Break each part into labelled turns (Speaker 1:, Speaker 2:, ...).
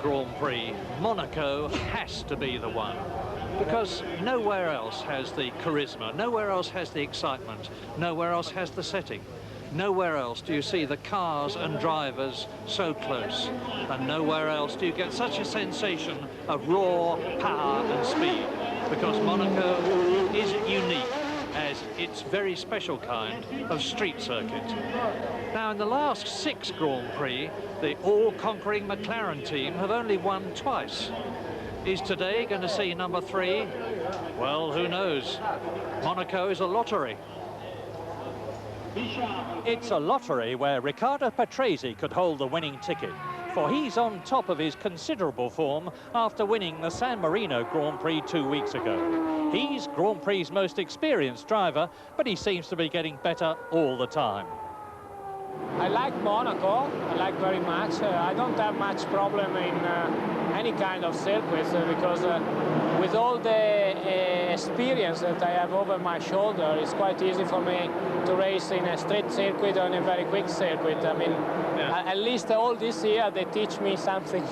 Speaker 1: Grand Prix, Monaco has to be the one. Because nowhere else has the charisma, nowhere else has the excitement, nowhere else has the setting. Nowhere else do you see the cars and drivers so close, and nowhere else do you get such a sensation of raw power and speed, because Monaco is unique as its very special kind of street circuit. Now, in the last 6 Grand Prix, the all-conquering McLaren team have only won twice. Is today going to see number 3? Well, who knows? Monaco is a lottery.
Speaker 2: It's a lottery where Riccardo Patrese could hold the winning ticket, for he's on top of his considerable form after winning the San Marino Grand Prix 2 weeks ago. He's Grand Prix's most experienced driver, but he seems to be getting better all the time.
Speaker 3: I like Monaco, I like very much. I don't have much problem in any kind of circuits because with all the experience that I have over my shoulder, it's quite easy for me to race in a straight circuit or in a very quick circuit. I mean, at least all this year they teach me something.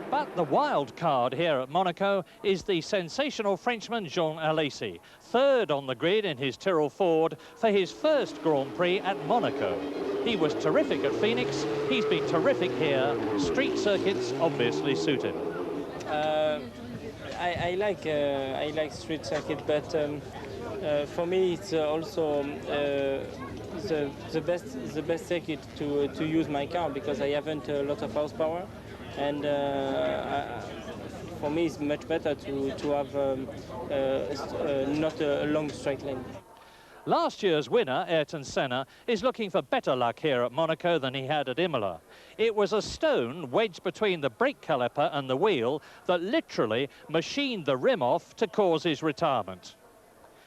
Speaker 2: But the wild card here at Monaco is the sensational Frenchman Jean Alesi, third on the grid in his Tyrrell Ford for his first Grand Prix at Monaco. He was terrific at Phoenix, he's been terrific here. Street circuits obviously suit him.
Speaker 4: I like street circuit, but for me it's also the best circuit to use my car, because I haven't a lot of horsepower. And for me, it's much better to have not a long straight lane.
Speaker 2: Last year's winner, Ayrton Senna, is looking for better luck here at Monaco than he had at Imola. It was a stone wedged between the brake caliper and the wheel that literally machined the rim off to cause his retirement.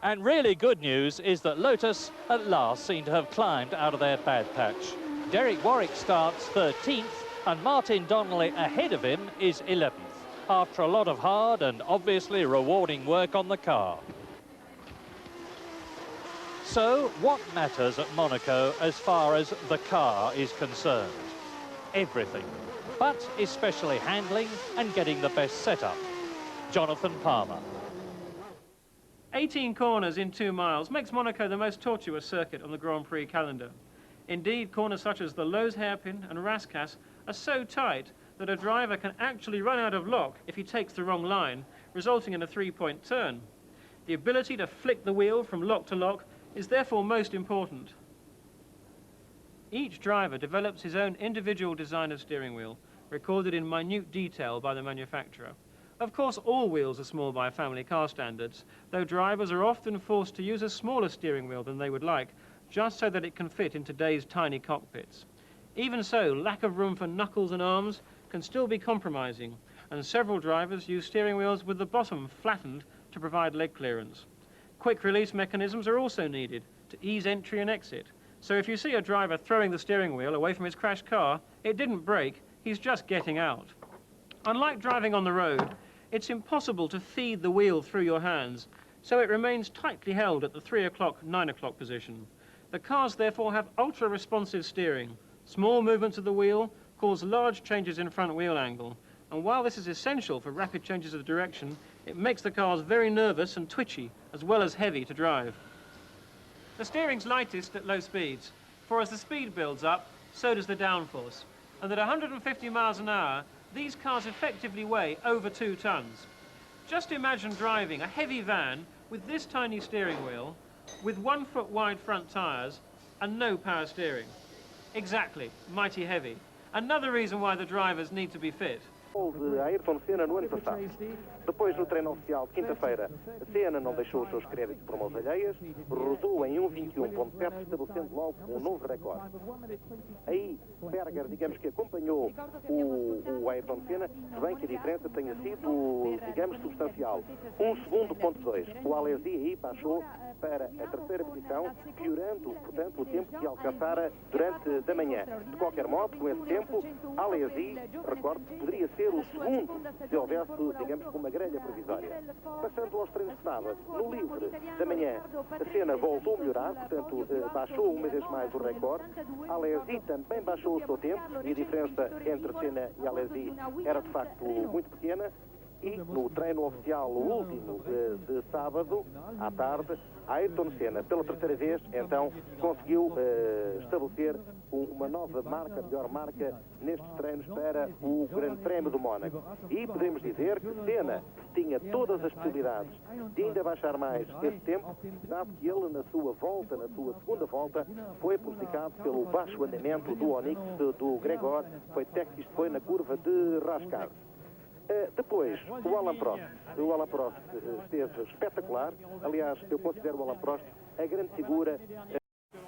Speaker 2: And really good news is that Lotus at last seem to have climbed out of their bad patch. Derek Warwick starts 13th, and Martin Donnelly ahead of him is 11th, after a lot of hard and obviously rewarding work on the car. So, what matters at Monaco as far as the car is concerned? Everything, but especially handling and getting the best setup. Jonathan Palmer.
Speaker 5: 18 corners in 2 miles makes Monaco the most tortuous circuit on the Grand Prix calendar. Indeed, corners such as the Lowe's hairpin and Rascasse are so tight that a driver can actually run out of lock if he takes the wrong line, resulting in a 3-point turn. The ability to flick the wheel from lock to lock is therefore most important. Each driver develops his own individual design of steering wheel, recorded in minute detail by the manufacturer. Of course, all wheels are small by family car standards, though drivers are often forced to use a smaller steering wheel than they would like, just so that it can fit in today's tiny cockpits. Even so, lack of room for knuckles and arms can still be compromising, and several drivers use steering wheels with the bottom flattened to provide leg clearance. Quick release mechanisms are also needed to ease entry and exit. So if you see a driver throwing the steering wheel away from his crashed car, it didn't break, he's just getting out. Unlike driving on the road, it's impossible to feed the wheel through your hands, so it remains tightly held at the 3 o'clock, 9 o'clock position. The cars therefore have ultra-responsive steering. Small movements of the wheel cause large changes in front wheel angle, and while this is essential for rapid changes of direction, it makes the cars very nervous and twitchy, as well as heavy to drive. The steering's lightest at low speeds, for as the speed builds up, so does the downforce. And at 150 miles an hour, these cars effectively weigh over 2 tons. Just imagine driving a heavy van with this tiny steering wheel, with 1 foot wide front tyres, and no power steering. Exactly, mighty heavy. Another reason why the drivers need to be fit.
Speaker 6: De Ayrton Senna no ano passado. Depois, no treino oficial de quinta-feira, Senna não deixou os seus créditos para mãos alheias, rodou em 1:21.7, estabelecendo logo um novo recorde. Aí, Berger, digamos que acompanhou o Ayrton Senna, se bem que a diferença tenha sido, digamos, substancial. 1 segundo, ponto 2. O Alesi aí baixou para a terceira posição, piorando, portanto, o tempo que alcançara durante da manhã. De qualquer modo, com esse tempo, Alesi, recordo, poderia ser o segundo se houvesse, digamos, uma grelha provisória. Passando aos treinos de sábado, no livre da manhã, a Senna voltou a melhorar, portanto, baixou uma vez mais o recorde. Alesi também baixou o seu tempo, e a diferença entre Senna e Alesi era, de facto, muito pequena. E no treino oficial, o último de sábado, à tarde, Ayrton Senna, pela terceira vez, então, conseguiu estabelecer uma nova marca, melhor marca, nestes treinos para o Grande Prémio do Mónaco. E podemos dizer que Senna tinha todas as possibilidades de ainda baixar mais esse tempo, dado que ele, na sua volta, na sua segunda volta, foi prejudicado pelo baixo andamento do Onyx, do Gregor, foi na curva de Rascar. Depois, o Alain Prost esteve espetacular. Aliás, eu considero o Alain Prost a grande figura.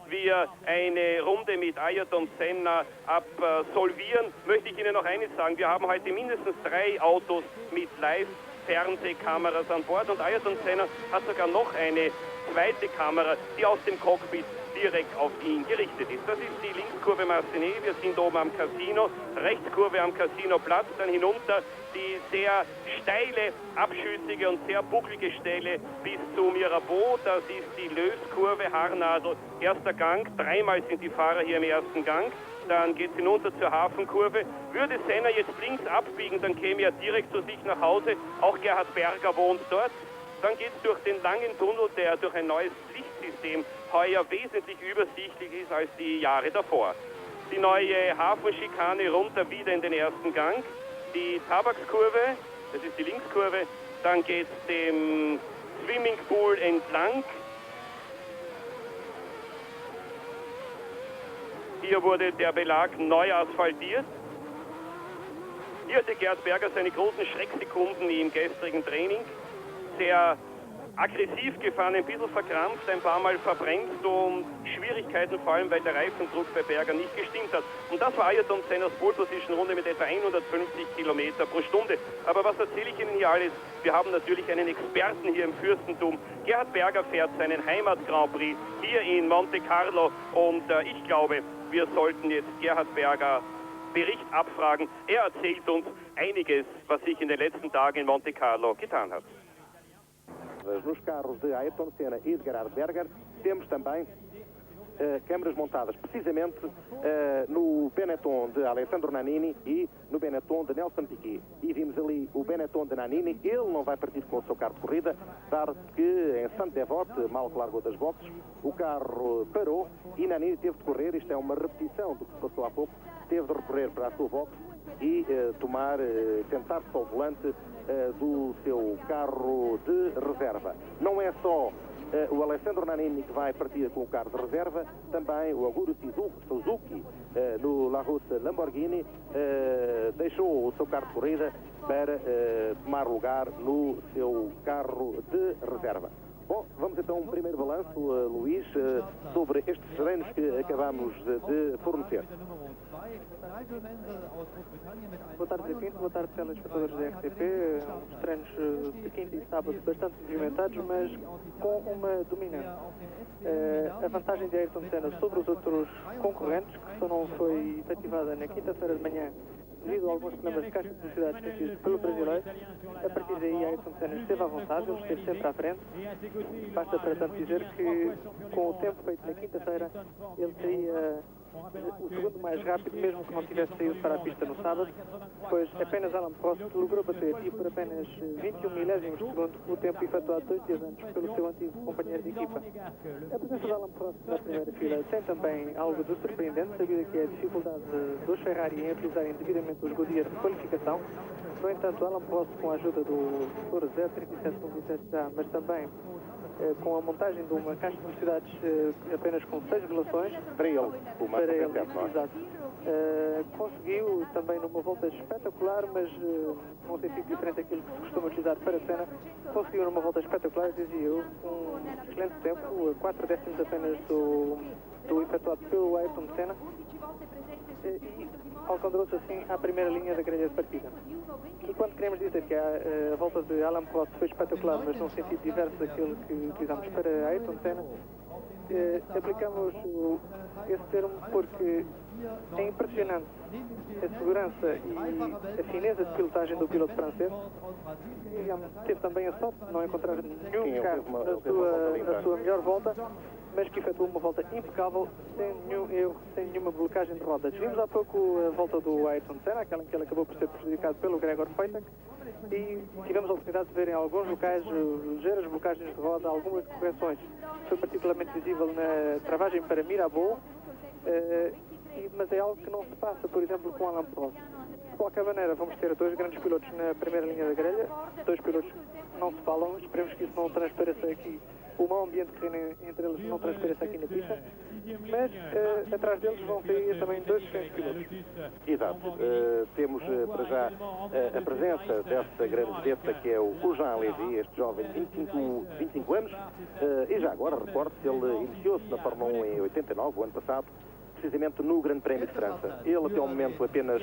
Speaker 7: Wir eine Runde mit Ayrton Senna absolvieren, möchte ich Ihnen noch eines sagen. Wir haben heute mindestens 3 Autos mit Live-Fernsehkameras an Bord und Ayrton Senna hat sogar noch eine zweite Kamera, die aus dem Cockpit direkt auf ihn gerichtet ist. Das ist die Linkskurve Marcinet, wir sind oben am Casino, Rechtskurve am Casinoplatz, dann hinunter die sehr steile, abschüssige und sehr bucklige Stelle bis zu Mirabeau. Das ist die Löskurve, Haarnadel, erster Gang. 3-mal sind die Fahrer hier im ersten Gang. Dann geht es hinunter zur Hafenkurve. Würde Senna jetzt links abbiegen, dann käme er direkt zu sich nach Hause. Auch Gerhard Berger wohnt dort. Dann geht es durch den langen Tunnel, der durch ein neues Lichtsystem heuer wesentlich übersichtlich ist als die Jahre davor. Die neue Hafenschikane runter wieder in den ersten Gang. Die Tabakskurve, das ist die Linkskurve, dann geht es dem Swimmingpool entlang. Hier wurde der Belag neu asphaltiert. Hier hatte Gerhard Berger seine großen Schrecksekunden im gestrigen Training. Sehr aggressiv gefahren, ein bisschen verkrampft, ein paar Mal verbremst und Schwierigkeiten, vor allem weil der Reifendruck bei Berger nicht gestimmt hat. Und das war Ayrton Sennas Pole Position Runde mit etwa 150 Kilometer pro Stunde. Aber was erzähle ich Ihnen hier alles? Wir haben natürlich einen Experten hier im Fürstentum. Gerhard Berger fährt seinen Heimat Grand Prix hier in Monte Carlo und ich glaube, wir sollten jetzt Gerhard Berger Bericht abfragen. Er erzählt uns einiges, was sich in den letzten Tagen in Monte Carlo getan hat.
Speaker 6: Nos carros de Ayrton Senna e de Gerhard Berger, temos também câmaras montadas precisamente no Benetton de Alessandro Nannini e no Benetton de Nelson Piquet. E vimos ali o Benetton de Nannini, ele não vai partir com o seu carro de corrida, dado que em Saint-Devote, mal que largou das boxes, o carro parou e Nannini teve de correr, isto é uma repetição do que se passou há pouco, teve de recorrer para a sua box e tentar-se ao volante do seu carro de reserva. Não é só o Alessandro Nannini que vai partir com o carro de reserva, também o Aguro Suzuki no La Route Lamborghini deixou o seu carro de corrida para tomar lugar no seu carro de reserva. Bom, vamos então a um primeiro balanço, Luís, sobre estes treinos que acabamos de fornecer.
Speaker 8: Boa tarde, Pinto. Boa tarde, telespectadores da RTP. Uns treinos de quinta e sábado bastante movimentados, mas com uma dominante. A vantagem de Ayrton Senna sobre os outros concorrentes, que só não foi efetivada na quinta-feira de manhã, devido a alguns problemas de caixa de velocidade sentidos pelo brasileiro. A partir daí, Ayrton Senna esteve à vontade, ele esteve sempre à frente. Basta, para tanto, dizer que, com o tempo feito na quinta-feira, ele teria o segundo mais rápido, mesmo que não tivesse saído para a pista no sábado, pois apenas Alain Prost logrou bater e por apenas 21 milésimos de segundo o tempo efetuado 2 dias antes pelo seu antigo companheiro de equipa. A presença de Alain Prost na primeira fila tem também algo de surpreendente, devido que é a dificuldade dos Ferrari em utilizarem devidamente os Goodyear de qualificação. No entanto, Alain Prost, com a ajuda do motor 037 mas também com a montagem de uma caixa de velocidades apenas com 6 regulações,
Speaker 6: para ele,
Speaker 8: exato, conseguiu também numa volta espetacular, mas num sentido diferente daquilo que se costuma utilizar para a Senna, conseguiu numa volta espetacular, dizia eu, um excelente tempo, 4 décimos apenas do efetuado pelo Ayrton Senna e alcançou-se assim à primeira linha da grelha de partida. E quando queremos dizer que a volta de Alain Prost foi espetacular, mas num sentido diverso daquele que utilizamos para Ayrton Senna, aplicamos esse termo porque é impressionante a segurança e a fineza de pilotagem do piloto francês. Digamos, teve também a sorte de não encontrar nenhum carro na sua melhor volta, mas que efetuou uma volta impecável, sem nenhum erro, sem nenhuma blocagem de rodas. Vimos há pouco a volta do Ayrton Senna, aquela em que ele acabou por ser prejudicado pelo Gregor Feitack, e tivemos a oportunidade de ver em alguns locais ligeiras blocagens de roda, algumas correções. Foi particularmente visível na travagem para Mirabeau, mas é algo que não se passa, por exemplo, com Alain Prost. De qualquer maneira, vamos ter dois grandes pilotos na primeira linha da grelha, dois pilotos que não se falam, esperemos que isso não transpareça aqui, o mau ambiente que tem entre eles não transpareça aqui na pista, mas atrás deles vão sair também dois grandes pilotos.
Speaker 6: Exato. Temos para já a presença dessa grande vedeta que é o Jean Alesi, este jovem de 25 anos, e já agora, recordo-se, ele iniciou-se na Fórmula 1 em 89, o ano passado, precisamente no Grande Prémio de França. Ele até ao momento apenas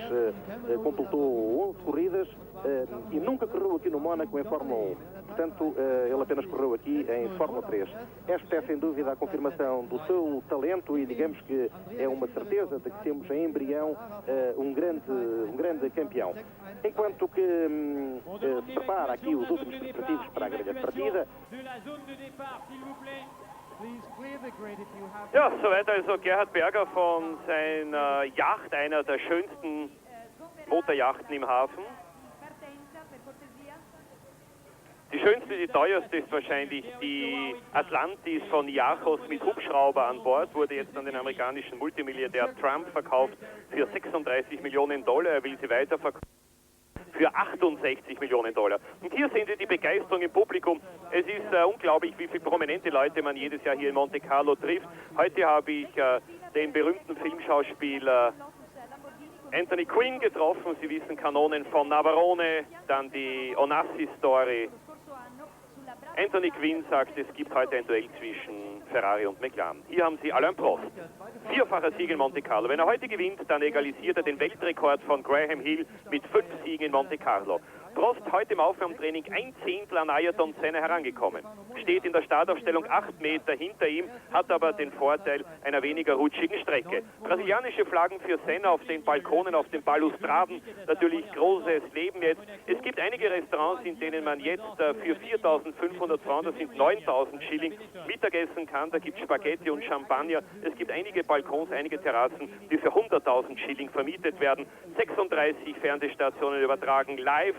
Speaker 6: completou 11 corridas e nunca correu aqui no Mónaco em Fórmula 1. Portanto, ele apenas correu aqui em Fórmula 3. Esta é sem dúvida a confirmação do seu talento e digamos que é uma certeza de que temos em embrião um grande campeão. Enquanto que se prepara aqui os últimos preparativos para a grelha de partida.
Speaker 7: Ja, soweit also Gerhard Berger von seiner Yacht, einer der schönsten Motorjachten im Hafen. Die schönste, die teuerste ist wahrscheinlich die Atlantis von Yachos mit Hubschrauber an Bord, wurde jetzt an den amerikanischen Multimilliardär Trump verkauft für 36 Millionen Dollar. Er will sie weiterverkaufen für 68 Millionen Dollar. Und hier sehen Sie die Begeisterung im Publikum. Es ist unglaublich, wie viele prominente Leute man jedes Jahr hier in Monte Carlo trifft. Heute habe ich den berühmten Filmschauspieler Anthony Quinn getroffen. Sie wissen, Kanonen von Navarone, dann die Onassi-Story. Anthony Quinn sagt, es gibt heute ein Duell zwischen Ferrari und McLaren. Hier haben Sie Alain Prost, vierfacher Sieg in Monte Carlo. Wenn er heute gewinnt, dann egalisiert er den Weltrekord von Graham Hill mit 5 Siegen in Monte Carlo. Prost heute im Aufwärmtraining ein Zehntel an Ayrton Senna herangekommen. Steht in der Startaufstellung 8 Meter hinter ihm, hat aber den Vorteil einer weniger rutschigen Strecke. Brasilianische Flaggen für Senna auf den Balkonen, auf den Balustraden. Natürlich großes Leben jetzt. Es gibt einige Restaurants, in denen man jetzt für 4.500 Franken, das sind 9.000 Schilling, Mittagessen kann. Da gibt es Spaghetti und Champagner. Es gibt einige Balkons, einige Terrassen, die für 100.000 Schilling vermietet werden. 36 Fernsehstationen übertragen live.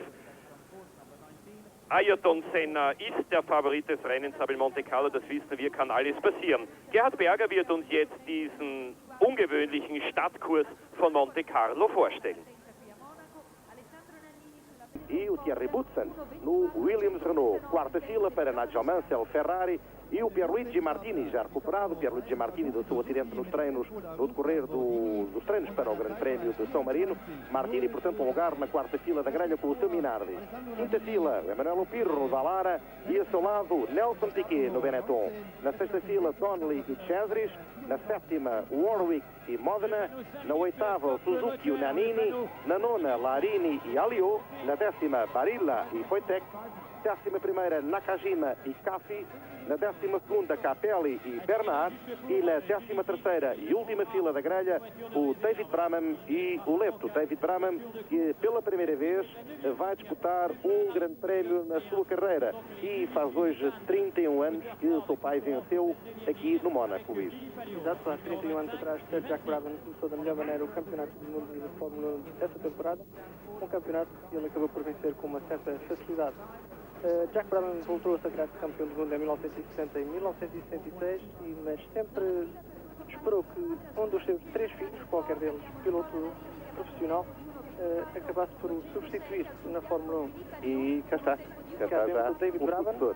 Speaker 7: Ayrton Senna ist der Favorit des Rennens, aber in Monte Carlo, das wissen wir, kann alles passieren. Gerhard Berger wird uns jetzt diesen ungewöhnlichen Stadtkurs von Monte Carlo vorstellen.
Speaker 6: E o Thierry Boutsen no Williams Renault. Quarta fila para Nigel Mansell Ferrari e o Pierluigi Martini já recuperado. Pierluigi Martini do seu acidente nos treinos, no decorrer dos treinos para o Grande Prémio de São Marino. Martini, portanto, um lugar na quarta fila da grelha com o seu Minardi. Quinta fila, Emanuele Pirro no Dallara e a seu lado Nelson Piquet no Benetton. Na sexta fila, Donnelly e Chesris. Na sétima, Warwick e Modena. Na oitava, Suzuki e Nannini. Na nona, Larini e Alliot. Na décima, Barilla e Foytek. 11ª, Nakajima e Caffi. Na 12ª, Capelli e Bernard. E na 13ª e última fila da grelha, o David Brabham e o Lepto. David Brabham, que pela primeira vez vai disputar um grande prémio na sua carreira. E faz hoje 31 anos que o seu pai venceu aqui no Mónaco, Luís.
Speaker 8: Exato, há 31 anos atrás, Jack Brabham começou da melhor maneira o campeonato do mundo de Fórmula 1 dessa temporada. Um campeonato que ele acabou por vencer com uma certa facilidade. Jack Brabham voltou a sagrar-se campeão do mundo em 1960 e 1966, mas sempre esperou que um dos seus 3 filhos, qualquer deles piloto profissional, acabasse por o substituir na Fórmula 1.
Speaker 6: E cá está. Cá está
Speaker 8: o David Brabham,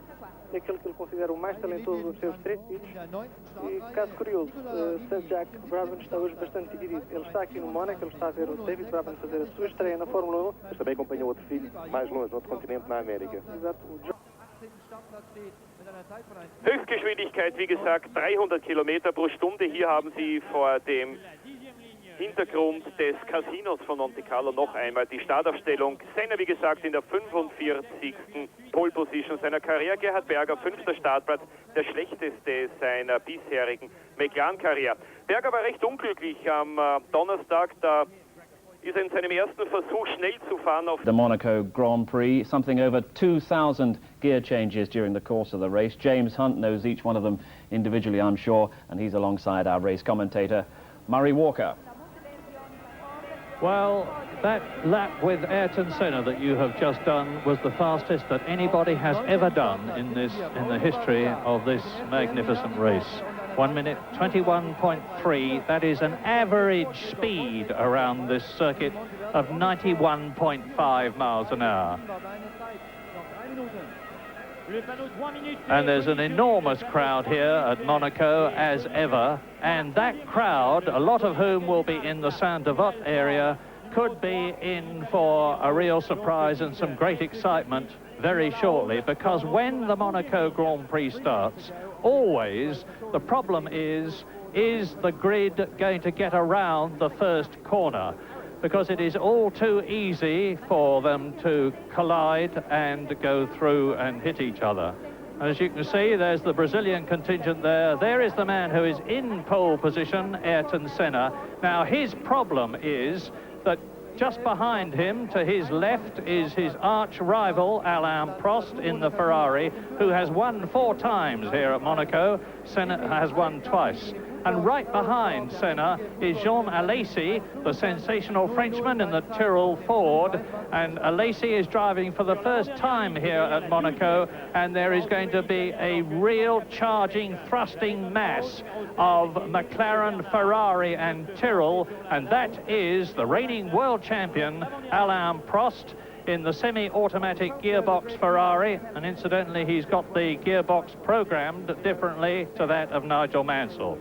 Speaker 8: aquele que ele considera o mais talentoso dos seus 3 filhos. E caso curioso, Sir Jack Brabham está hoje bastante dividido. Ele está aqui no Monaco, ele está a ver o David Brabham fazer a sua estreia na Fórmula 1.
Speaker 6: Mas também acompanha outro filho mais longe, no outro continente, na América.
Speaker 8: Exato, o John.
Speaker 7: Höchstgeschwindigkeit, wie gesagt, 300 Kilometer pro Stunde. Hier haben Sie vor dem Hintergrund des Casinos von Monte Carlo noch einmal die Startaufstellung. Senna, wie gesagt, in der 45. Pole Position seiner Karriere. Gerhard Berger, 5. Startplatz, der schlechteste seiner bisherigen McLaren-Karriere. Berger war recht unglücklich am Donnerstag, da ist in seinem ersten Versuch schnell zu fahren auf
Speaker 9: the Monaco Grand Prix, something over 2,000 gear changes during the course of the race. James Hunt knows each one of them individually, I'm sure, and he's alongside our race commentator, Murray Walker.
Speaker 2: Well, that lap with Ayrton Senna that you have just done was the fastest that anybody has ever done in the history of this magnificent race. 1 minute 21.3. That is an average speed around this circuit of 91.5 miles an hour. And there's an enormous crowd here at Monaco as ever, and that crowd, a lot of whom will be in the Saint-Devote area, could be in for a real surprise and some great excitement very shortly, because when the Monaco Grand Prix starts, always the problem is the grid going to get around the first corner? Because it is all too easy for them to collide and go through and hit each other. As you can see, there's the Brazilian contingent there. There is the man who is in pole position, Ayrton Senna. Now, his problem is that just behind him, to his left, is his arch rival, Alain Prost, in the Ferrari, who has won 4 times here at Monaco. Senna has won twice. And right behind Senna is Jean Alesi, the sensational Frenchman in the Tyrrell Ford. And Alesi is driving for the first time here at Monaco, and there is going to be a real charging, thrusting mass of McLaren, Ferrari and Tyrrell, and that is the reigning world champion, Alain Prost, in the semi-automatic gearbox Ferrari, and incidentally he's got the gearbox programmed differently to that of Nigel Mansell.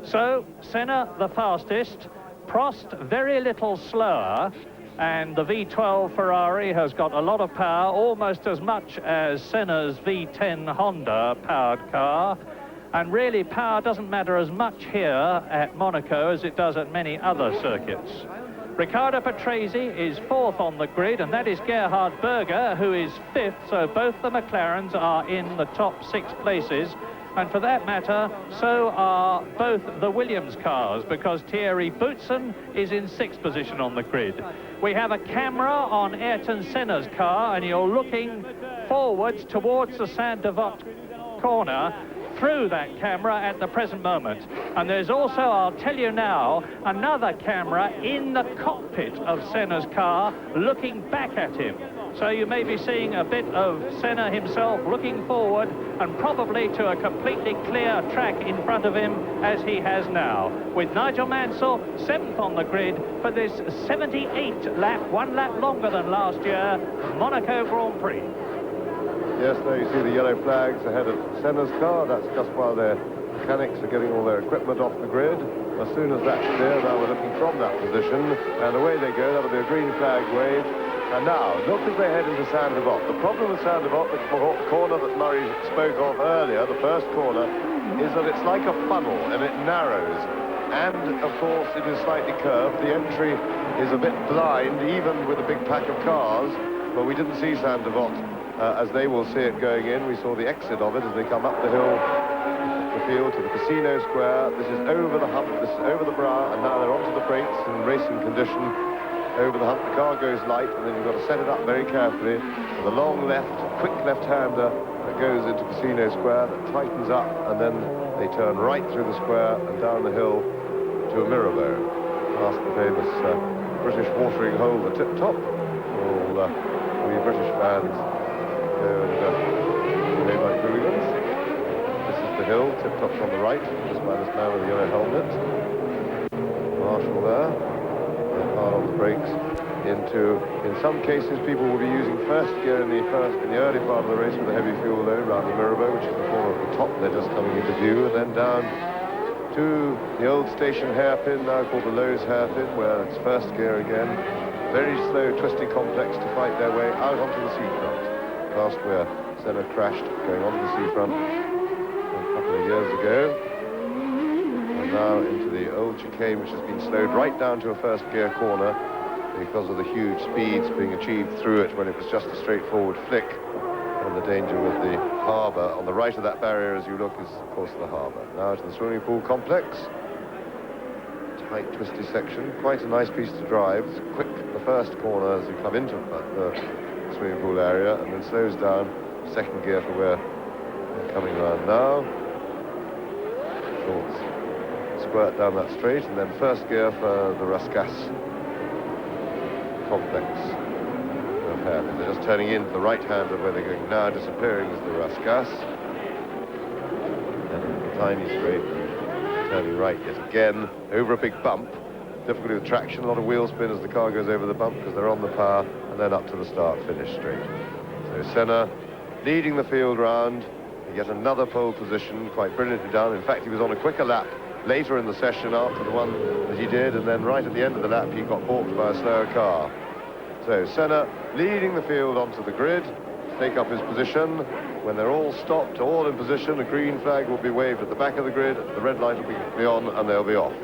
Speaker 2: So, Senna the fastest, Prost very little slower, and the V12 Ferrari has got a lot of power, almost as much as Senna's V10 Honda powered car. And really, power doesn't matter as much here at Monaco as it does at many other circuits. Riccardo Patrese is 4th on the grid, and that is Gerhard Berger, who is 5th, so both the McLarens are in the top 6 places. And for that matter, so are both the Williams cars, because Thierry Boutsen is in 6th position on the grid. We have a camera on Ayrton Senna's car, and you're looking forwards towards the Saint-Devote corner through that camera at the present moment. And there's also, I'll tell you now, another camera in the cockpit of Senna's car looking back at him. So you may be seeing a bit of Senna himself looking forward and probably to a completely clear track in front of him as he has now. With Nigel Mansell 7th on the grid for this 78th lap, 1 lap longer than last year, Monaco Grand Prix.
Speaker 10: Yes, there you see the yellow flags ahead of Senna's car. That's just while their mechanics are getting all their equipment off the grid. As soon as that's clear, now we're looking from that position, and away they go. That'll be a green flag waved. And now, look as they head into Saint-Devote. The problem with Saint-Devote, the corner that Murray spoke of earlier, the first corner, is that it's like a funnel and it narrows. And, of course, it is slightly curved. The entry is a bit blind, even with a big pack of cars. But we didn't see Saint-Devote as they will see it going in. We saw the exit of it as they come up the hill, the field to the Casino Square. This is over the hump, this is over the brow, and now they're onto the brakes in racing condition. Over the hump, the car goes light, and then you've got to set it up very carefully with a long left, quick left-hander that goes into Casino Square, that tightens up, and then they turn right through the square and down the hill to a Mirabeau, past the famous British watering hole, the tip-top. All we British fans go and behave like hooligans. This is the hill, tip-top's on the right, just by this man with the yellow helmet. Marshall there. On the brakes into, in some cases, people will be using first gear in the early part of the race with a heavy fuel load around the Mirabeau, which is the corner of the top. They're just coming into view, and then down to the old station hairpin, now called the Lowe's hairpin, where it's first gear again. Very slow, twisty complex to fight their way out onto the seafront, past where Senna crashed going onto the seafront a couple of years ago. And now into the old chicane, which has been slowed right down to a first gear corner because of the huge speeds being achieved through it when it was just a straightforward flick. And the danger with the harbour. On the right of that barrier as you look is, of course, the harbour. Now to the swimming pool complex. Tight, twisty section. Quite a nice piece to drive. It's quick at the first corner as you come into the swimming pool area, and then slows down. Second gear for where they're coming around now. Short squirt down that straight, and then first gear for the Rascasse complex. They're just turning into the right-hand of where they're going now, disappearing is the Rascasse. And a tiny straight, turning right yet again, over a big bump. Difficulty with traction, a lot of wheel spin as the car goes over the bump because they're on the power, and then up to the start-finish straight. So Senna leading the field round, yet another pole position, quite brilliantly done. In fact, he was on a quicker lap later in the session after the one that he did, and then right at the end of the lap he got balked by a slower car. So Senna leading the field onto the grid, take up his position. When they're all stopped, all in position, a green flag will be waved at the back of the grid, the red light will be on, and they'll be off.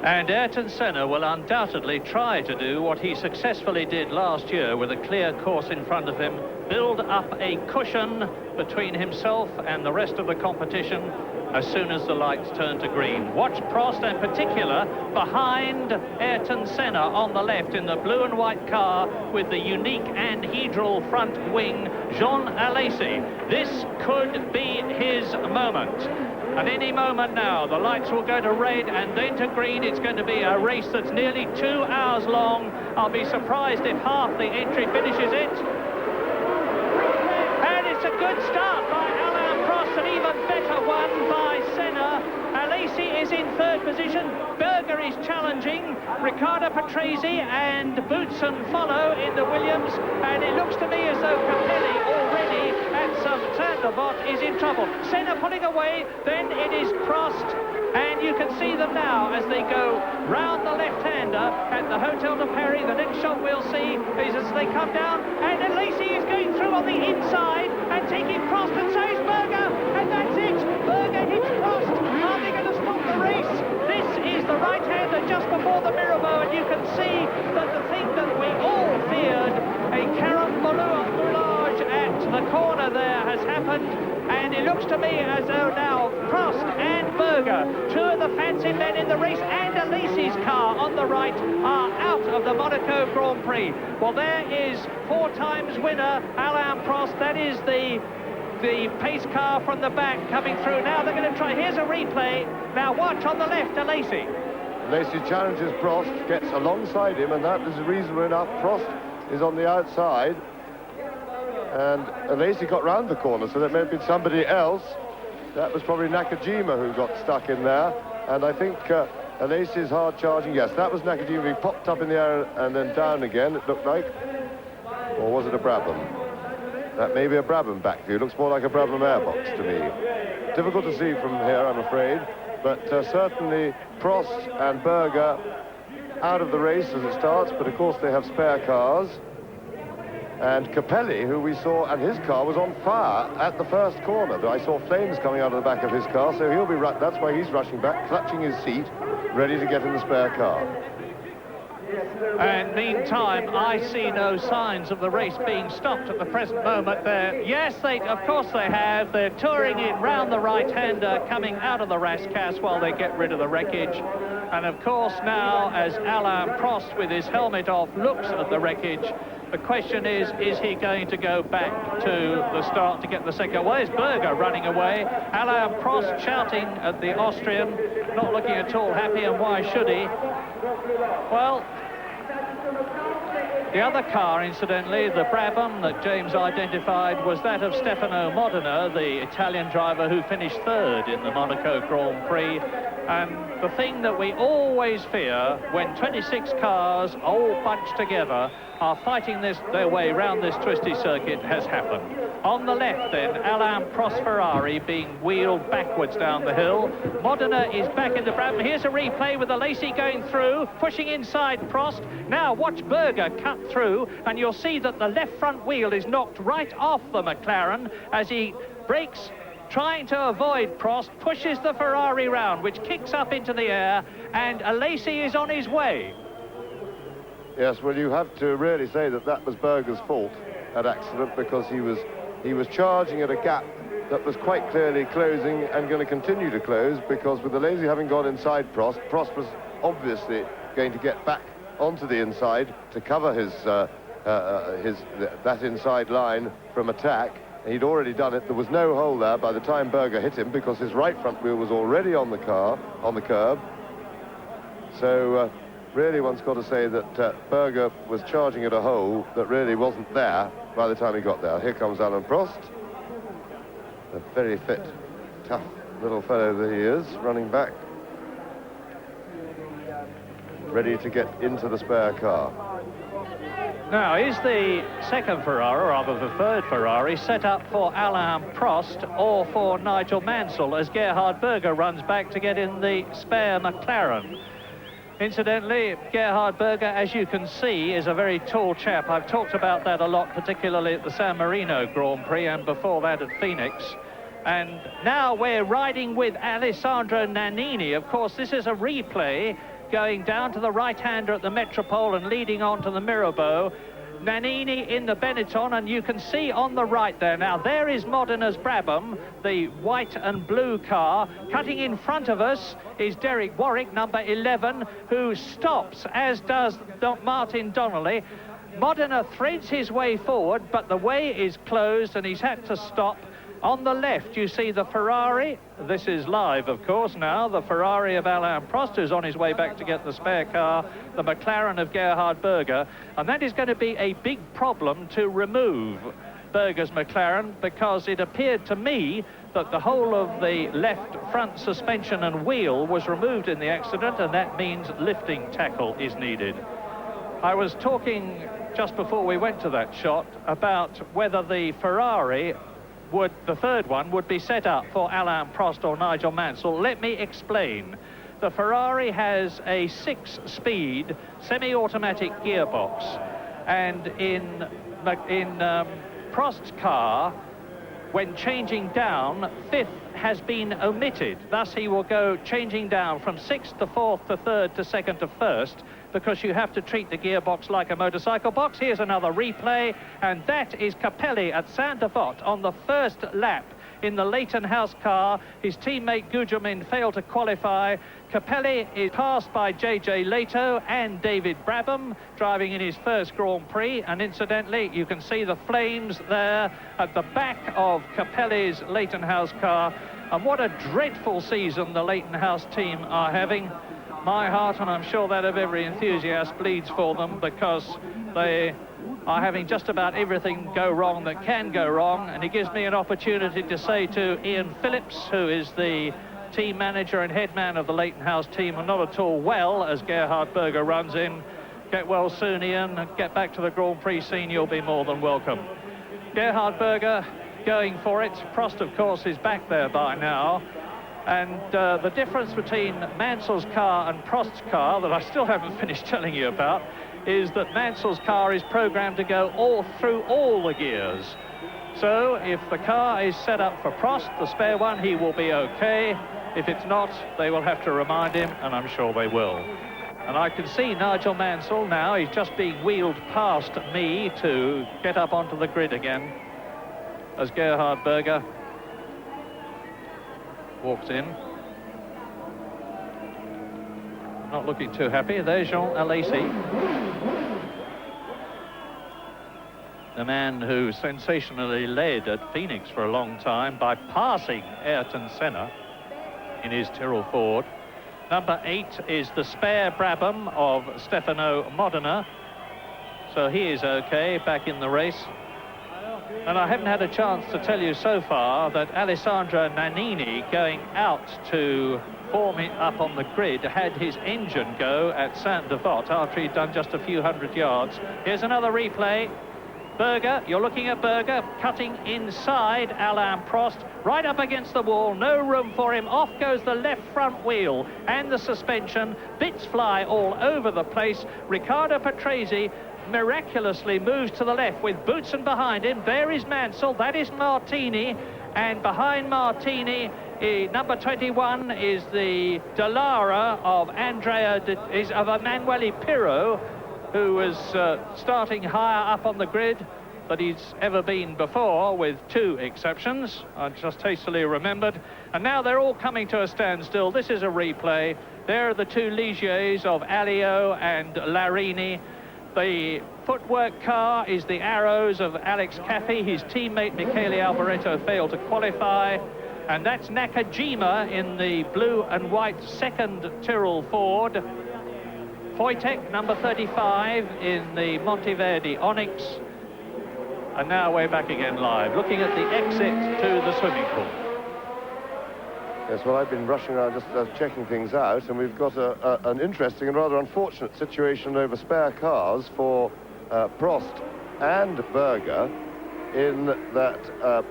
Speaker 2: And Ayrton Senna will undoubtedly try to do what he successfully did last year with a clear course in front of him, build up a cushion between himself and the rest of the competition as soon as the lights turn to green. Watch Prost, in particular, behind Ayrton Senna on the left in the blue and white car with the unique anhedral front wing, Jean Alesi. This could be his moment. At any moment now, the lights will go to red and then to green. It's going to be a race that's nearly 2 hours long. I'll be surprised if half the entry finishes it. And it's a good start by Alain Prost, an even better one by Senna. Alesi is in third position. Berger is challenging. Riccardo Patrese and Boutsen follow in the Williams. And it looks to me as though Capelli already at some turn de botte is in trouble. Senna pulling away, then it is Prost. And you can see them now as they go round the left-hander at the Hotel de Paris. The next shot we'll see is as they come down. And Alesi is going through on the inside and taking Prost, and so is Berger. And that's it. Berger hits Prost. Are they going to stop the race? This is the right-hander just before the Mirabeau, and you can see that the thing that we all feared, a carambolage at the corner there, has happened. And it looks to me as though now Prost and Berger, two of the fancy men in the race, and Alesi's car on the right, are out of the Monaco Grand Prix. Well, there is 4 times winner Alain Prost. That is the pace car from the back coming through. Now they're going to try. Here's a replay. Now watch on the left, Alesi.
Speaker 10: Alesi challenges Prost, gets alongside him, and that is reasonable enough. Prost is on the outside, and Alesi got round the corner, so that may have been somebody else. That was probably Nakajima who got stuck in there, and I think Alesi's hard charging. Yes, that was Nakajima. He popped up in the air and then down again, it looked like. Or was it a Brabham? That may be a Brabham back view. Looks more like a Brabham airbox to me. Difficult to see from here, I'm afraid, but certainly Prost and Berger out of the race as it starts, but of course they have spare cars. And Capelli, who we saw, and his car was on fire at the first corner. I saw flames coming out of the back of his car, so he'll be that's why he's rushing back, clutching his seat, ready to get in the spare car.
Speaker 2: And meantime, I see no signs of the race being stopped at the present moment there. Yes, of course they have. They're touring in round the right-hander, coming out of the Rascasse while they get rid of the wreckage. And of course now, as Alain Prost with his helmet off looks at the wreckage, the question is he going to go back to the start to get the second? Well, there's Berger running away. Alain Prost shouting at the Austrian, not looking at all happy, and why should he? Well, the other car, incidentally, the Brabham that James identified, was that of Stefano Modena, the Italian driver who finished third in the Monaco Grand Prix. And the thing that we always fear when 26 cars all bunched together are fighting their way round this twisty circuit has happened. On the left then, Alain Prost Ferrari being wheeled backwards down the hill. Modena is back in the Brabham. Here's a replay with the Lacey going through, pushing inside Prost. Now watch Berger cut through, and you'll see that the left front wheel is knocked right off the McLaren as he brakes, trying to avoid Prost, pushes the Ferrari round, which kicks up into the air, and Lacey is on his way.
Speaker 10: Yes, well, you have to really say that that was Berger's fault, that accident, because he was charging at a gap that was quite clearly closing and going to continue to close, because with the Lacey having gone inside Prost, Prost was obviously going to get back onto the inside to cover that inside line from attack. He'd already done it. There was no hole there by the time Berger hit him, because his right front wheel was already on the curb. So really one's got to say that Berger was charging at a hole that really wasn't there by the time he got there. Here comes Alain Prost, a very fit, tough little fellow that he is, running back, ready to get into the spare car.
Speaker 2: Now, is the second Ferrari, or rather the third Ferrari, set up for Alain Prost or for Nigel Mansell as Gerhard Berger runs back to get in the spare McLaren? Incidentally, Gerhard Berger, as you can see, is a very tall chap. I've talked about that a lot, particularly at the San Marino Grand Prix and before that at Phoenix. And now we're riding with Alessandro Nannini. Of course, this is a replay going down to the right-hander at the Metropole and leading on to the Mirabeau. Nannini in the Benetton, and you can see on the right there. Now, there is Modena's Brabham, the white and blue car. Cutting in front of us is Derek Warwick, number 11, who stops, as does Martin Donnelly. Modena threads his way forward, but the way is closed and he's had to stop. On the left, you see the Ferrari. This is live, of course, now. The Ferrari of Alain Prost, who's on his way back to get the spare car. The McLaren of Gerhard Berger. And that is going to be a big problem to remove Berger's McLaren, because it appeared to me that the whole of the left front suspension and wheel was removed in the accident, and that means lifting tackle is needed. I was talking just before we went to that shot about whether the Ferrari the third one would be set up for Alain Prost or Nigel Mansell. Let me explain. The Ferrari has a 6-speed semi-automatic gearbox, and in Prost's car, when changing down, 5th has been omitted. Thus he will go changing down from 6th to 4th to 3rd to 2nd to 1st, because you have to treat the gearbox like a motorcycle box. Here's another replay, and that is Capelli at Saint-Devote on the first lap in the Leighton House car. His teammate Gugelmin failed to qualify. Capelli is passed by J.J. Leto and David Brabham, driving in his first Grand Prix, and incidentally, you can see the flames there at the back of Capelli's Leighton House car. And what a dreadful season the Leighton House team are having. My heart, and I'm sure that of every enthusiast, bleeds for them, because they are having just about everything go wrong that can go wrong. And it gives me an opportunity to say to Ian Phillips, who is the team manager and head man of the Leighton House team, and not at all well as Gerhard Berger runs in, get well soon, Ian, and get back to the Grand Prix scene. You'll be more than welcome. Gerhard Berger going for it. Prost, of course, is back there by now. And the difference between Mansell's car and Prost's car, that I still haven't finished telling you about, is that Mansell's car is programmed to go all through all the gears. So if the car is set up for Prost, the spare one, he will be okay. If it's not, they will have to remind him, and I'm sure they will. And I can see Nigel Mansell now. He's just being wheeled past me to get up onto the grid again as Gerhard Berger walks in. Not looking too happy. There's Jean Alesi, the man who sensationally led at Phoenix for a long time by passing Ayrton Senna in his Tyrrell Ford. Number 8 is the spare Brabham of Stefano Modena. So he is okay, back in the race. And I haven't had a chance to tell you so far that Alessandro Nannini, going out to forming up on the grid, had his engine go at Saint-Devote after he'd done just a few hundred yards. Here's another replay. Berger, you're looking at Berger, cutting inside Alain Prost, right up against the wall, no room for him. Off goes the left front wheel and the suspension. Bits fly all over the place. Riccardo Patrese miraculously moves to the left with Boutsen behind him. There is Mansell, that is Martini, and behind Martini, number 21 is the Dallara of Emanuele Pirro, who was starting higher up on the grid than he's ever been before, with 2 exceptions, I just hastily remembered. And now they're all coming to a standstill. This is a replay. There are the 2 Ligiers of Alio and Larini. The footwork car is the Arrows of Alex Caffey. His teammate Michele Alboreto failed to qualify. And that's Nakajima in the blue and white second Tyrrell Ford. Wojtek, number 35, in the Monteverdi Onyx. And now we're back again live, looking at the exit to the swimming pool.
Speaker 10: Yes, well, I've been rushing around just checking things out, and we've got an interesting and rather unfortunate situation over spare cars for Prost and Berger, in that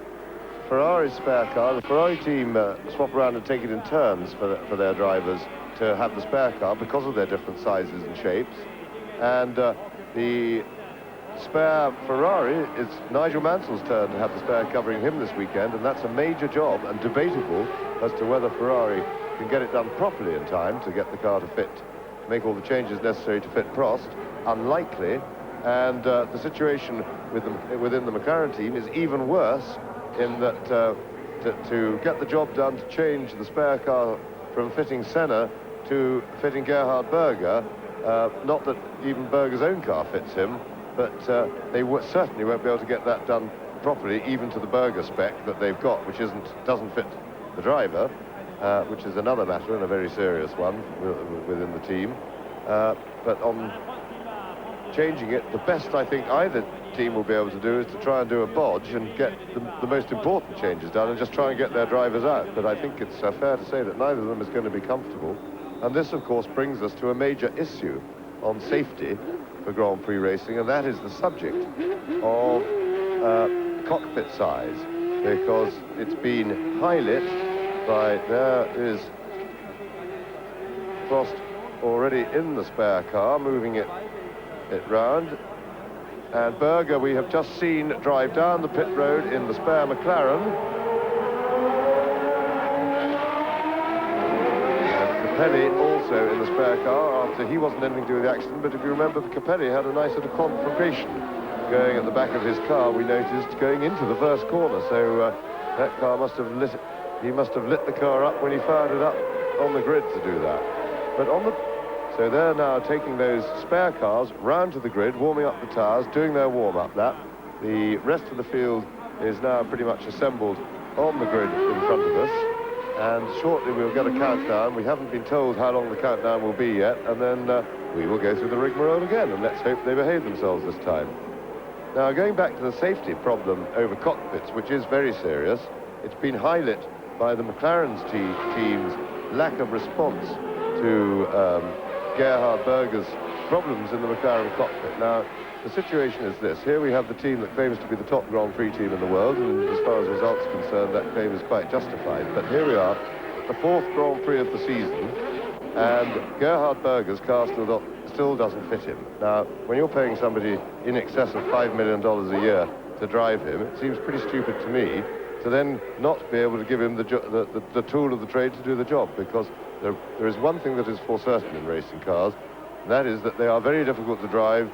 Speaker 10: Ferrari's spare car, the Ferrari team swap around and take it in turns for their drivers to have the spare car because of their different sizes and shapes. And the spare Ferrari, it's Nigel Mansell's turn to have the spare covering him this weekend, and that's a major job and debatable as to whether Ferrari can get it done properly in time to get the car to fit, make all the changes necessary to fit Prost. Unlikely. And the situation within the McLaren team is even worse, in that to get the job done to change the spare car from fitting Senna to fitting Gerhard Berger, not that even Berger's own car fits him, but they certainly won't be able to get that done properly, even to the Berger spec that they've got, which doesn't fit the driver, which is another matter and a very serious one within the team. But on changing it, the best I think either team will be able to do is to try and do a bodge and get the most important changes done and just try and get their drivers out. But I think it's fair to say that neither of them is going to be comfortable. And this, of course, brings us to a major issue on safety for Grand Prix racing, and that is the subject of cockpit size, because it's been highlit by, there is Prost already in the spare car, moving it round, and Berger we have just seen drive down the pit road in the spare McLaren. And Capelli also in the spare car, after he wasn't anything to do with the accident, but if you remember, Capelli had a nice sort of conflagration going at the back of his car, we noticed, going into the first corner, so that car must have he must have lit the car up when he fired it up on the grid to do that. But so they're now taking those spare cars round to the grid, warming up the tyres, doing their warm-up lap. The rest of the field is now pretty much assembled on the grid in front of us, and shortly we'll get a countdown. We haven't been told how long the countdown will be yet, and then we will go through the rigmarole again, and let's hope they behave themselves this time. Now, going back to the safety problem over cockpits, which is very serious, it's been highlighted by the McLaren's team's lack of response to Gerhard Berger's problems in the McLaren cockpit. Now, the situation is this. Here we have the team that claims to be the top Grand Prix team in the world, and as far as results are concerned, that claim is quite justified. But here we are, the 4th Grand Prix of the season, and Gerhard Berger's car still doesn't fit him. Now, when you're paying somebody in excess of $5 million a year to drive him, it seems pretty stupid to me to then not be able to give him the tool of the trade to do the job, because there is one thing that is for certain in racing cars, and that is that they are very difficult to drive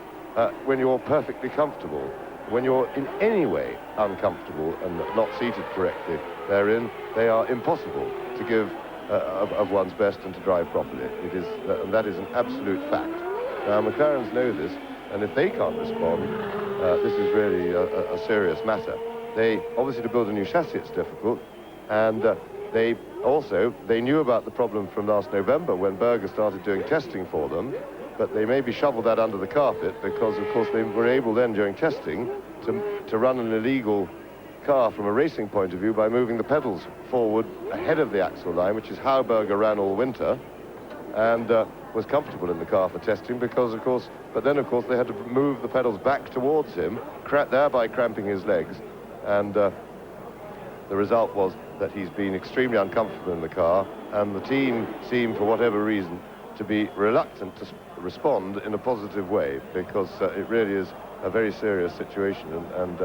Speaker 10: when you're perfectly comfortable. When you're in any way uncomfortable and not seated correctly therein, they are impossible to give of one's best and to drive properly. It is, and that is an absolute fact. Now, McLarens know this, and if they can't respond, this is really a serious matter. Obviously, to build a new chassis, it's difficult, and they knew about the problem from last November when Berger started doing testing for them, but they maybe shoveled that under the carpet because, of course, they were able then, during testing, to run an illegal car from a racing point of view by moving the pedals forward ahead of the axle line, which is how Berger ran all winter, and was comfortable in the car for testing because, of course, but then, of course, they had to move the pedals back towards him, thereby cramping his legs, and the result was that he's been extremely uncomfortable in the car, and the team seemed, for whatever reason, to be reluctant to respond in a positive way, because it really is a very serious situation and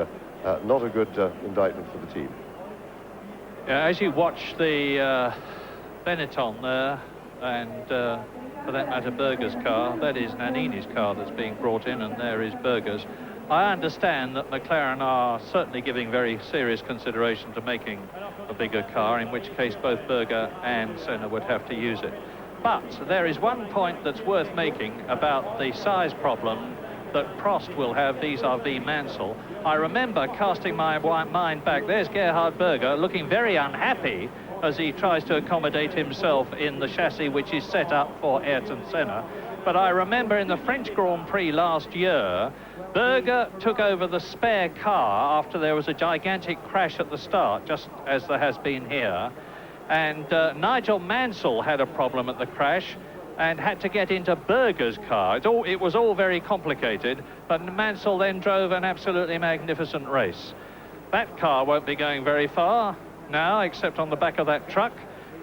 Speaker 10: not a good indictment for the team.
Speaker 2: Yeah, as you watch the Benetton there, and for that matter Berger's car, that is Nannini's car that's being brought in, and there is Berger's. I understand that McLaren are certainly giving very serious consideration to making a bigger car, in which case both Berger and Senna would have to use it. But there is one point that's worth making about the size problem that Prost will have vis-a-vis Mansell. I remember casting my mind back, there's Gerhard Berger looking very unhappy as he tries to accommodate himself in the chassis which is set up for Ayrton Senna. But I remember in the French Grand Prix last year, Berger took over the spare car after there was a gigantic crash at the start, just as there has been here. And Nigel Mansell had a problem at the crash and had to get into Berger's car. It was all very complicated, but Mansell then drove an absolutely magnificent race. That car won't be going very far now, except on the back of that truck.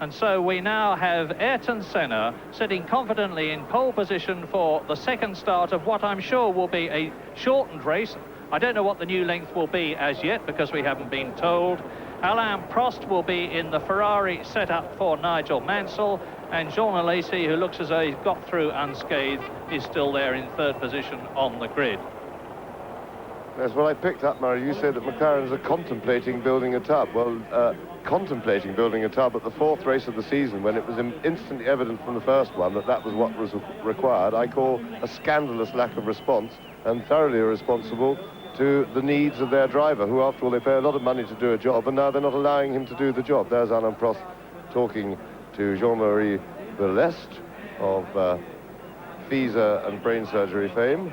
Speaker 2: And so we now have Ayrton Senna sitting confidently in pole position for the second start of what I'm sure will be a shortened race. I don't know what the new length will be as yet, because we haven't been told. Alain Prost will be in the Ferrari set up for Nigel Mansell, and Jean Alesi, who looks as though he's got through unscathed, is still there in third position on the grid.
Speaker 10: Yes, well, I picked up, Murray, you said that McLarens are contemplating building a tub. Well, contemplating building a tub at the fourth race of the season, when it was instantly evident from the first one that that was what was required, I call a scandalous lack of response, and thoroughly irresponsible to the needs of their driver, who, after all, they pay a lot of money to do a job, and now they're not allowing him to do the job. There's Alain Prost talking to Jean-Marie Belest of FISA and brain surgery fame.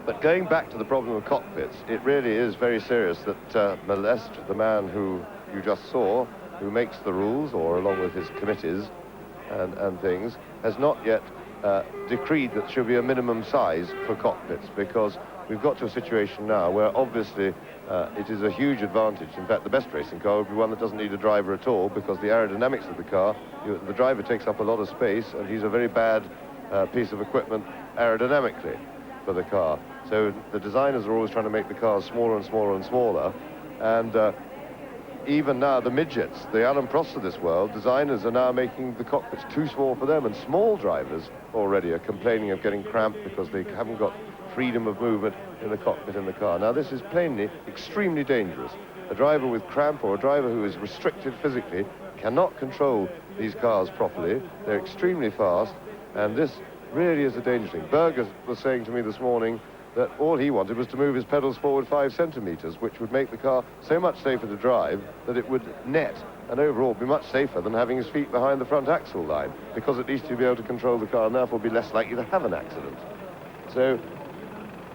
Speaker 10: But going back to the problem of cockpits, it really is very serious that Belest, the man who you just saw, who makes the rules, or along with his committees and things, has not yet decreed that there should be a minimum size for cockpits, because we've got to a situation now where obviously it is a huge advantage. In fact, the best racing car would be one that doesn't need a driver at all, because the aerodynamics of the car, the driver takes up a lot of space, and he's a very bad piece of equipment aerodynamically for the car. So the designers are always trying to make the cars smaller and smaller and smaller, and even now the midgets, the Alain Prosts of this world, designers are now making the cockpits too small for them, and small drivers already are complaining of getting cramped because they haven't got freedom of movement in the cockpit in the car. Now, this is plainly extremely dangerous. A driver with cramp, or a driver who is restricted physically, cannot control these cars properly. They're extremely fast, and this really is a dangerous thing. Berger was saying to me this morning that all he wanted was to move his pedals forward 5 centimeters, which would make the car so much safer to drive that it would net and overall be much safer than having his feet behind the front axle line, because at least he'd be able to control the car and therefore be less likely to have an accident. So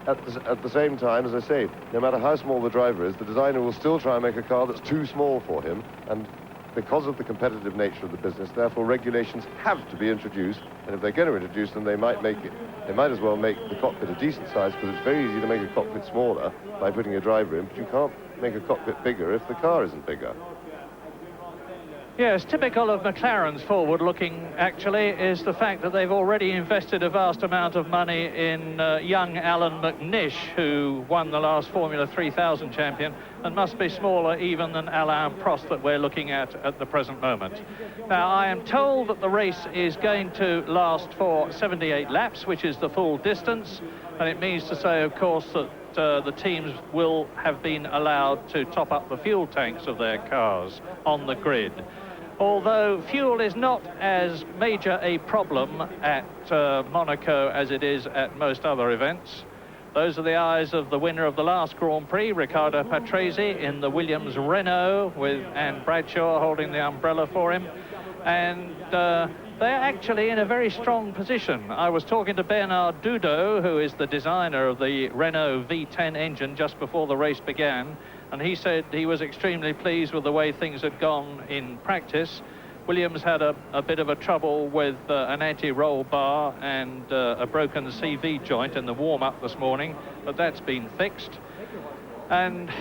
Speaker 10: at the same time, as I say, no matter how small the driver is, the designer will still try and make a car that's too small for him, and because of the competitive nature of the business, therefore regulations have to be introduced, and if they're going to introduce them, they might as well make the cockpit a decent size, because it's very easy to make a cockpit smaller by putting a driver in, but you can't make a cockpit bigger if the car isn't bigger.
Speaker 2: Yes, typical of McLaren's forward-looking, actually, is the fact that they've already invested a vast amount of money in young Alan McNish, who won the last Formula 3000 champion, and must be smaller even than Alain Prost that we're looking at the present moment. Now, I am told that the race is going to last for 78 laps, which is the full distance, and it means to say, of course, that the teams will have been allowed to top up the fuel tanks of their cars on the grid. Although fuel is not as major a problem at Monaco as it is at most other events. Those are the eyes of the winner of the last Grand Prix, Riccardo Patrese, in the Williams Renault, with Anne Bradshaw holding the umbrella for him. And they're actually in a very strong position. I was talking to Bernard Dudot, who is the designer of the Renault V10 engine, just before the race began, and he said he was extremely pleased with the way things had gone in practice. Williams had a bit of a trouble with an anti-roll bar and a broken CV joint in the warm-up this morning, but that's been fixed. And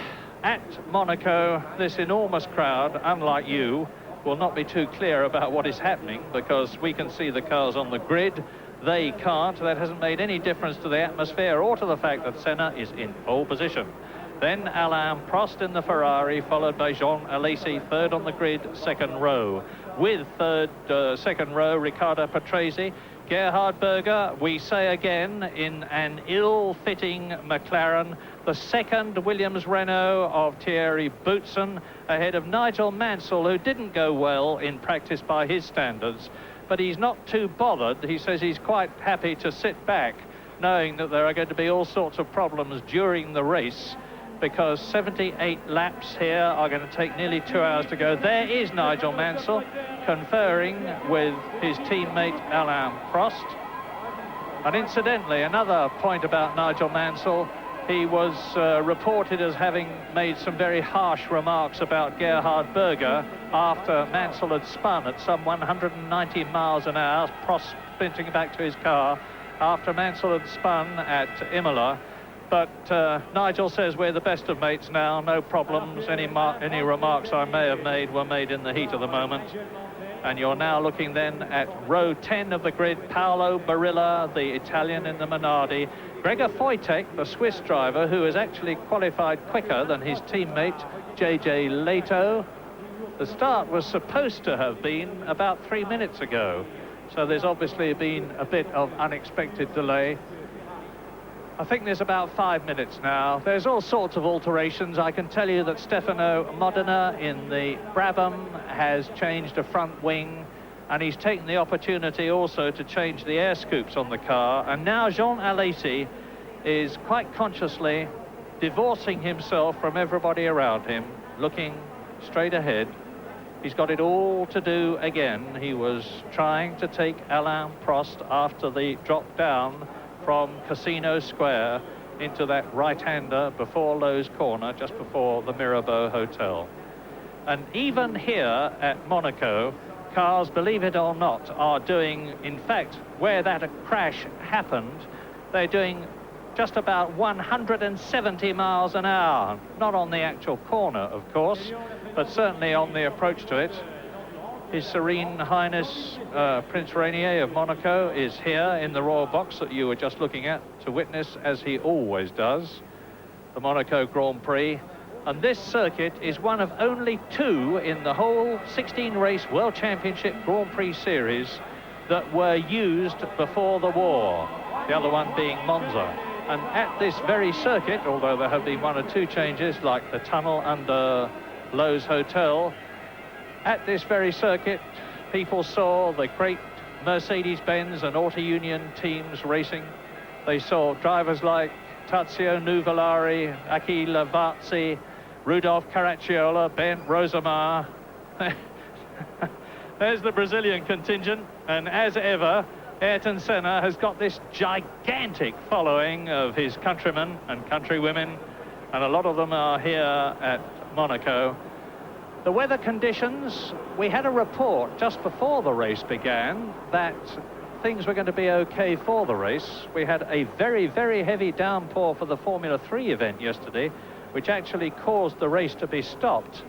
Speaker 2: at Monaco, this enormous crowd, unlike you, will not be too clear about what is happening, because we can see the cars on the grid. They can't. That hasn't made any difference to the atmosphere or to the fact that Senna is in pole position. Then Alain Prost in the Ferrari, followed by Jean Alesi, third on the grid, second row. With second row, Riccardo Patrese, Gerhard Berger, we say again, in an ill-fitting McLaren, the second Williams Renault of Thierry Boutsen, ahead of Nigel Mansell, who didn't go well in practice by his standards, but he's not too bothered. He says he's quite happy to sit back, knowing that there are going to be all sorts of problems during the race, because 78 laps here are going to take nearly 2 hours to go. There is Nigel Mansell conferring with his teammate Alain Prost. And incidentally, another point about Nigel Mansell, he was reported as having made some very harsh remarks about Gerhard Berger after Mansell had spun at some 190 miles an hour, Prost sprinting back to his car after Mansell had spun at Imola. But Nigel says we're the best of mates now, no problems. Any remarks I may have made were made in the heat of the moment. And you're now looking then at row 10 of the grid, Paolo Barilla, the Italian in the Minardi. Gregor Wojtek, the Swiss driver, who has actually qualified quicker than his teammate, JJ Leto. The start was supposed to have been about 3 minutes ago. So there's obviously been a bit of unexpected delay. I think there's about 5 minutes now. There's all sorts of alterations. I can tell you that Stefano Modena in the Brabham has changed a front wing, and he's taken the opportunity also to change the air scoops on the car. And now Jean Alesi is quite consciously divorcing himself from everybody around him, looking straight ahead. He's got it all to do again. He was trying to take Alain Prost after the drop down from Casino Square into that right-hander before Lowe's Corner, just before the Mirabeau Hotel. And even here at Monaco, cars, believe it or not, are doing, in fact, where that crash happened, they're doing just about 170 miles an hour. Not on the actual corner, of course, but certainly on the approach to it. His Serene Highness Prince Rainier of Monaco is here in the royal box that you were just looking at to witness, as he always does, the Monaco Grand Prix. And this circuit is one of only two in the whole 16-race World Championship Grand Prix series that were used before the war, the other one being Monza. And at this very circuit, although there have been one or two changes, like the tunnel under Lowe's Hotel, at this very circuit, people saw the great Mercedes-Benz and Auto Union teams racing. They saw drivers like Tazio Nuvolari, Aki Lavazzi, Rudolf Caracciola, Bernd Rosemar. There's the Brazilian contingent, and as ever, Ayrton Senna has got this gigantic following of his countrymen and countrywomen, and a lot of them are here at Monaco. The weather conditions, we had a report just before the race began that things were going to be okay for the race. We had a very, very heavy downpour for the Formula 3 event yesterday, which actually caused the race to be stopped.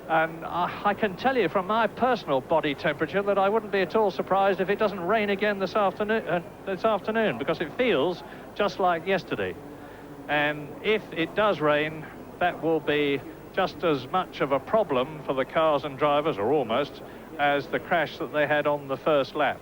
Speaker 2: And I can tell you from my personal body temperature that I wouldn't be at all surprised if it doesn't rain again this afternoon, because it feels just like yesterday. And if it does rain, that will be just as much of a problem for the cars and drivers, or almost, as the crash that they had on the first lap.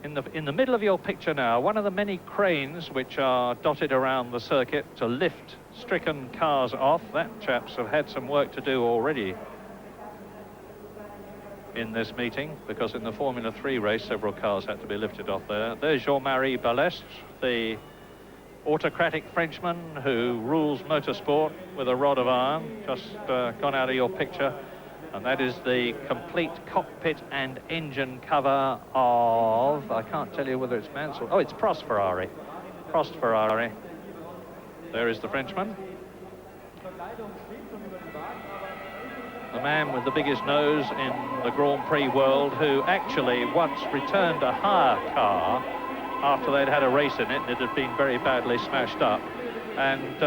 Speaker 2: In the middle of your picture now, one of the many cranes which are dotted around the circuit to lift stricken cars off. That chaps have had some work to do already in this meeting, because in the Formula 3 race several cars had to be lifted off there. There's Jean-Marie Balestre, the autocratic Frenchman who rules motorsport with a rod of iron, just gone out of your picture. And that is the complete cockpit and engine cover of, I can't tell you whether it's Mansell. Oh, it's Prost Ferrari. Prost Ferrari. There is the Frenchman. The man with the biggest nose in the Grand Prix world, who actually once returned a hire car after they'd had a race in it and it had been very badly smashed up. And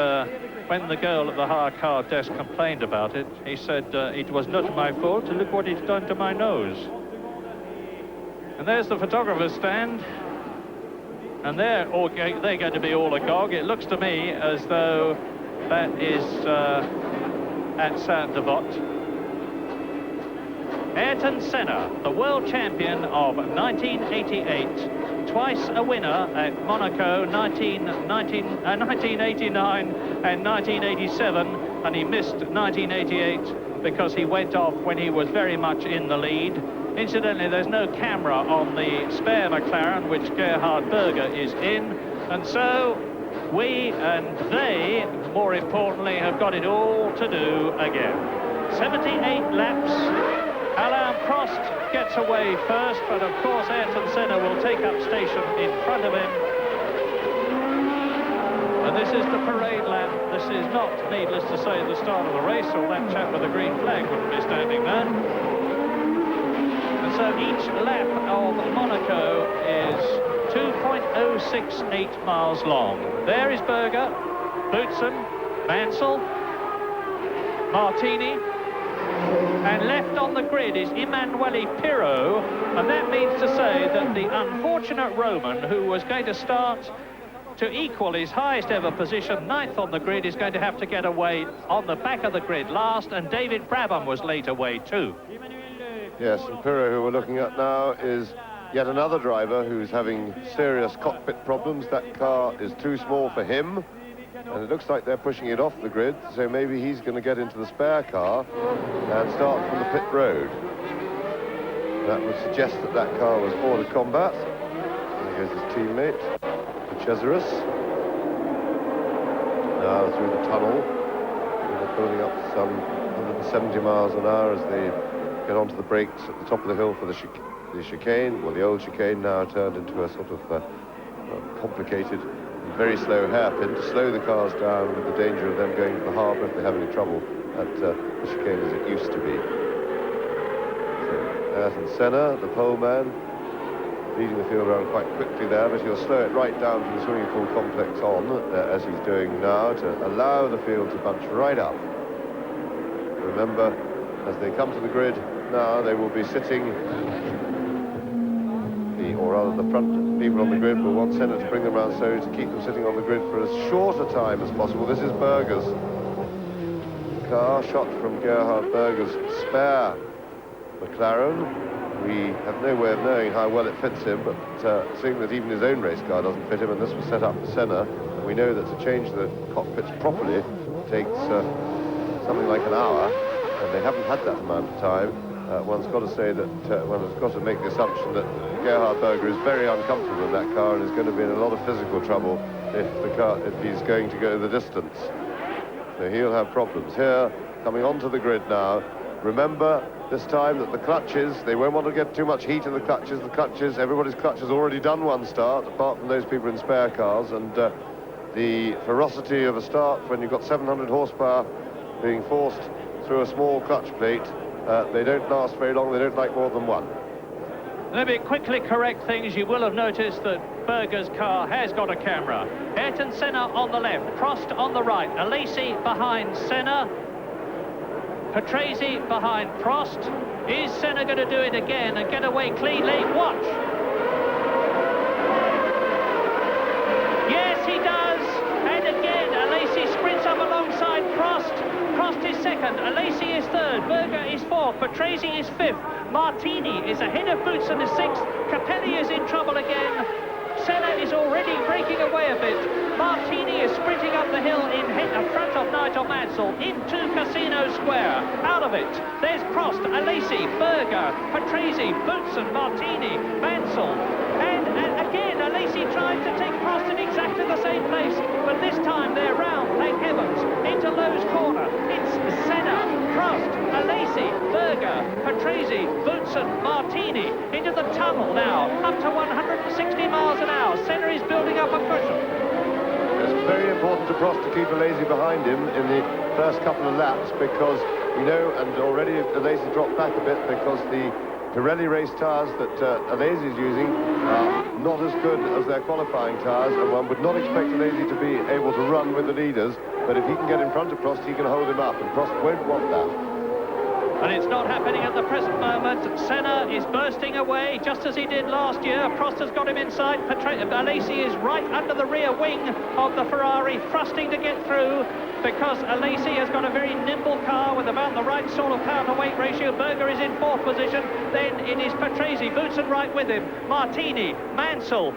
Speaker 2: when the girl at the hire car desk complained about it, he said, it was not my fault, look what it's done to my nose. And there's the photographer's stand. And they're going to be all agog. It looks to me as though that is at Saint-Devote. Ayrton Senna, the world champion of 1988, twice a winner at Monaco 1989 and 1987, and he missed 1988 because he went off when he was very much in the lead. Incidentally, there's no camera on the spare McLaren, which Gerhard Berger is in, and so we and they, more importantly, have got it all to do again. 78 laps. Alain Prost gets away first, but of course Ayrton Senna will take up station in front of him. And this is the parade lap. This is not, needless to say, the start of the race, or that chap with the green flag wouldn't be standing there. And so each lap of Monaco is 2.068 miles long. There is Berger, Boutsen, Mansell, Martini, and left on the grid is Emanuele Pirro, and that means to say that the unfortunate Roman, who was going to start to equal his highest ever position, 9th on the grid, is going to have to get away on the back of the grid last, and David Brabham was late away too.
Speaker 10: Yes, and Pirro, who we're looking at now, is yet another driver who's having serious cockpit problems. That car is too small for him, and it looks like they're pushing it off the grid, so maybe he's going to get into the spare car and start from the pit road. That would suggest that that car was hors de combat. There goes his teammate, Cesaris. Now through the tunnel. They're building up some 170 miles an hour as they get onto the brakes at the top of the hill for the chicane. Well, the old chicane now turned into a sort of complicated, very slow hairpin to slow the cars down with the danger of them going to the harbour if they have any trouble at the chicane as it used to be. So, Ayrton Senna, the pole man, leading the field around quite quickly there, but he'll slow it right down from the swimming pool complex on, as he's doing now, to allow the field to bunch right up. Remember, as they come to the grid now, they will be sitting, or rather the front people on the grid will want Senna to bring them around so to keep them sitting on the grid for as short a time as possible. This is Berger's car, shot from Gerhard Berger's spare McLaren. We have no way of knowing how well it fits him, but seeing that even his own race car doesn't fit him, and this was set up for Senna, and we know that to change the cockpits properly takes something like an hour, and they haven't had that amount of time. One's got to say that one has got to make the assumption that Gerhard Berger is very uncomfortable in that car and is going to be in a lot of physical trouble if he's going to go the distance. So he'll have problems. Here, coming onto the grid now, remember this time that the clutches, they won't want to get too much heat in the clutches. The clutches, everybody's clutch has already done one start, apart from those people in spare cars, and the ferocity of a start when you've got 700 horsepower being forced through a small clutch plate, they don't last very long. They don't like more than one.
Speaker 2: Let me quickly correct things. You will have noticed that Berger's car has got a camera. Ayrton Senna on the left, Prost on the right, Alesi behind Senna, Patrese behind Prost. Is Senna going to do it again and get away cleanly? Watch. Yes, he does. And again, Alesi sprints up alongside Prost. Prost is second, Alesi is third, Berger is fourth, Patrese is fifth, Martini is ahead of Boutsen is sixth, Capelli is in trouble again, Senna is already breaking away a bit, Martini is sprinting up the hill in front of Nigel Mansell into Casino Square. Out of it, there's Prost, Alesi, Berger, Patrese, Boutsen, Martini, Mansell, and again Alesi tries to take Prost in exactly the same place, but this time they're round, thank heavens, into Lowe's corner. It's Senna, Prost, Alesi, Berger, Patrese, Boutsen, Martini into the tunnel now, up to 160 miles an hour. Senna is building up a cushion.
Speaker 10: Yes, very important to Prost to keep Alesi behind him in the first couple of laps, because we know, and already Alesi dropped back a bit because the Pirelli race tyres that Alesi is using are not as good as their qualifying tyres, and one would not expect Alesi to be able to run with the leaders, but if he can get in front of Prost, he can hold him up, and Prost won't want that.
Speaker 2: And it's not happening at the present moment. Senna is bursting away, just as he did last year. Prost has got him inside. Alesi is right under the rear wing of the Ferrari, thrusting to get through, because Alesi has got a very nimble car with about the right sort of power-to-weight ratio. Berger is in fourth position. Then it is Patrese, Boutsen right with him. Martini, Mansell,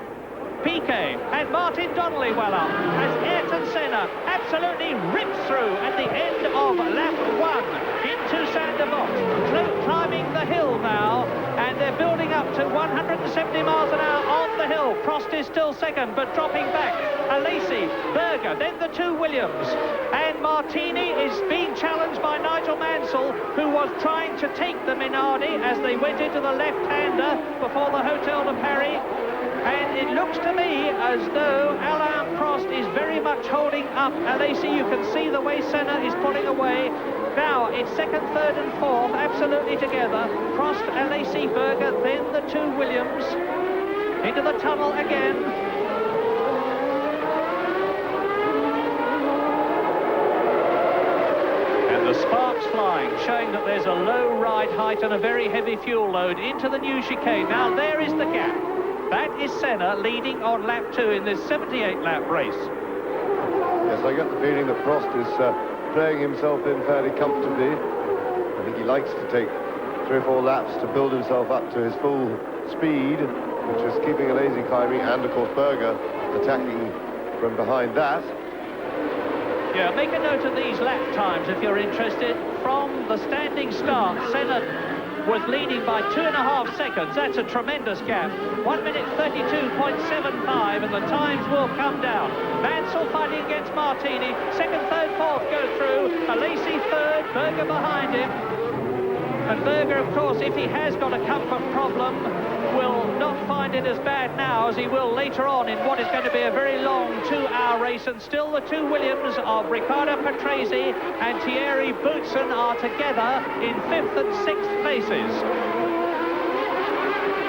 Speaker 2: Piquet and Martin Donnelly well up, as Ayrton Senna absolutely rips through at the end of lap 1 into Sainte-Devote, climbing the hill now, and they're building up to 170 miles an hour on the hill. Prost is still second, but dropping back. Alesi, Berger, then the two Williams, and Martini is being challenged by Nigel Mansell, who was trying to take the Minardi as they went into the left-hander before the Hotel de Paris. And it looks to me as though Alain Prost is very much holding up Alesi. You can see the way Senna is pulling away. Now it's second, third and fourth, absolutely together. Prost, Alesi, Berger, then the two Williams. Into the tunnel again. And the sparks flying, showing that there's a low ride height and a very heavy fuel load into the new chicane. Now there is the gap. That is Senna leading on lap 2 in this 78-lap race.
Speaker 10: Yes, I get the feeling that Prost is playing himself in fairly comfortably. I think he likes to take 3 or 4 laps to build himself up to his full speed, which is keeping Alesi climbing, and of course Berger attacking from behind that.
Speaker 2: Yeah, make a note of these lap times if you're interested. From the standing start, Senna was leading by 2.5 seconds. That's a tremendous gap. 1 minute 32.75, and the times will come down. Mansell fighting against Martini. Second, third, fourth go through. Alesi third, Berger behind him. And Berger, of course, if he has got a comfort problem, will not find it as bad now as he will later on in what is going to be a very long 2-hour race. And still the two Williams of Riccardo Patrese and Thierry Boutsen are together in 5th and 6th places.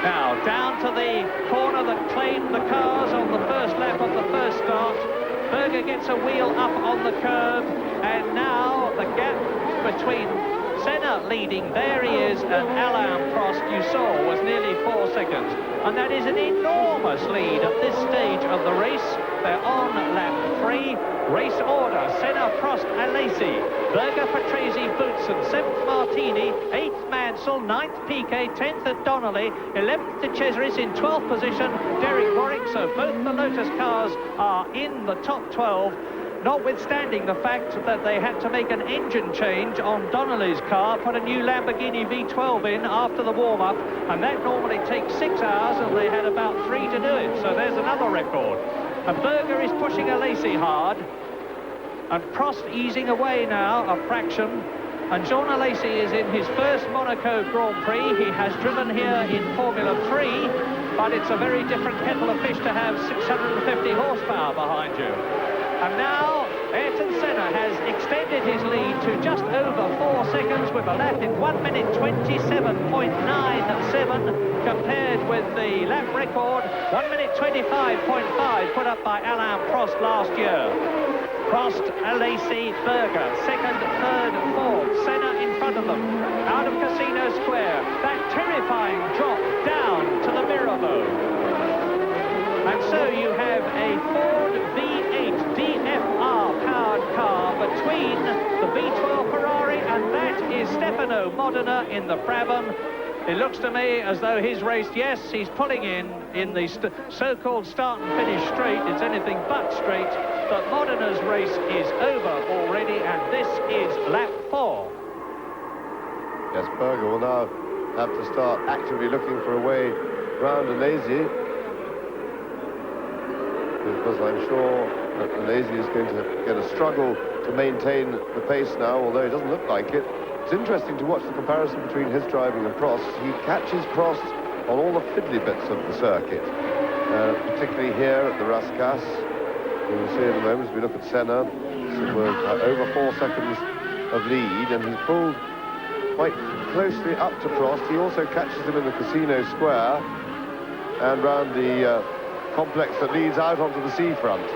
Speaker 2: Now down to the corner that claimed the cars on the first lap of the first start. Berger gets a wheel up on the curb, and now the gap between Senna leading, there he is, and Alain Prost, you saw, was nearly 4 seconds. And that is an enormous lead at this stage of the race. They're on lap 3. Race order: Senna, Prost, Alesi, Berger, Patrese, Boutsen, 7th Martini, 8th Mansell, 9th Piquet, 10th at Donnelly, 11th de Cesaris in 12th position, Derek Warwick. So both the Lotus cars are in the top 12. Notwithstanding the fact that they had to make an engine change on Donnelly's car, put a new Lamborghini V12 in after the warm-up, and that normally takes 6 hours, and they had about 3 to do it. So there's another record. And Berger is pushing Alesi hard, and Prost easing away now a fraction. And Jean Alesi is in his first Monaco Grand Prix. He has driven here in Formula 3, but it's a very different kettle of fish to have 650 horsepower behind you. And now Ayrton Senna has extended his lead to just over 4 seconds with a lap in 1 minute 27.97, compared with the lap record 1 minute 25.5 put up by Alain Prost last year. Prost, Alesi, Berger, second, third, fourth. Senna in front of them, out of Casino Square. That terrifying drop down to the Mirabeau. And so you have a Ford V8 DFR powered car between the V12 Ferrari, and that is Stefano Modena in the Brabham. It looks to me as though his race, yes, he's pulling in the so-called start and finish straight. It's anything but straight, but Modena's race is over already, and this is lap 4.
Speaker 10: Yes, Berger will now have to start actively looking for a way round Alesi, because I'm sure that Alesi is going to get a struggle to maintain the pace now, although it doesn't look like it. It's interesting to watch the comparison between his driving and Prost's. He catches Prost on all the fiddly bits of the circuit, particularly here at the Rascasse. You will see in a moment as we look at Senna. We're over 4 seconds of lead, and he's pulled quite closely up to Prost. He also catches him in the Casino Square and round the complex that leads out onto the seafront.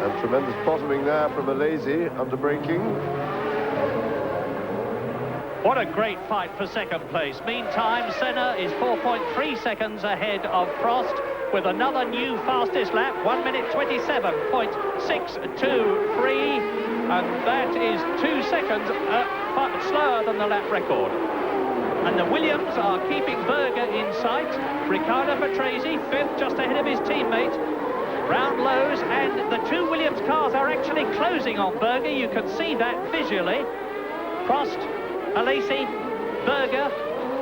Speaker 10: And tremendous bottoming there from Alesi under braking.
Speaker 2: What a great fight for second place. Meantime, Senna is 4.3 seconds ahead of Prost with another new fastest lap, 1 minute 27.623, and that is 2 seconds slower than the lap record. And the Williams are keeping Berger in sight. Riccardo Patrese, fifth, just ahead of his teammate. Round lows, and the two Williams cars are actually closing on Berger. You can see that visually. Prost, Alesi, Berger.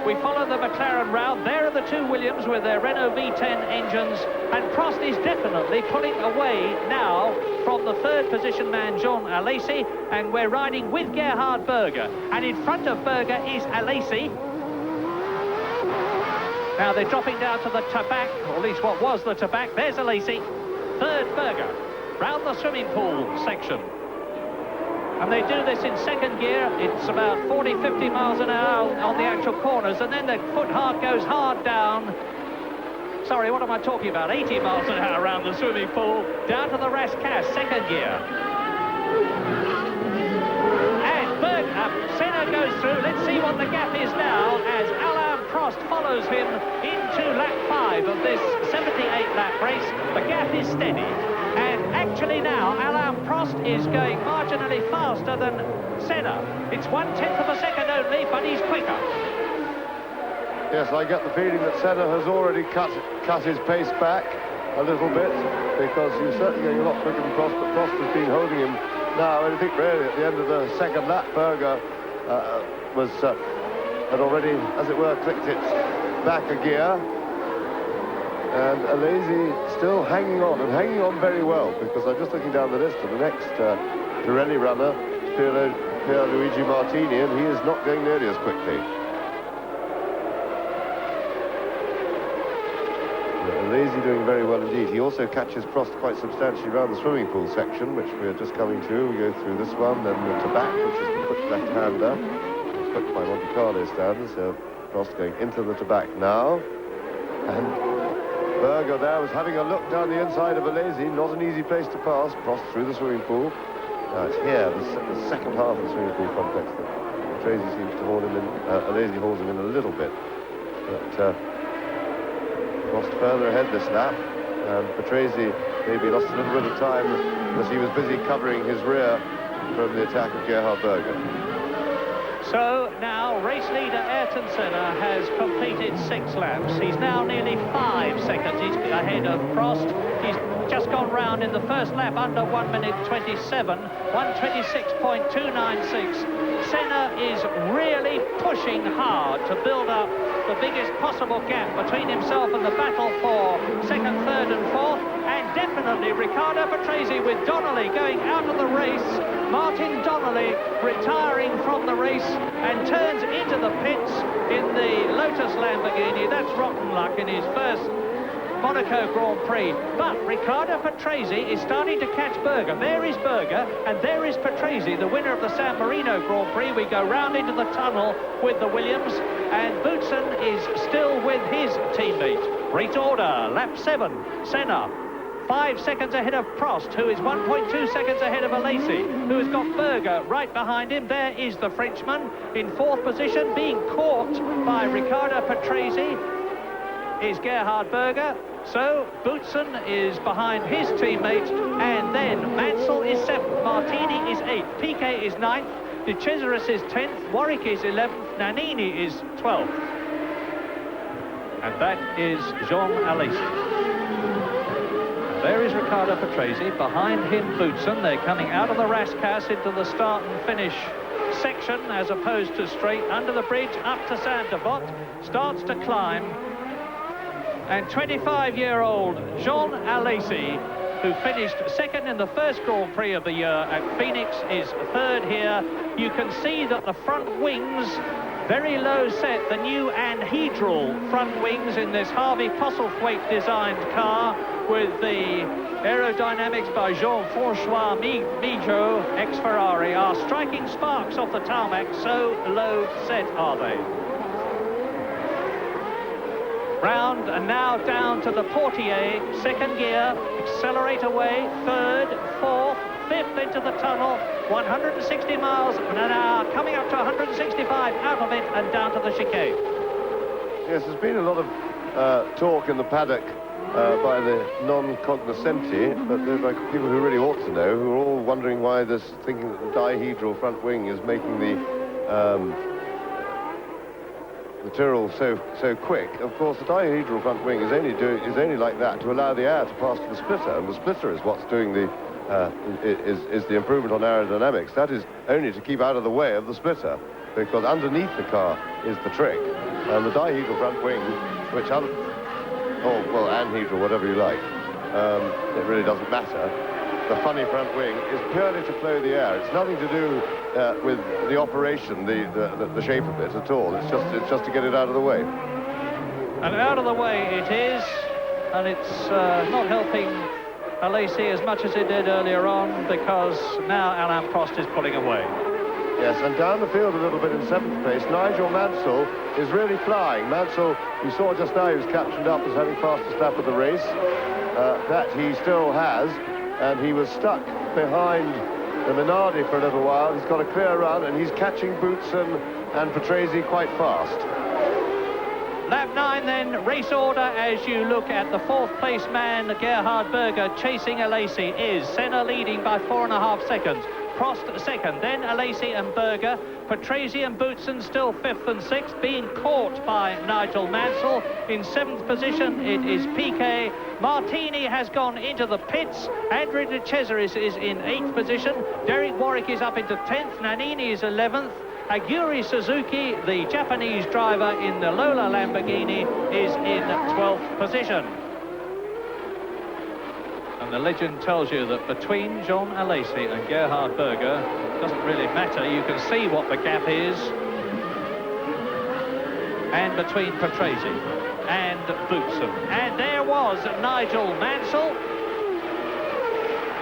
Speaker 2: We follow the McLaren round. There are the two Williams with their Renault V10 engines, and Prost is definitely pulling away now from the third position man, Jean Alesi, and we're riding with Gerhard Berger. And in front of Berger is Alesi. Now they're dropping down to the Tabac, or at least what was the Tabac. There's Alesi. Third, Berger, round the swimming pool section. And they do this in second gear. It's about 40-50 miles an hour on the actual corners, and then the foot hard goes hard down. Sorry, what am I talking about? 80 miles an hour around the swimming pool, down to the Rascasse, second gear. And Senna goes through. Let's see what the gap is now as Alain Prost follows him into lap 5 of this 78-lap race. The gap is steady. And actually now, Alain Prost is going marginally faster than Senna. It's 1/10 of a second only, but he's quicker.
Speaker 10: Yes, I get the feeling that Senna has already cut his pace back a little bit, because he's certainly going a lot quicker than Prost, but Prost has been holding him now. And I think really at the end of the second lap, Berger had already, as it were, clicked it back a gear. And Alesi still hanging on, and hanging on very well, because I'm just looking down the list of the next Pirelli runner, Pierluigi Martini, and he is not going nearly as quickly. Alesi doing very well indeed. He also catches Prost quite substantially around the swimming pool section, which we are just coming to. We go through this one, then the Tabac, which is the quick left-hander. It's quick by Monte Carlo standards, so Prost going into the Tabac now. And Berger there was having a look down the inside of Alesi. Not an easy place to pass. Prost through the swimming pool. Now it's here, the second half of the swimming pool complex, that Patrese seems to haul him in. Alesi hauls him in a little bit. But Prost further ahead this lap. And Patrese maybe lost a little bit of time because he was busy covering his rear from the attack of Gerhard Berger.
Speaker 2: So now race leader Ayrton Senna has completed 6 laps. He's now nearly 5 seconds ahead of Prost. He's just gone round in the first lap under 1 minute 27, 1:26.296. Senna is really pushing hard to build up the biggest possible gap between himself and the battle for second, third and fourth, and definitely Riccardo Patrese with Donnelly going out of the race. Martin Donnelly retiring from the race and turns into the pits in the Lotus Lamborghini. That's rotten luck in his first Monaco Grand Prix. But Riccardo Patrese is starting to catch Berger. There is Berger, and there is Patrese, the winner of the San Marino Grand Prix. We go round into the tunnel with the Williams, and Boutsen is still with his teammate. Great order, lap 7, Senna. 5 seconds ahead of Prost, who is 1.2 seconds ahead of Alesi, who has got Berger right behind him. There is the Frenchman in 4th position, being caught by Riccardo Patrese is Gerhard Berger. So Boutsen is behind his teammate, and then Mansell is 7th, Martini is 8th, Piquet is 9th, De Cesaris is 10th, Warwick is 11th, Nannini is 12th. And that is Jean Alesi. There is Riccardo Patrese, behind him Boutsen. They're coming out of the Rascasse into the start and finish section as opposed to straight under the bridge up to Saint-Devot, starts to climb. And 25-year-old Jean Alesi, who finished second in the first Grand Prix of the year at Phoenix, is third here. You can see that the front wings Very low set, the new anhedral front wings in this Harvey Postlethwaite designed car with the aerodynamics by Jean-François Migeot, ex-Ferrari, are striking sparks off the tarmac, so low set are they. Round and now down to the Portier, second gear, accelerate away, third, fourth, fifth into the tunnel, 160 miles an hour, coming up to 165, out of it and down to the chicane.
Speaker 10: Yes, there's been a lot of talk in the paddock by the non-cognoscenti, but there's like people who really ought to know, who are all wondering why this, thinking that the dihedral front wing is making the Tyrrell so quick. Of course, the dihedral front wing is only like that to allow the air to pass to the splitter, and the splitter is what's doing the is the improvement on aerodynamics. That is only to keep out of the way of the splitter, because underneath the car is the trick. And the dihedral front wing, which anhedral, whatever you like, it really doesn't matter. The funny front wing is purely to flow the air. It's nothing to do with the operation, the shape of it at all. It's just to get it out of the way.
Speaker 2: And out of the way it is, and it's not helping Alesi as much as it did earlier on, because now Alain Prost is pulling away.
Speaker 10: Yes, and down the field a little bit in 7th place, Nigel Mansell is really flying. Mansell, you saw just now, he was captioned up as having fastest lap of the race. That he still has, and he was stuck behind the Minardi for a little while. He's got a clear run, and he's catching Boutsen and Patrese quite fast.
Speaker 2: Lap 9 then, race order as you look at the 4th place man, Gerhard Berger, chasing Alesi is Senna leading by 4.5 seconds. Prost second, then Alesi and Berger, Patrese and Boutsen still 5th and 6th, being caught by Nigel Mansell. In 7th position it is Piquet. Martini has gone into the pits. Andrea De Cesaris is in 8th position. Derek Warwick is up into 10th. Nannini is 11th. Aguri Suzuki, the Japanese driver in the Lola Lamborghini, is in 12th position. And the legend tells you that between Jean Alesi and Gerhard Berger, it doesn't really matter, you can see what the gap is. And between Patrese and Boutsen. And there was Nigel Mansell.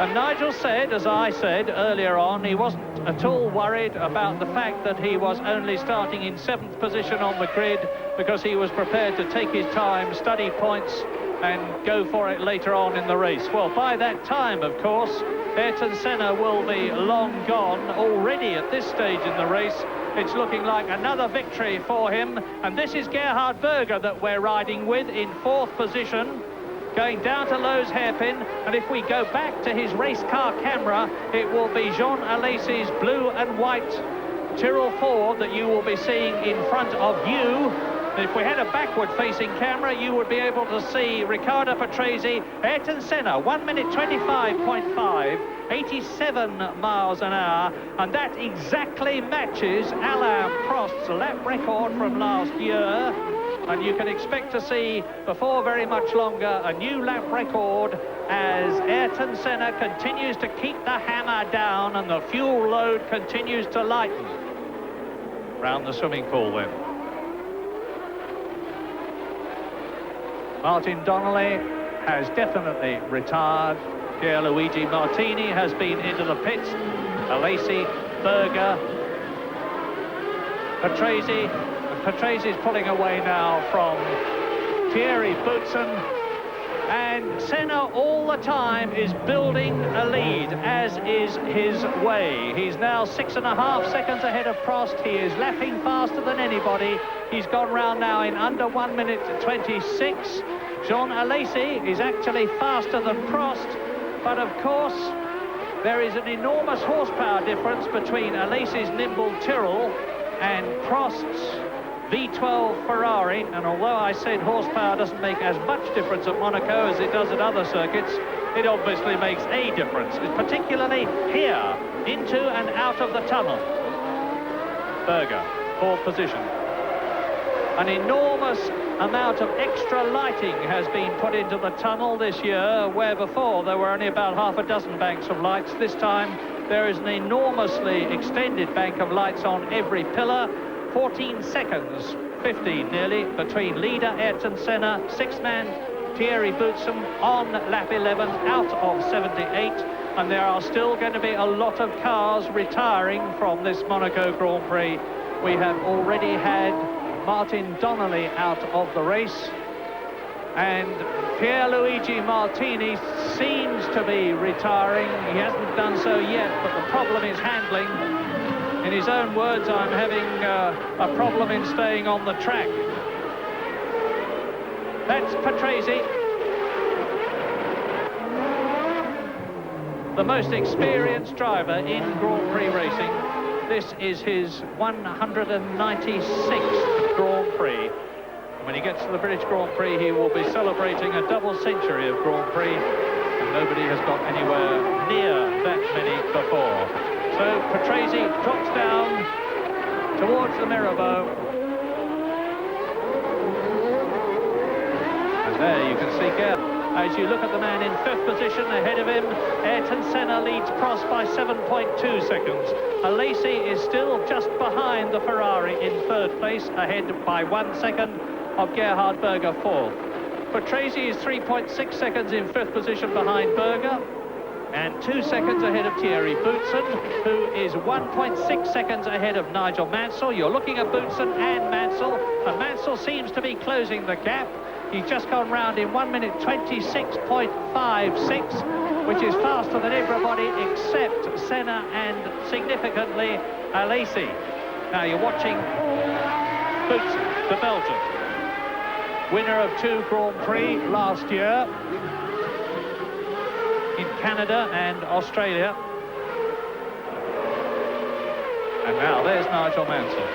Speaker 2: And Nigel said, as I said earlier on, he wasn't at all worried about the fact that he was only starting in 7th position on the grid, because he was prepared to take his time, study points, and go for it later on in the race. Well, by that time, of course, Ayrton Senna will be long gone. Already at this stage in the race, it's looking like another victory for him. And this is Gerhard Berger that we're riding with in 4th position, going down to Lowe's hairpin. And if we go back to his race car camera, it will be Jean Alesi's blue and white Tyrrell Ford that you will be seeing in front of you. If we had a backward-facing camera, you would be able to see Riccardo Patrese, Ayrton Senna, 1 minute 25.5, 87 miles an hour, and that exactly matches Alain Prost's lap record from last year. And you can expect to see, before very much longer, a new lap record as Ayrton Senna continues to keep the hammer down and the fuel load continues to lighten. Round the swimming pool then. Martin Donnelly has definitely retired. Pierluigi Martini has been into the pits. Alesi, Berger, Patrese. And Patrese is pulling away now from Thierry Boutsen. And Senna all the time is building a lead, as is his way. He's now 6.5 seconds ahead of Prost. He is lapping faster than anybody. He's gone round now in under 1 minute 26. Jean Alesi is actually faster than Prost, but of course there is an enormous horsepower difference between Alesi's nimble Tyrrell and Prost's V12 Ferrari. And although I said horsepower doesn't make as much difference at Monaco as it does at other circuits, it obviously makes a difference, particularly here, into and out of the tunnel. Berger, 4th position. An enormous amount of extra lighting has been put into the tunnel this year, where before there were only about half a dozen banks of lights. This time there is an enormously extended bank of lights on every pillar. 14 seconds, 15 nearly, between leader Ayrton Senna, sixth-man Thierry Boutsen on lap 11 out of 78, and there are still going to be a lot of cars retiring from this Monaco Grand Prix. We have already had Martin Donnelly out of the race, and Pierluigi Martini seems to be retiring. He hasn't done so yet, but the problem is handling. In his own words, I'm having a problem in staying on the track. That's Patrese, the most experienced driver in Grand Prix racing. This is his 196th Grand Prix. When he gets to the British Grand Prix, he will be celebrating a double century of Grand Prix, and nobody has got anywhere near that many before. So Patrese drops down towards the Mirabeau. And there you can see Carlo. As you look at the man in fifth position ahead of him, Ayrton Senna leads Prost by 7.2 seconds. Alesi is still just behind the Ferrari in third place, ahead by 1 second of Gerhard Berger fourth. Patrese is 3.6 seconds in fifth position behind Berger, and 2 seconds ahead of Thierry Boutsen, who is 1.6 seconds ahead of Nigel Mansell. You're looking at Boutsen and Mansell Mansell seems to be closing the gap. He's just gone round in 1 minute 26.56, which is faster than everybody except Senna and, significantly, Alesi. Now you're watching Boutsen, the Belgian, winner of 2 Grand Prix last year in Canada and Australia. And now there's Nigel Mansell.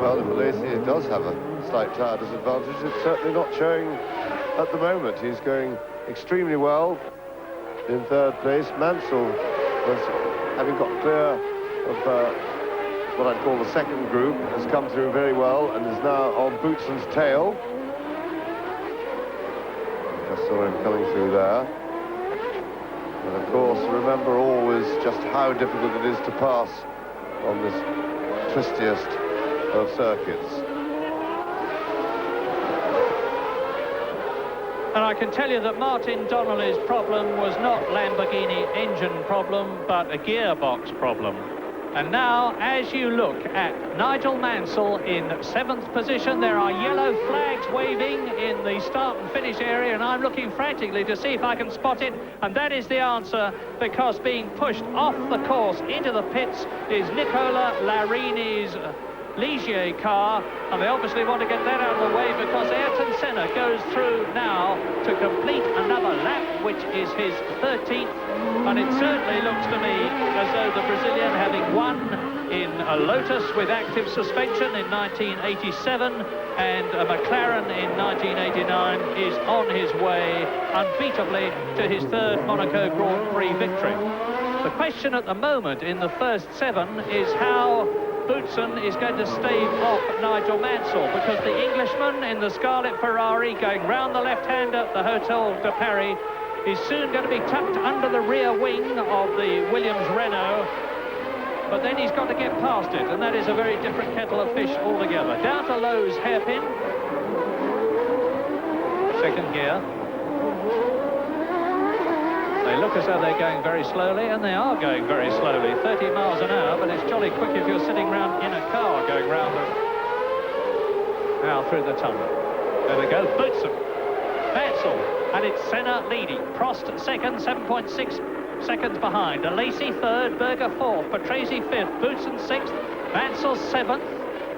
Speaker 10: Well, if Alesi does have a slight tyre disadvantage, it's certainly not showing at the moment. He's going extremely well in third place. Mansell was, having got clear of what I'd call the second group, has come through very well and is now on Boutsen's tail. Just saw him coming through there. And of course, remember always just how difficult it is to pass on this twistiest of circuits.
Speaker 2: And I can tell you that Martin Donnelly's problem was not Lamborghini engine problem, but a gearbox problem. And now, as you look at Nigel Mansell in 7th position, there are yellow flags waving in the start and finish area, and I'm looking frantically to see if I can spot it, and that is the answer, because being pushed off the course into the pits is Nicola Larini's Ligier car, and they obviously want to get that out of the way, because Ayrton Senna goes through now to complete another lap, which is his 13th, and it certainly looks to me as though the Brazilian, having won in a Lotus with active suspension in 1987 and a McLaren in 1989, is on his way unbeatably to his 3rd Monaco Grand Prix victory. The question at the moment in the first 7 is how Boutsen is going to stave off Nigel Mansell, because the Englishman in the Scarlet Ferrari going round the left-hand at the Hotel de Paris is soon going to be tucked under the rear wing of the Williams Renault, but then he's got to get past it, and that is a very different kettle of fish altogether. Down to Lowe's hairpin, second gear. They look as though they're going very slowly, and they are going very slowly, 30 miles an hour, but it's jolly quick if you're sitting round in a car going round them. Now through the tunnel. There they go, Boutsen, Mansell, and it's Senna leading. Prost second, 7.6 seconds behind. Alesi third, Berger fourth, Patrese fifth, Boutsen sixth, Mansell seventh,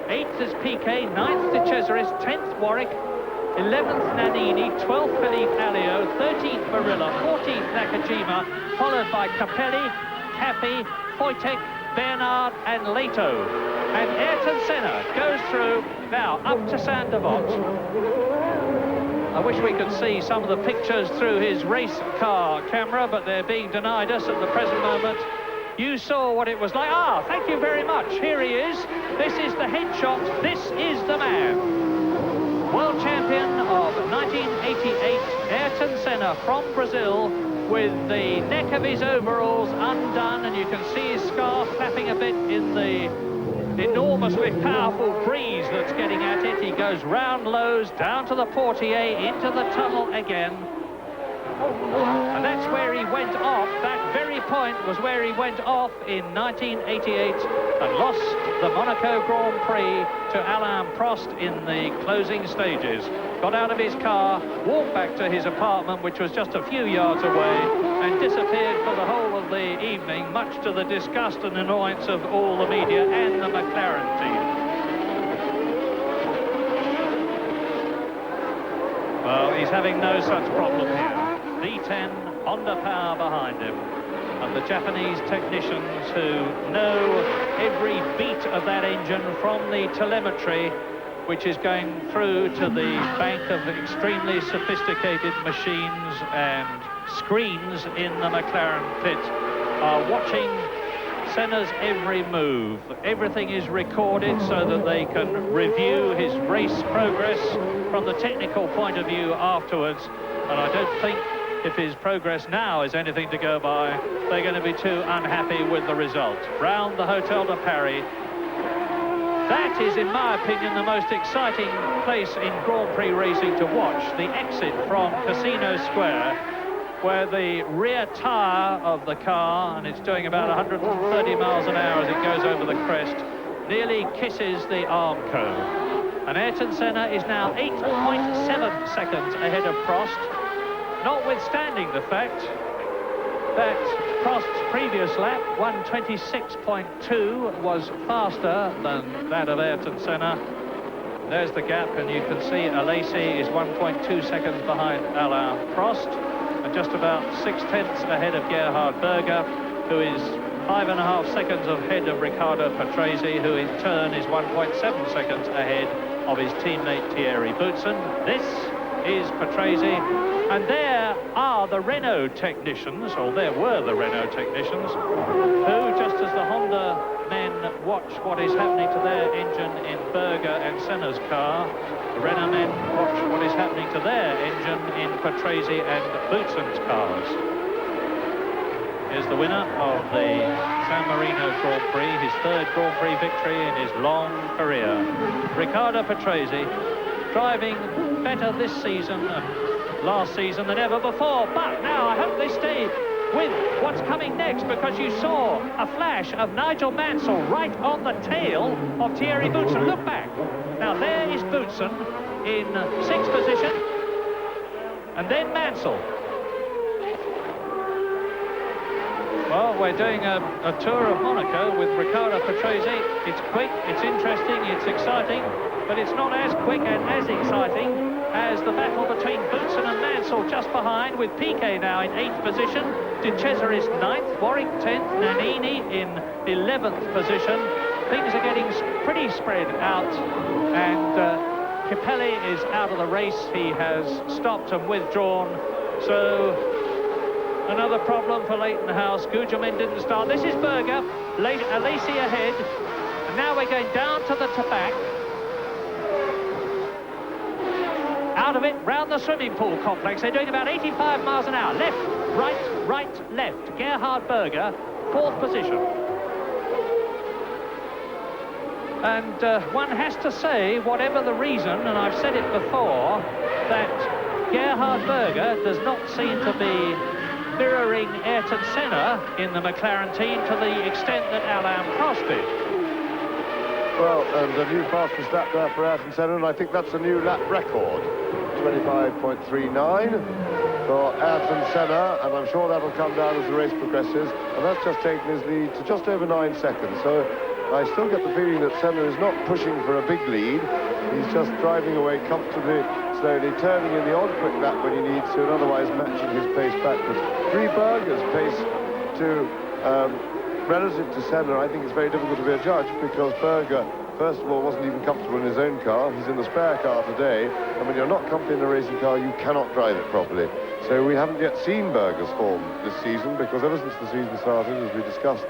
Speaker 2: eighth is Piquet, ninth De Cesaris, 10th Warwick, 11th Nannini, 12th Felipe Alio, 13th Barilla, 14th Nakajima, followed by Capelli, Capi, Wojtek, Bernard and Leto. And Ayrton Senna goes through now up to Sandoval. I wish we could see some of the pictures through his race car camera, but they're being denied us at the present moment. You saw what it was like. Ah, thank you very much. Here he is. This is the headshot. This is the man. World champion of 1988, Ayrton Senna from Brazil, with the neck of his overalls undone, and you can see his scarf flapping a bit in the enormously powerful breeze that's getting at it. He goes round Lowe's, down to the portiere, into the tunnel again. And that's where he went off. That very point was where he went off in 1988 and lost the Monaco Grand Prix to Alain Prost in the closing stages. Got out of his car, walked back to his apartment, which was just a few yards away, and disappeared for the whole of the evening, much to the disgust and annoyance of all the media and the McLaren team. Well, he's having no such problem here. V10, Honda power behind him. And the Japanese technicians who know every beat of that engine from the telemetry, which is going through to the bank of extremely sophisticated machines and screens in the McLaren pit, are watching Senna's every move. Everything is recorded so that they can review his race progress from the technical point of view afterwards. And I don't think, if his progress now is anything to go by, they're going to be too unhappy with the result. Round the Hotel de Paris. That is, in my opinion, the most exciting place in Grand Prix racing to watch. The exit from Casino Square, where the rear tyre of the car, and it's doing about 130 miles an hour as it goes over the crest, nearly kisses the Armco. And Ayrton Senna is now 8.7 seconds ahead of Prost, notwithstanding the fact that Prost's previous lap, 1:26.2, was faster than that of Ayrton Senna. There's the gap, and you can see Alesi is 1.2 seconds behind Alain Prost, and just about 6/10 ahead of Gerhard Berger, who is 5.5 seconds ahead of Riccardo Patrese, who in turn is 1.7 seconds ahead of his teammate Thierry Boutsen. This is Patrese, and there are the Renault technicians, or there were the Renault technicians, who, just as the Honda men watch what is happening to their engine in Berger and Senna's car, the Renault men watch what is happening to their engine in Patrese and Boutsen's cars. Here's the winner of the San Marino Grand Prix, his third Grand Prix victory in his long career. Riccardo Patrese, driving better this season and last season than ever before. But now I hope they stay with what's coming next, because you saw a flash of Nigel Mansell right on the tail of Thierry Boutsen. Look back. Now there is Boutsen in 6th position, and then Mansell. Well, we're doing a tour of Monaco with Riccardo Patrese. It's quick, it's interesting, it's exciting, but it's not as quick and as exciting as the battle between Boutsen and Mansell just behind, with Piquet now in 8th position, De Cesaris 9th, Warwick 10th, Nannini in 11th position. Things are getting pretty spread out, and Capelli is out of the race. He has stopped and withdrawn, so another problem for Leighton House. Gugelmin didn't start. This is Berger, Alesi ahead, and now we're going down to the Tabac. Out of it, round the swimming pool complex. They're doing about 85 miles an hour. Left, right, left. Gerhard Berger, 4th position. And one has to say, whatever the reason, and I've said it before, that Gerhard Berger does not seem to be mirroring Ayrton Senna in the McLaren team to the extent that Alain Prost did.
Speaker 10: Well, and a new fastest lap there for Ayrton Senna, and I think that's a new lap record. 25.39 for Ayrton Senna, and I'm sure that'll come down as the race progresses, and that's just taken his lead to just over 9 seconds. So I still get the feeling that Senna is not pushing for a big lead. He's just driving away comfortably, slowly, turning in the odd quick lap when he needs to, and otherwise matching his pace backwards. Berger's pace to relative to Senna, I think it's very difficult to be a judge, because Berger, first of all, wasn't even comfortable in his own car. He's in the spare car today, and when you're not comfortable in a racing car, you cannot drive it properly. So we haven't yet seen Berger's form this season, because ever since the season started, as we discussed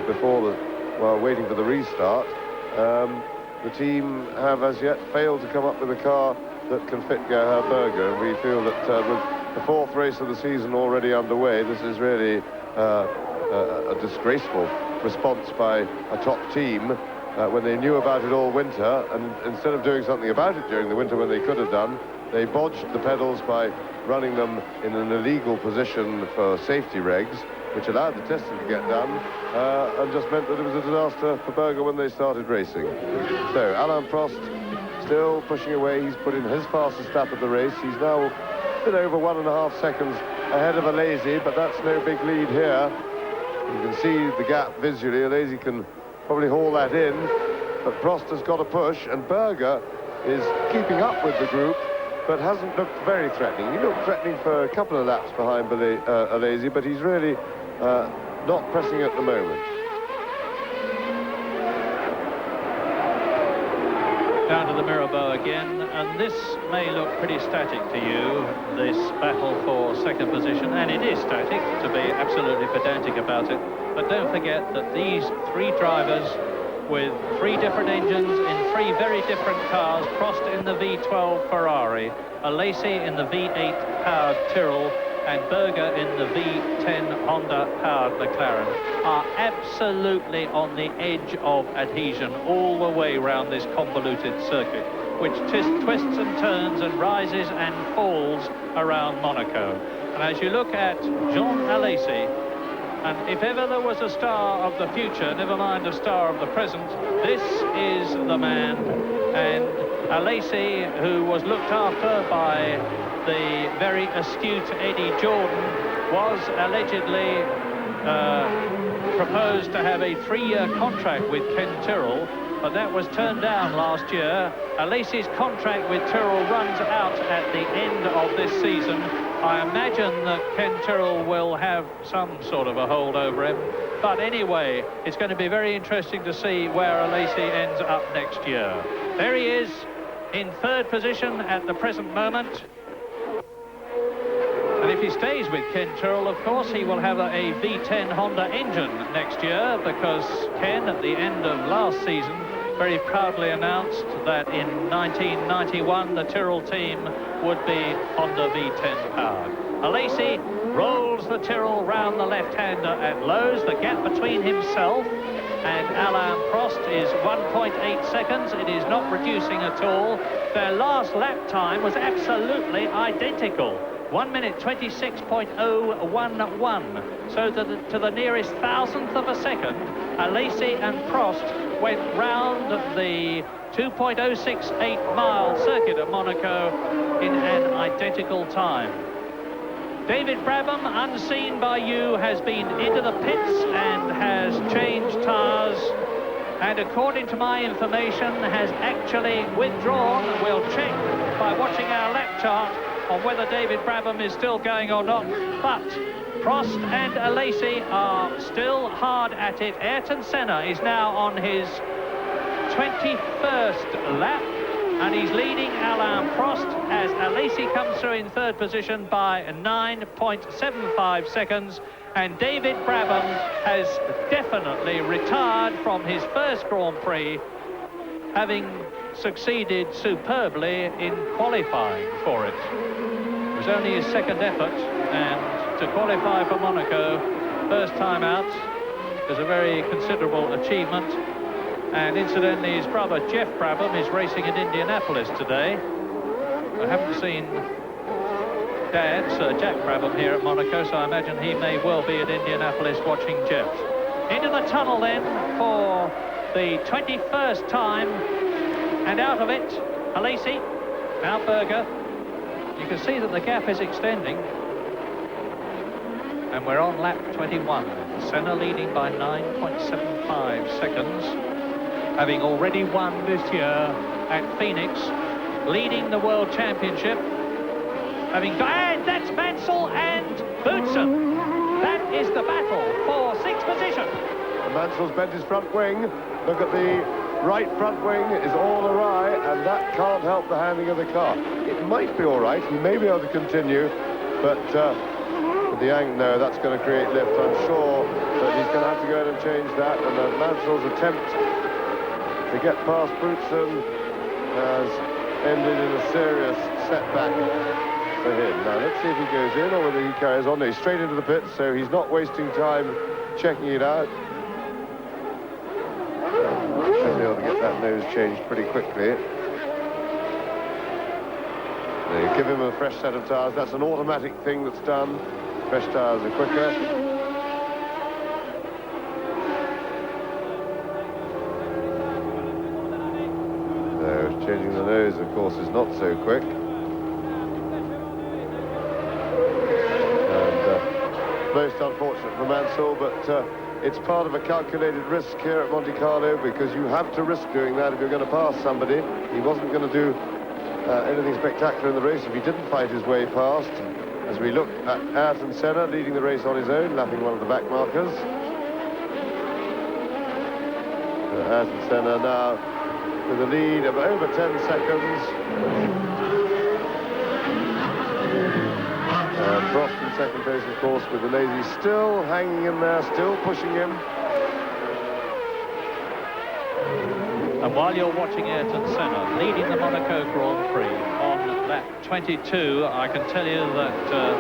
Speaker 10: before, while waiting for the restart, the team have as yet failed to come up with a car that can fit Gerhard Berger, and we feel that with the fourth race of the season already underway. This is really a disgraceful response by a top team when they knew about it all winter, and instead of doing something about it during the winter when they could have done, they bodged the pedals by running them in an illegal position for safety regs, which allowed the testing to get done, and just meant that it was a disaster for Berger when they started racing. So Alain Prost still pushing away. He's put in his fastest lap of the race. He's now a bit over 1.5 seconds ahead of Alesi, but that's no big lead here. You can see the gap visually. Alesi can probably haul that in, but Prost has got to push, and Berger is keeping up with the group, but hasn't looked very threatening. He looked threatening for a couple of laps behind Alesi, but he's really not pressing at the moment.
Speaker 2: Down to the Mirabeau again, and this may look pretty static to you, this battle for second position, and it is static, to be absolutely pedantic about it. But don't forget that these three drivers with three different engines in three very different cars, Prost in the V12 Ferrari, Alesi in the V8 powered Tyrrell, and Berger in the V10 Honda-powered McLaren, are absolutely on the edge of adhesion all the way around this convoluted circuit, which twists and turns and rises and falls around Monaco. And as you look at Jean Alesi, and if ever there was a star of the future, never mind a star of the present, this is the man. And Alesi, who was looked after by the very astute Eddie Jordan, was allegedly proposed to have a 3-year contract with Ken Tyrrell, but that was turned down last year. Alesi's contract with Tyrrell runs out at the end of this season. I imagine that Ken Tyrrell will have some sort of a hold over him, but anyway, it's going to be very interesting to see where Alesi ends up next year. There he is in third position at the present moment. And if he stays with Ken Tyrrell, of course, he will have a V10 Honda engine next year, because Ken, at the end of last season, very proudly announced that in 1991 the Tyrrell team would be Honda V10 powered. Alesi rolls the Tyrrell round the left-hander at Lowe's. The gap between himself and Alain Prost is 1.8 seconds. It is not reducing at all. Their last lap time was absolutely identical. 1 minute 26.011. So to the nearest thousandth of a second, Alesi and Prost went round the 2.068 mile circuit at Monaco in an identical time. David Brabham, unseen by you, has been into the pits and has changed tyres, and according to my information has actually withdrawn. We'll check by watching our lap chart on whether David Brabham is still going or not, but Prost and Alesi are still hard at it. Ayrton Senna is now on his 21st lap, and he's leading Alain Prost as Alesi comes through in third position by 9.75 seconds, and David Brabham has definitely retired from his first Grand Prix, having succeeded superbly in qualifying for it. It was only his second effort, and to qualify for Monaco first time out is a very considerable achievement. And incidentally, his brother Jeff Brabham is racing in Indianapolis today. I haven't seen Dad, Sir Jack Brabham, here at Monaco, so I imagine he may well be at Indianapolis watching Jeff. Into the tunnel then for the 21st time, and out of it, Alesi, now Berger. You can see that the gap is extending, and we're on lap 21. Senna leading by 9.75 seconds, having already won this year at Phoenix, leading the World Championship. And that's Mansell and Boutsen. That is the battle for sixth position.
Speaker 10: And Mansell's bent his front wing. Look at the right front wing is all awry, and that can't help the handling of the car. It might be all right. He may be able to continue, but with the no, that's going to create lift. I'm sure that he's going to have to go in and change that, and Mansell's attempt to get past Boutsen has ended in a serious setback for him. Now, let's see if he goes in or whether he carries on. No, he's straight into the pits, so he's not wasting time checking it out. Should be able to get that nose changed pretty quickly. They give him a fresh set of tyres. That's an automatic thing that's done. Fresh tyres are quicker. So changing the nose, of course, is not so quick. And most unfortunate for Mansell, but it's part of a calculated risk here at Monte Carlo, because you have to risk doing that if you're going to pass somebody. He wasn't going to do anything spectacular in the race if he didn't fight his way past. As we look at Ayrton Senna leading the race on his own, lapping one of the back markers. Ayrton Senna now with a lead of over 10 seconds. Prost in second place, of course, with the Lazy still hanging in there, still pushing him.
Speaker 2: And while you're watching Ayrton Senna leading the Monaco Grand Prix on lap 22, I can tell you that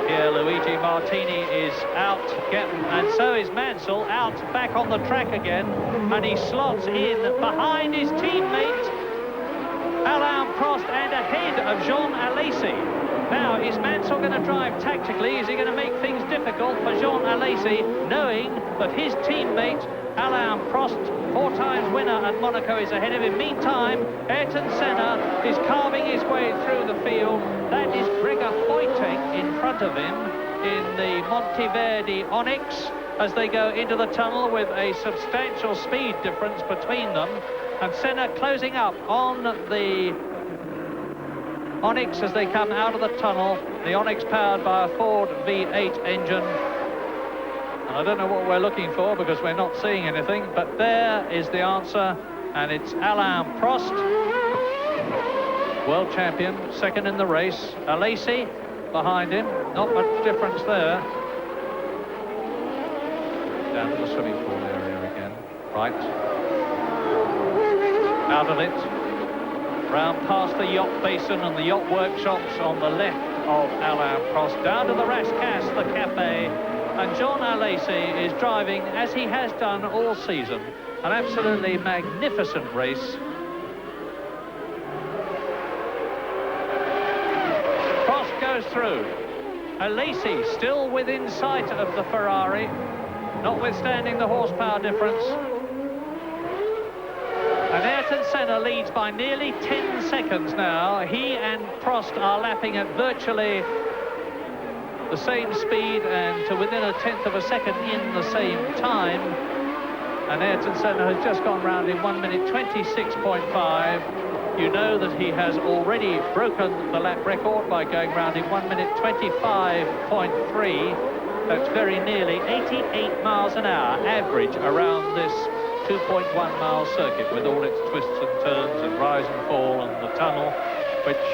Speaker 2: Pierluigi Martini is out, and so is Mansell, out back on the track again, and he slots in behind his teammate Alain Prost and ahead of Jean Alesi. Now, is Mansell going to drive tactically? Is he going to make things difficult for Jean Alesi, knowing that his teammate Alain Prost, 4-time winner at Monaco, is ahead of him? Meantime, Ayrton Senna is carving his way through the field. That is Gregor Poiting in front of him in the Monteverdi Onyx as they go into the tunnel with a substantial speed difference between them. And Senna closing up on the Onyx as they come out of the tunnel. The Onyx powered by a Ford V8 engine. And I don't know what we're looking for because we're not seeing anything, but there is the answer, and it's Alain Prost, world champion, second in the race. Alesi behind him, not much difference there. Down to the swimming pool area again, right. Out of it. Round past the yacht basin and the yacht workshops on the left of Alain Prost, down to the Rascasse, the cafe, and Jean Alesi is driving, as he has done all season, an absolutely magnificent race. Prost goes through. Alesi still within sight of the Ferrari, notwithstanding the horsepower difference. And Ayrton Senna leads by nearly 10 seconds now. He and Prost are lapping at virtually the same speed and to within a tenth of a second in the same time. And Ayrton Senna has just gone round in 1 minute 26.5. You know that he has already broken the lap record by going round in 1 minute 25.3. That's very nearly 88 miles an hour average around this 2.1 mile circuit with all its twists and turns and rise and fall and the tunnel, which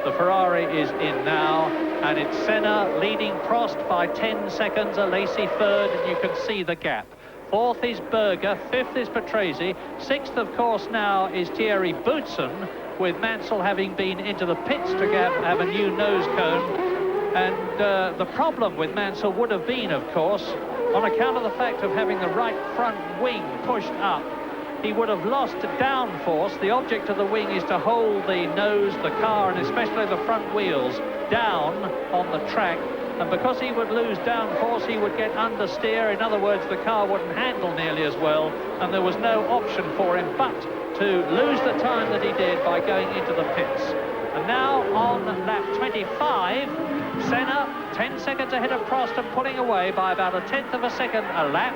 Speaker 2: the Ferrari is in now. And it's Senna leading Prost by 10 seconds, Alesi third, and you can see the gap. Fourth is Berger, fifth is Patrese, sixth, of course, now is Thierry Boutsen, with Mansell having been into the pits to have a new nose cone. And the problem with Mansell would have been, of course, on account of the fact of having the right front wing pushed up, he would have lost downforce. The object of the wing is to hold the nose, the car, and especially the front wheels down on the track. And because he would lose downforce, he would get understeer. In other words, the car wouldn't handle nearly as well, and there was no option for him but to lose the time that he did by going into the pits. And now on lap 25, Senna 10 seconds ahead of Prost and pulling away by about a tenth of a second a lap.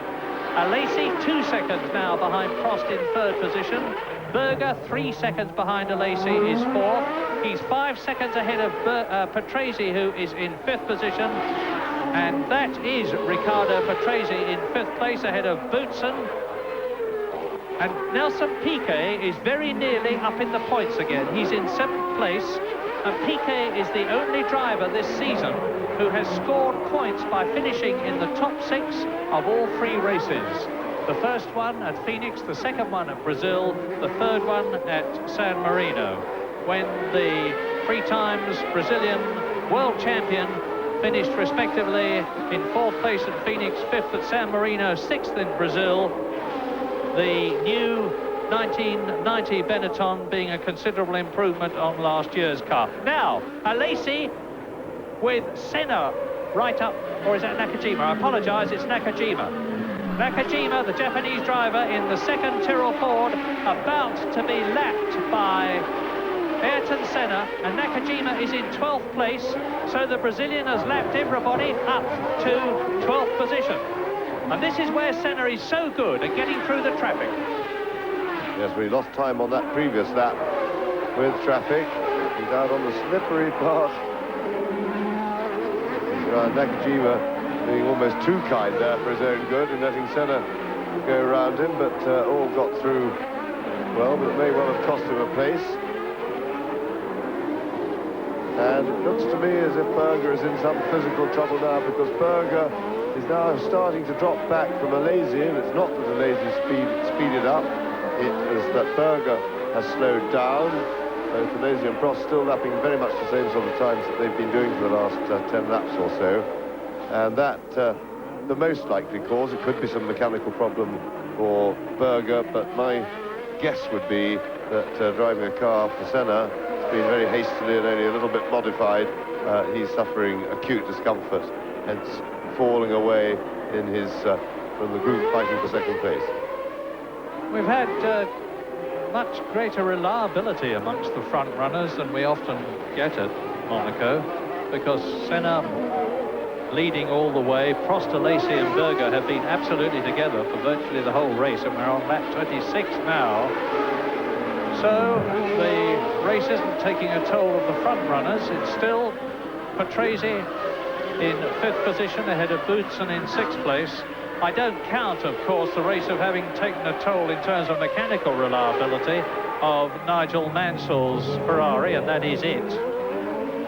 Speaker 2: Alesi 2 seconds now behind Prost in third position. Berger 3 seconds behind Alesi is fourth. He's 5 seconds ahead of Patrese, who is in fifth position. And that is Riccardo Patrese in fifth place ahead of Boutsen. And Nelson Piquet is very nearly up in the points again. He's in seventh place. And Piquet is the only driver this season who has scored points by finishing in the top 6 of all 3 races. The first one at Phoenix, the second one at Brazil, the third one at San Marino, when the 3 times Brazilian world champion, finished respectively in 4th place at Phoenix, 5th at San Marino, 6th in Brazil. The new 1990 Benetton being a considerable improvement on last year's car. Now, Alesi with Senna right up, or is that Nakajima? I apologise, it's Nakajima. Nakajima, the Japanese driver, in the second Tyrrell Ford, about to be lapped by Ayrton Senna, and Nakajima is in 12th place, so the Brazilian has lapped everybody up to 12th position. And this is where Senna is so good at getting through the traffic.
Speaker 10: Yes, we lost time on that previous lap with traffic. He's out on the slippery part. Nakajima being almost too kind there for his own good and letting Senna go around him, but all got through well, but it may well have cost him a place. And it looks to me as if Berger is in some physical trouble now, because Berger is now starting to drop back from Alesi, and it's not that Alesi speeded up, it is that Berger has slowed down. Both Alesi and Prost still lapping very much the same sort of times that they've been doing for the last 10 laps or so. And that, the most likely cause, it could be some mechanical problem for Berger, but my guess would be that driving a car for Senna, it's been very hastily and only a little bit modified. He's suffering acute discomfort, hence falling away in his from the group fighting for second place.
Speaker 2: We've had much greater reliability amongst the front runners than we often get at Monaco, because Senna leading all the way. Prost, Alesi and Berger have been absolutely together for virtually the whole race, and we're on lap 26 now. So the race isn't taking a toll of the front runners. It's still Patrese in 5th position ahead of Boutsen in 6th place. I don't count, of course, the race of having taken a toll in terms of mechanical reliability of Nigel Mansell's Ferrari, and that is it,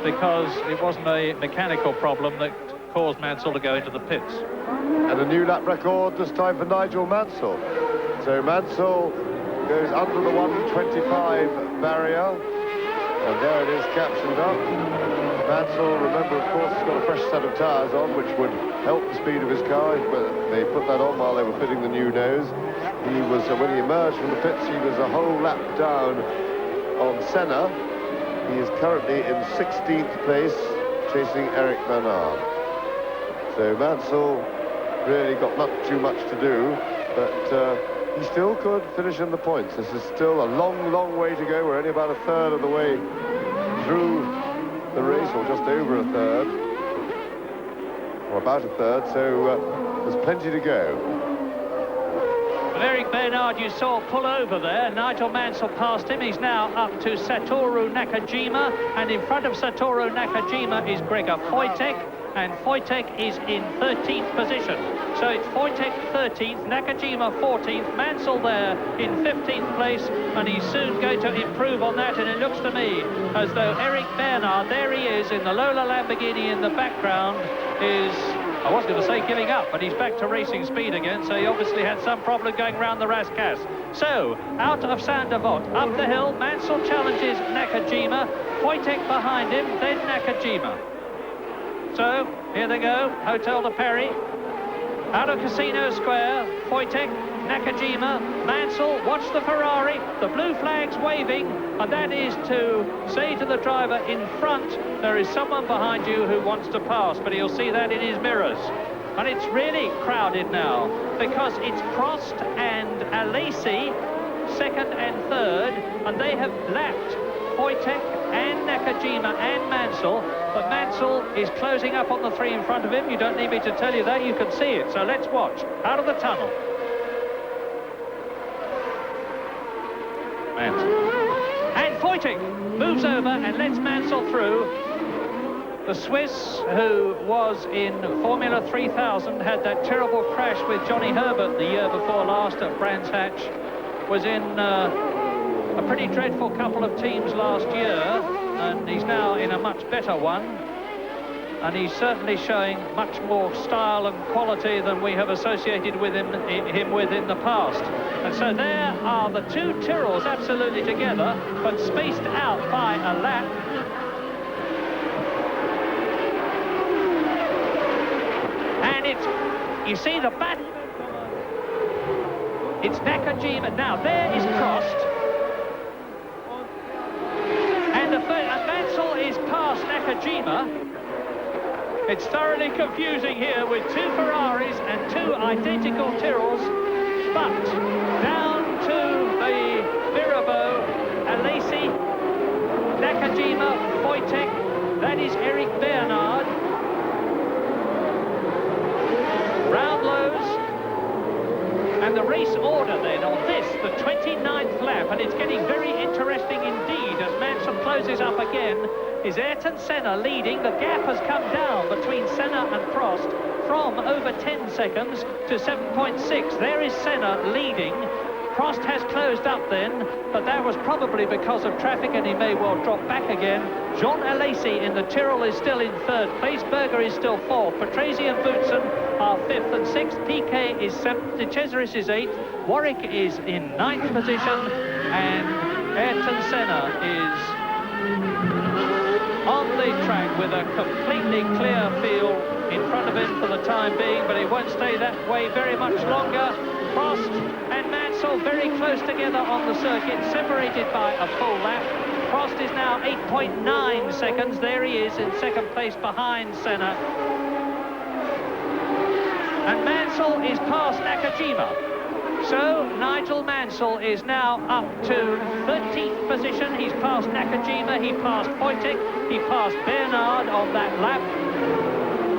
Speaker 2: because it wasn't a mechanical problem that caused Mansell to go into the pits.
Speaker 10: And a new lap record this time for Nigel Mansell. So Mansell goes under the 125 barrier, and there it is captioned up. Mansell, remember, of course, has got a fresh set of tyres on, which would help the speed of his car. They put that on while they were fitting the new nose. He was, when he emerged from the pits, he was a whole lap down on Senna. He is currently in 16th place, chasing Eric Bernard. So Mansell really got not too much to do, but he still could finish in the points. This is still a long, long way to go. We're only about a third of the way through the race, or just over a third, or about a third, so there's plenty to go.
Speaker 2: But Eric Bernard, you saw pull over there. Nigel Mansell passed him. He's now up to Satoru Nakajima, and in front of Satoru Nakajima is Gregor Wojtek, and Wojtek is in 13th position. So it's Wojtek 13th, Nakajima 14th, Mansell there in 15th place, and he's soon going to improve on that, and it looks to me as though Eric Bernard, there he is in the Lola Lamborghini in the background, is, I was going to say giving up, but he's back to racing speed again, so he obviously had some problem going round the Rascasse. So, out of Saint-Devote, up the hill, Mansell challenges Nakajima, Wojtek behind him, then Nakajima. So, here they go, Hotel de Paris. Out of Casino Square, Wojtek, Nakajima, Mansell, watch the Ferrari, the blue flag's waving, and that is to say to the driver in front, there is someone behind you who wants to pass, but he'll see that in his mirrors. And it's really crowded now, because it's Prost and Alesi, second and third, and they have lapped Wojtek and Nakajima and Mansell, but Mansell is closing up on the three in front of him. You don't need me to tell you that, you can see it. So let's watch. Out of the tunnel. Mansell. And Wojtek moves over and lets Mansell through. The Swiss, who was in Formula 3000, had that terrible crash with Johnny Herbert the year before last at Brands Hatch, was in a pretty dreadful couple of teams last year, and he's now in a much better one, and he's certainly showing much more style and quality than we have associated with him with in the past. And so there are the two Tyrrells absolutely together, but spaced out by a lap. And you see the bat. It's Nakajima. Now, there is Prost. And Mansell is past Nakajima. It's thoroughly confusing here with two Ferraris and two identical Tyrrells. But down to the Mirabeau, Alesi, Nakajima, Wojtek, that is Eric Bernard. Brownlow's. And the race order then on this, the 29th lap, and it's getting very interesting indeed as Mansell closes up again, is Ayrton Senna leading. The gap has come down between Senna and Prost from over 10 seconds to 7.6. There is Senna leading. Prost has closed up then, but that was probably because of traffic and he may well drop back again. Jean Alesi in the Tyrrell is still in third place. Berger is still fourth. Patrese and Boutsen are fifth and sixth. Piquet is seventh. De Cesaris is eighth. Warwick is in ninth position. And Ayrton Senna is on the track with a completely clear field in front of him for the time being, but it won't stay that way very much longer. Prost and Mansell very close together on the circuit, separated by a full lap. Prost is now 8.9 seconds. There he is in second place behind Senna. And Mansell is past Nakajima. So Nigel Mansell is now up to 13th position. He's passed Nakajima, he passed Wojtek, he passed Bernard on that lap.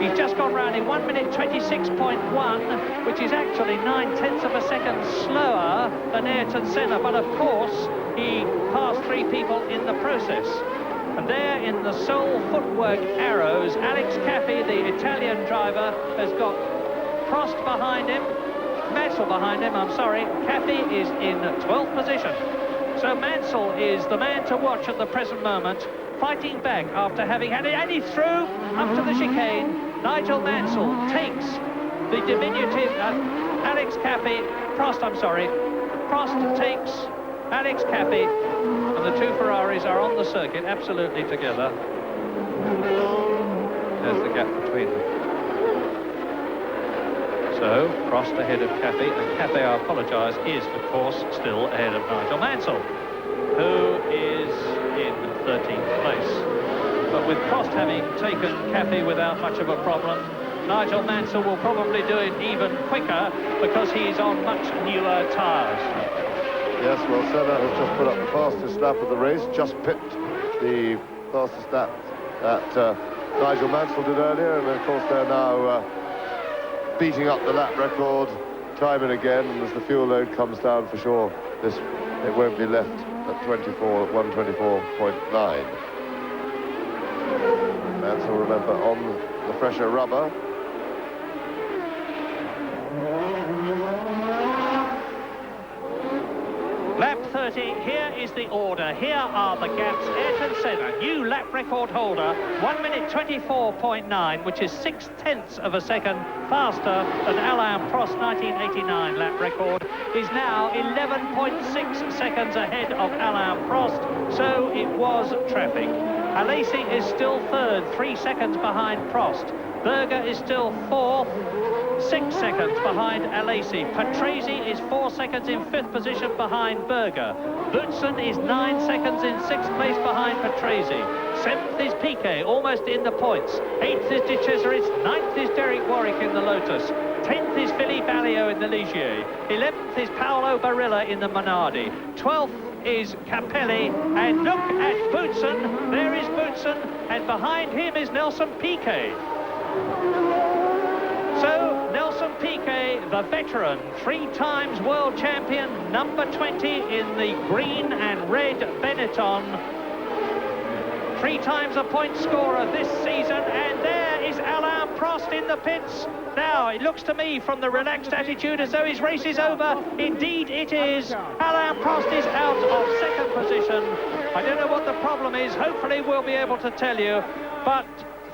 Speaker 2: He's just gone round in 1 minute 26.1, which is actually 9/10 of a second slower than Ayrton Senna. But of course, he passed three people in the process. And there in the sole footwork arrows, Alex Caffey, the Italian driver, has got Prost behind him. Mansell behind him, I'm sorry. Caffey is in 12th position. So Mansell is the man to watch at the present moment, fighting back after having had it, and he's through up to the chicane. Nigel Mansell takes the diminutive Alex Caffey, Prost takes Alex Caffey, and the two Ferraris are on the circuit absolutely together. There's the gap between them. So, Prost ahead of Caffey, and Caffey, I apologise, is, of course, still ahead of Nigel Mansell, who is in 13th place. But with Prost having taken Caffey without much of a problem, Nigel Mansell will probably do it even quicker because he's on much newer tyres.
Speaker 10: Yes, well, Senna has just put up the fastest lap of the race, just pipped the fastest lap that Nigel Mansell did earlier, and of course they're now beating up the lap record time and again, and as the fuel load comes down, for sure it won't be left at 124.9. Mansell, remember, on the fresher rubber.
Speaker 2: Lap 30, here is the order. Here are the gaps. Ayrton Senna, new lap record holder, 1 minute 24.9, which is 6/10 of a second faster than Alain Prost's 1989 lap record, is now 11.6 seconds ahead of Alain Prost, so it was traffic. Alesi is still third, 3 seconds behind Prost. Berger is still fourth, 6 seconds behind Alesi. Patrese is 4 seconds in 5th position behind Berger. Boutsen is 9 seconds in 6th place behind Patrese. 7th is Piquet, almost in the points. 8th is De Cesaris. 9th is Derek Warwick in the Lotus. 10th is Philippe Alliot in the Ligier. 11th is Paolo Barilla in the Minardi. 12th is Capelli, and look at Boutsen. There is Boutsen, and behind him is Nelson Piquet. So, Nelson Piquet, the veteran, 3 times world champion, number 20 in the green and red Benetton. 3 times a point scorer this season, and there is Alain Prost in the pits. Now, it looks to me from the relaxed attitude as though his race is over. Indeed it is. Alain Prost is out of 2nd position. I don't know what the problem is. Hopefully we'll be able to tell you. But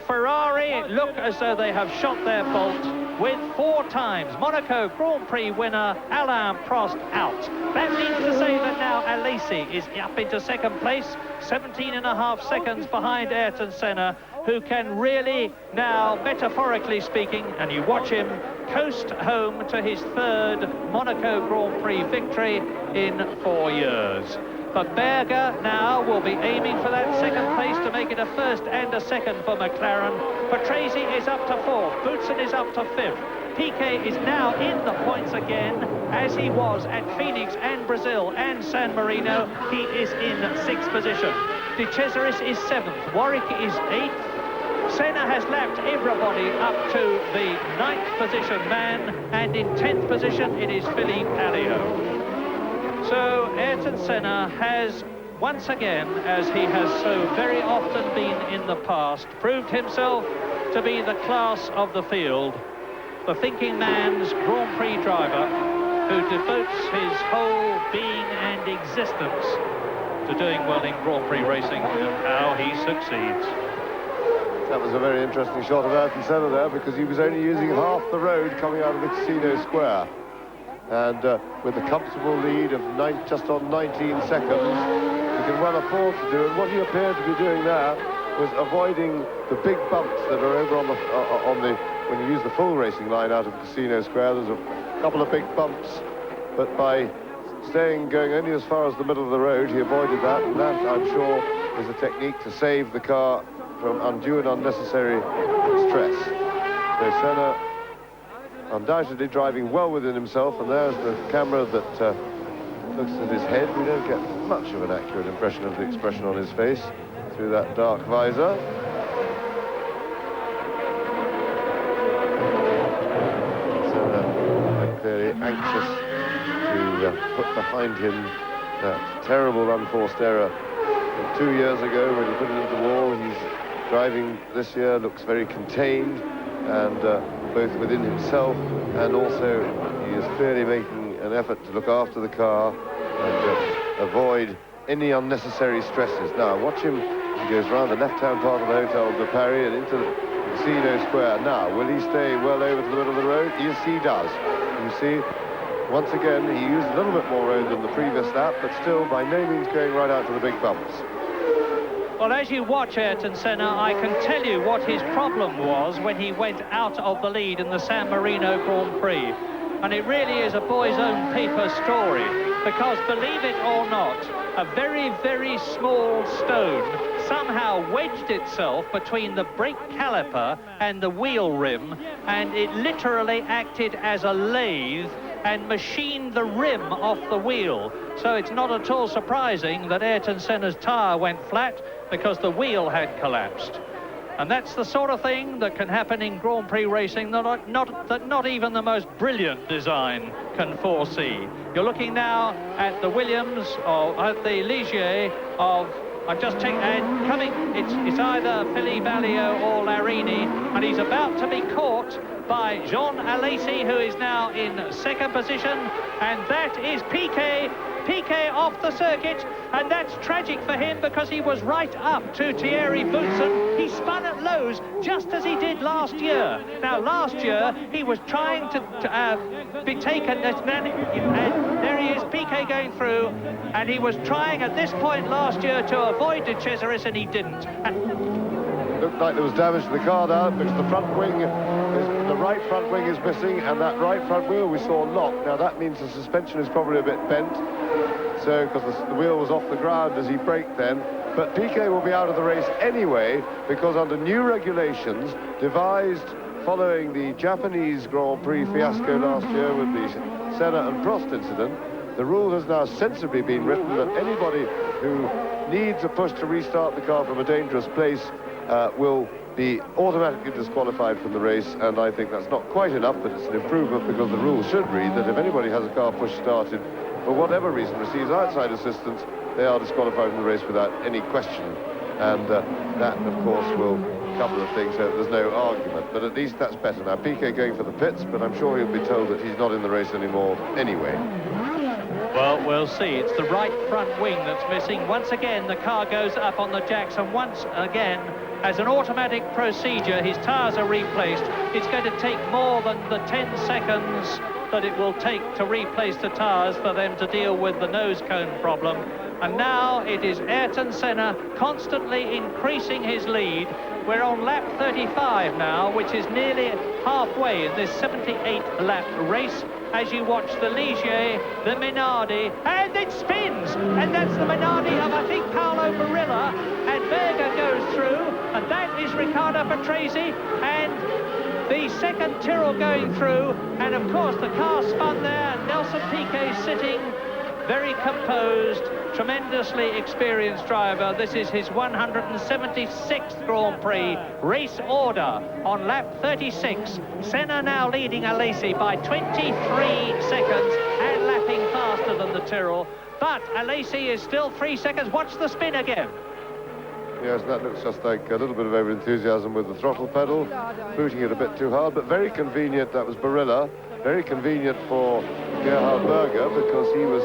Speaker 2: Ferrari look as though they have shot their bolt. with 4 times Monaco Grand Prix winner Alain Prost out. That means to say that now Alesi is up into second place, 17.5 seconds behind Ayrton Senna, who can really now, metaphorically speaking, and you watch him, coast home to his 3rd Monaco Grand Prix victory in 4 years. But Berger now will be aiming for that second place to make it a 1st and a 2nd for McLaren. Patrese is up to 4th, Boutsen is up to 5th. Piquet is now in the points again, as he was at Phoenix and Brazil and San Marino. He is in 6th position. De Cesaris is 7th, Warwick is 8th. Senna has lapped everybody up to the 9th position man, and in 10th position it is Philippe Alliot. So Ayrton Senna has once again, as he has so very often been in the past, proved himself to be the class of the field, the thinking man's Grand Prix driver who devotes his whole being and existence to doing well in Grand Prix racing, and how he succeeds.
Speaker 10: That was a very interesting shot of Ayrton Senna there, because he was only using half the road coming out of the Casino Square. And with a comfortable lead of just on 19 seconds, he can well afford to do. And what he appeared to be doing there was avoiding the big bumps that are over on the when you use the full racing line out of Casino Square. There's a couple of big bumps, but by going only as far as the middle of the road, he avoided that, and that, I'm sure, is a technique to save the car from undue and unnecessary stress. So Senna undoubtedly driving well within himself, and there's the camera that looks at his head. We don't get much of an accurate impression of the expression on his face through that dark visor. Senna clearly anxious to put behind him that terrible unforced error 2 years ago when he put it into the wall. He's driving this year, looks very contained, and both within himself, and also he is clearly making an effort to look after the car and avoid any unnecessary stresses. Now watch him, he goes round the left-hand part of the Hotel de Paris and into the Casino Square. Now, will he stay well over to the middle of the road? Yes, he does. You see, once again, he used a little bit more road than the previous lap, but still by no means going right out to the big bumps.
Speaker 2: Well, as you watch Ayrton Senna, I can tell you what his problem was when he went out of the lead in the San Marino Grand Prix. And it really is a boy's own paper story, because believe it or not, a very, very small stone somehow wedged itself between the brake caliper and the wheel rim, and it literally acted as a lathe and machined the rim off the wheel. So it's not at all surprising that Ayrton Senna's tyre went flat, because the wheel had collapsed. And that's the sort of thing that can happen in Grand Prix racing that not even the most brilliant design can foresee. You're looking now at the Williams, or at the Ligier of, I've just taken, and coming, it's either Philippe Alliot or Larini, and he's about to be caught by Jean Alesi, who is now in second position, and that is Piquet off the circuit, and that's tragic for him, because he was right up to Thierry Boutsen. He spun at Lowe's just as he did last year. Now, last year, he was trying to be taken, and there he is, Piquet going through, and he was trying at this point last year to avoid De Cesaris, and he didn't.
Speaker 10: Looked like there was damage to the car now, because the right front wing is missing, and that right front wheel we saw locked. Now that means the suspension is probably a bit bent, so because the wheel was off the ground as he braked then. But Piquet will be out of the race anyway, because under new regulations devised following the Japanese Grand Prix fiasco last year with the Senna and Prost incident, the rule has now sensibly been written that anybody who needs a push to restart the car from a dangerous place will be automatically disqualified from the race. And I think that's not quite enough, but it's an improvement, because the rule should read that if anybody has a car push started for whatever reason, receives outside assistance, they are disqualified from the race without any question. And that, of course, will a couple of things, so there's no argument, but at least that's better. Now, Piquet going for the pits, but I'm sure he'll be told that he's not in the race anymore anyway.
Speaker 2: Well, we'll see. It's the right front wing that's missing. Once again, the car goes up on the jacks, and once again, as an automatic procedure, his tyres are replaced. It's going to take more than the 10 seconds that it will take to replace the tyres for them to deal with the nose cone problem. And now it is Ayrton Senna constantly increasing his lead. We're on lap 35 now, which is nearly halfway in this 78-lap race. As you watch the Ligier, the Minardi, and it spins! And that's the Minardi of, I think, Paolo Barilla. And Berger goes through, and that is Riccardo Patrese, and the second Tyrrell going through. And, of course, the car spun there, and Nelson Piquet sitting very composed, tremendously experienced driver. This is his 176th Grand Prix. Race order on lap 36. Senna now leading Alesi by 23 seconds and lapping faster than the Tyrrell. But Alesi is still 3 seconds. Watch the spin again.
Speaker 10: Yes, that looks just like a little bit of over-enthusiasm with the throttle pedal, booting it a bit too hard, but very convenient. That was Barilla. Very convenient for Gerhard Berger, because he was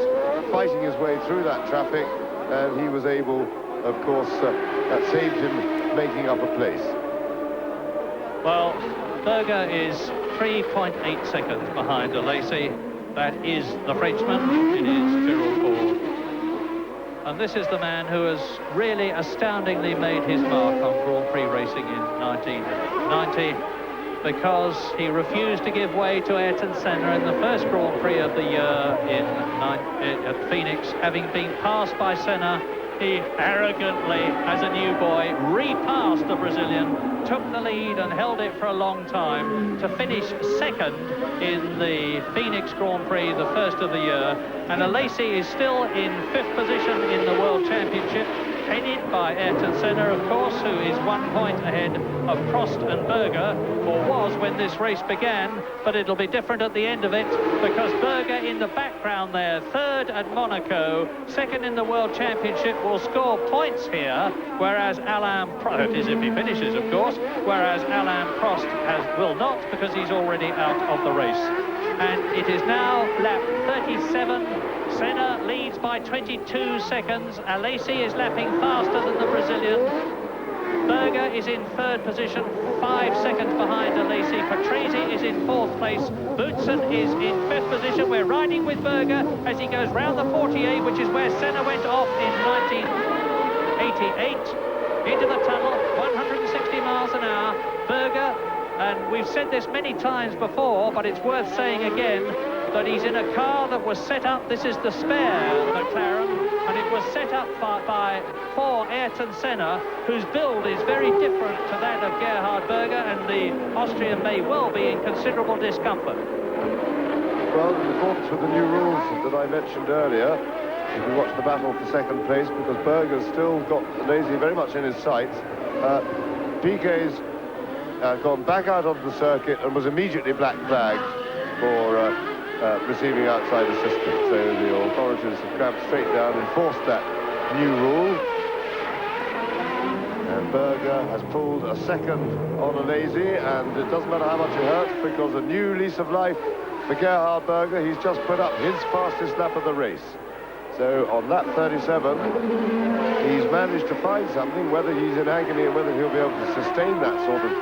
Speaker 10: fighting his way through that traffic, and he was able, of course, that saved him making up a place.
Speaker 2: Well, Berger is 3.8 seconds behind Alesi. That is the Frenchman. It is Tyrrell Ford. And this is the man who has really astoundingly made his mark on Grand Prix racing in 1990, because he refused to give way to Ayrton Senna in the first Grand Prix of the year at Phoenix. Having been passed by Senna, he arrogantly, as a new boy, repassed the Brazilian, took the lead and held it for a long time to finish second in the Phoenix Grand Prix, the first of the year. And Alesi is still in 5th position in the World Championship, headed by Ayrton Senna, of course, who is 1 point ahead of Prost and Berger, or was when this race began, but it'll be different at the end of it, because Berger in the background there, 3rd at Monaco, 2nd in the World Championship, will score points here, whereas Alain Prost, that is if he finishes, of course, whereas Alain Prost will not, because he's already out of the race. And it is now lap 37. Senna leads by 22 seconds. Alesi is lapping faster than the Brazilian. Berger is in 3rd position, 5 seconds behind Alesi. Patrese is in 4th place. Boutsen is in 5th position. We're riding with Berger as he goes round the 48, which is where Senna went off in 1988. Into the tunnel, 160 miles an hour. Berger, and we've said this many times before, but it's worth saying again, that he's in a car that was set up, this is the spare McLaren, and it was set up for Ayrton Senna, whose build is very different to that of Gerhard Berger, and the Austrian may well be in considerable discomfort.
Speaker 10: Well, in accordance with the new rules that I mentioned earlier, if we watch the battle for 2nd place, because Berger's still got Alesi very much in his sights, Piquet's gone back out of the circuit and was immediately black flagged for receiving outside assistance. So the authorities have clamped straight down, enforced that new rule. And Berger has pulled a 2nd on Alesi, and it doesn't matter how much it hurts, because a new lease of life for Gerhard Berger. He's just put up his fastest lap of the race. So on lap 37, he's managed to find something. Whether he's in agony and whether he'll be able to sustain that sort of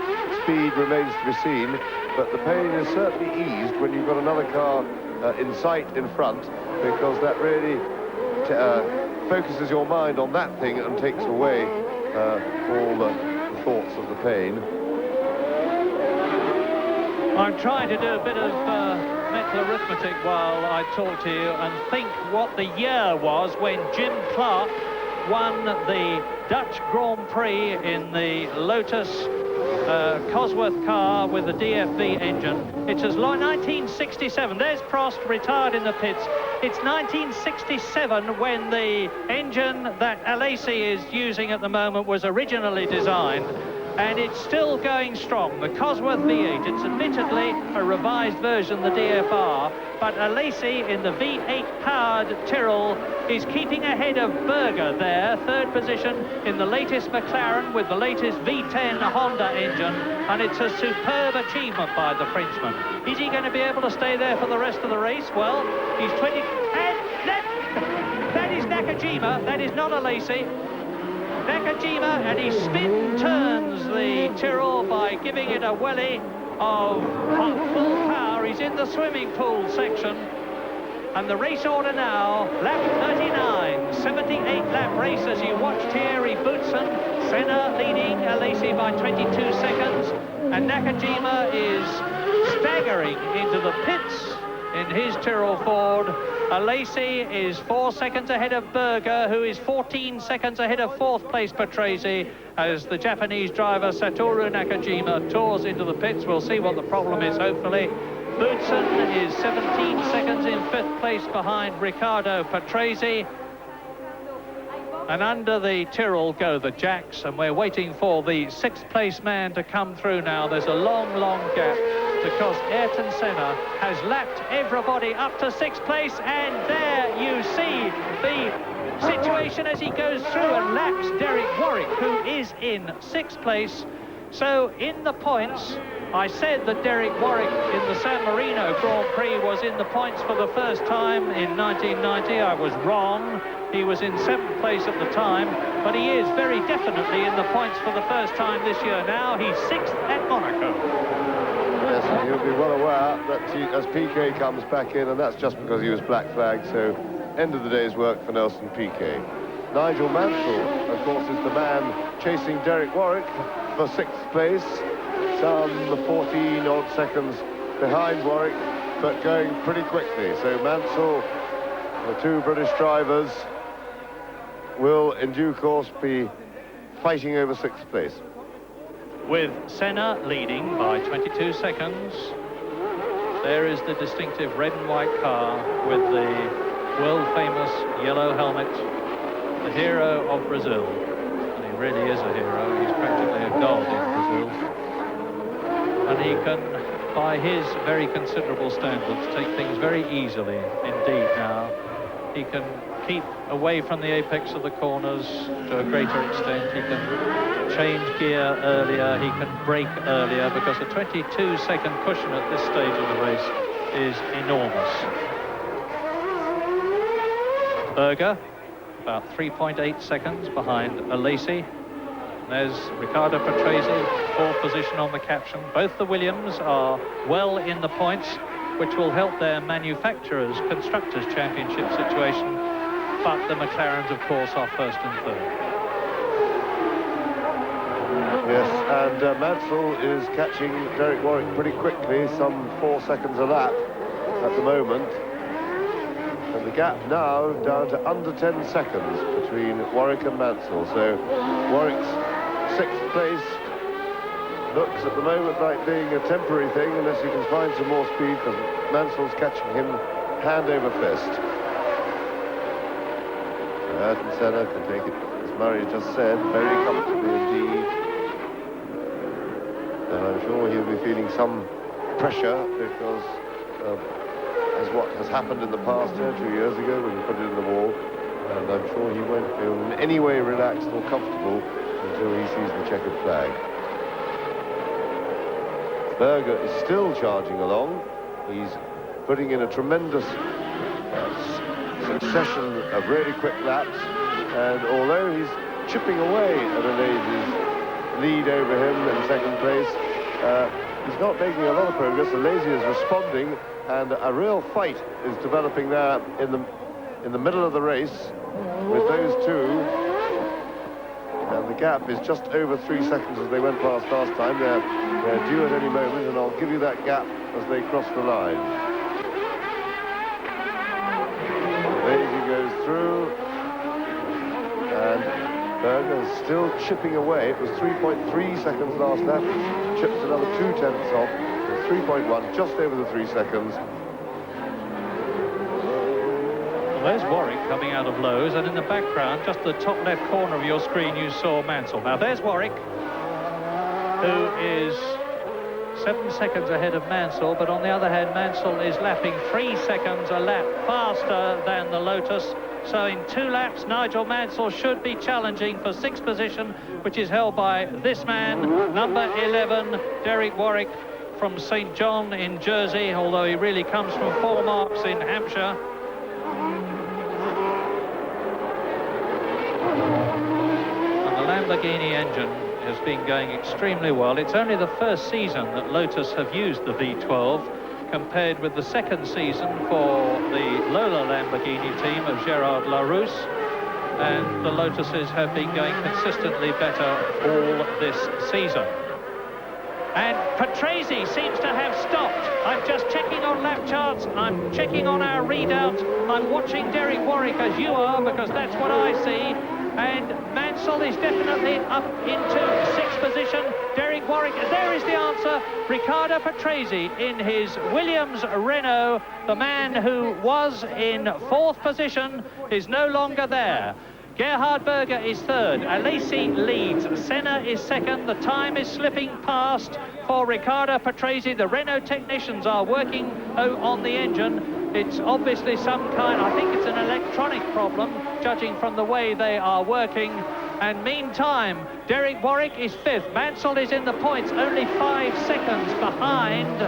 Speaker 10: speed remains to be seen. But the pain is certainly eased when you've got another car in sight in front, because that really focuses your mind on that thing and takes away all the thoughts of the pain.
Speaker 2: I'm trying to do a bit of mental arithmetic while I talk to you and think what the year was when Jim Clark won the Dutch Grand Prix in the Lotus Cosworth car with the DFV engine. It's as long 1967. There's Prost retired in the pits. It's 1967 when the engine that Alesi is using at the moment was originally designed, and it's still going strong. The Cosworth V8, it's admittedly a revised version, the DFR, but Alesi in the V8 powered Tyrrell is keeping ahead of Berger there, 3rd position in the latest McLaren with the latest V10 Honda engine, and it's a superb achievement by the Frenchman. Is he going to be able to stay there for the rest of the race? Well, he's 20, and that is Nakajima, that is not Alesi. Nakajima, and he spin turns the Tyrrell by giving it a welly of full power. He's in the swimming pool section. And the race order now, lap 39, 78 lap race as you watch Thierry Boutsen, Senna leading Alesi by 22 seconds, and Nakajima is staggering into the pits in his Tyrrell Ford. Alesi is 4 seconds ahead of Berger, who is 14 seconds ahead of fourth place Patrese, as the Japanese driver Satoru Nakajima tours into the pits. We'll see what the problem is, hopefully. Boutsen is 17 seconds in fifth place behind Riccardo Patrese. And under the Tyrrell go the Jacks, and we're waiting for the sixth place man to come through now. There's a long, long gap because Ayrton Senna has lapped everybody up to sixth place, and there you see the situation as he goes through and laps Derek Warwick, who is in sixth place. So in the points, I said that Derek Warwick in the San Marino Grand Prix was in the points for the first time in 1990. I was wrong. He was in seventh place at the time, but he is very definitely in the points for the first time this year now. He's sixth at Monaco.
Speaker 10: Yes, and you'll be well aware that as Piquet comes back in, and that's just because he was black flagged, so end of the day's work for Nelson Piquet. Nigel Mansell, of course, is the man chasing Derek Warwick for sixth place, some 14 odd seconds behind Warwick, but going pretty quickly. So Mansell, the two British drivers, will in due course be fighting over sixth place.
Speaker 2: With Senna leading by 22 seconds, there is the distinctive red and white car with the world-famous yellow helmet, the hero of Brazil. And he really is a hero. He's practically a god in Brazil. And he can, by his very considerable standards, take things very easily indeed now. He can keep away from the apex of the corners to a greater extent. He can change gear earlier. He can brake earlier, because a 22-second cushion at this stage of the race is enormous. Berger, about 3.8 seconds behind Alesi. There's Riccardo Patrese, fourth position on the caption. Both the Williams are well in the points, which will help their manufacturers' constructors' championship situation, but the McLarens, of course, are first and third.
Speaker 10: Yes, and Mansell is catching Derek Warwick pretty quickly, some 4 seconds a lap at the moment. And the gap now down to under 10 seconds between Warwick and Mansell. So Warwick's sixth place looks at the moment like being a temporary thing, unless you can find some more speed, because Mansell's catching him hand over fist. Ayrton Senna can take it, as Murray just said, very comfortably indeed. And I'm sure he'll be feeling some pressure because as what has happened in the past here 2 years ago when he put it in the wall. And I'm sure he won't feel in any way relaxed or comfortable until he sees the checkered flag. Berger is still charging along. He's putting in a tremendous succession of really quick laps, and although he's chipping away at Alesi's lead over him in second place, he's not making a lot of progress. Alesi is responding, and a real fight is developing there in the middle of the race with those two. And the gap is just over 3 seconds as they went past last time. They're due at any moment, and I'll give you that gap as they cross the line. Alesi goes through, and Berger is still chipping away. It was 3.3 seconds last lap. Chips another 0.2 off. 3.1, just over the 3 seconds.
Speaker 2: Well, there's Warwick coming out of Lowe's, and in the background, just the top left corner of your screen, you saw Mansell. Now there's Warwick, who is 7 seconds ahead of Mansell, but on the other hand, Mansell is lapping 3 seconds a lap faster than the Lotus. So in 2 laps, Nigel Mansell should be challenging for 6th position, which is held by this man, number 11, Derek Warwick, from St. John in Jersey, although he really comes from 4 marks in Hampshire. And
Speaker 1: Lamborghini engine has been going extremely well. It's only the first season that Lotus have used the V12, compared with the second season for the Lola Lamborghini team of Gerard Larousse, and the Lotuses have been going consistently better all this season. And Patrese seems to have stopped. I'm just checking on lap charts, I'm checking on our readout, I'm watching Derek Warwick as you are, because that's what I see. And Mansell is definitely up into sixth position. Derek Warwick, there is the answer. Riccardo Patrese in his Williams Renault, the man who was in fourth position, is no longer there. Gerhard Berger is third, Alesi leads, Senna is second, the time is slipping past for Riccardo Patrese. The Renault technicians are working on the engine. It's obviously some kind, I think it's an electronic problem, judging from the way they are working. And meantime, Derek Warwick is fifth, Mansell is in the points, only 5 seconds behind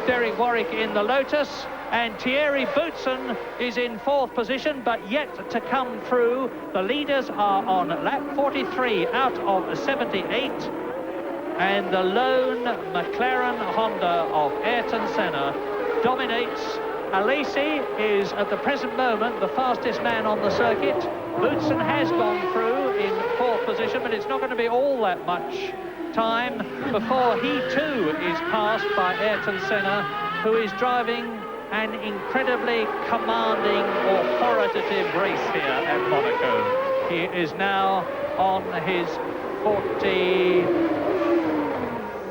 Speaker 1: Derek Warwick in the Lotus. And Thierry Boutsen is in fourth position, but yet to come through. The leaders are on lap 43 out of 78. And the lone McLaren Honda of Ayrton Senna dominates. Alesi is, at the present moment, the fastest man on the circuit. Boutsen has gone through in fourth position, but it's not going to be all that much time before he, too, is passed by Ayrton Senna, who is driving an incredibly commanding, authoritative race here at Monaco. He is now on his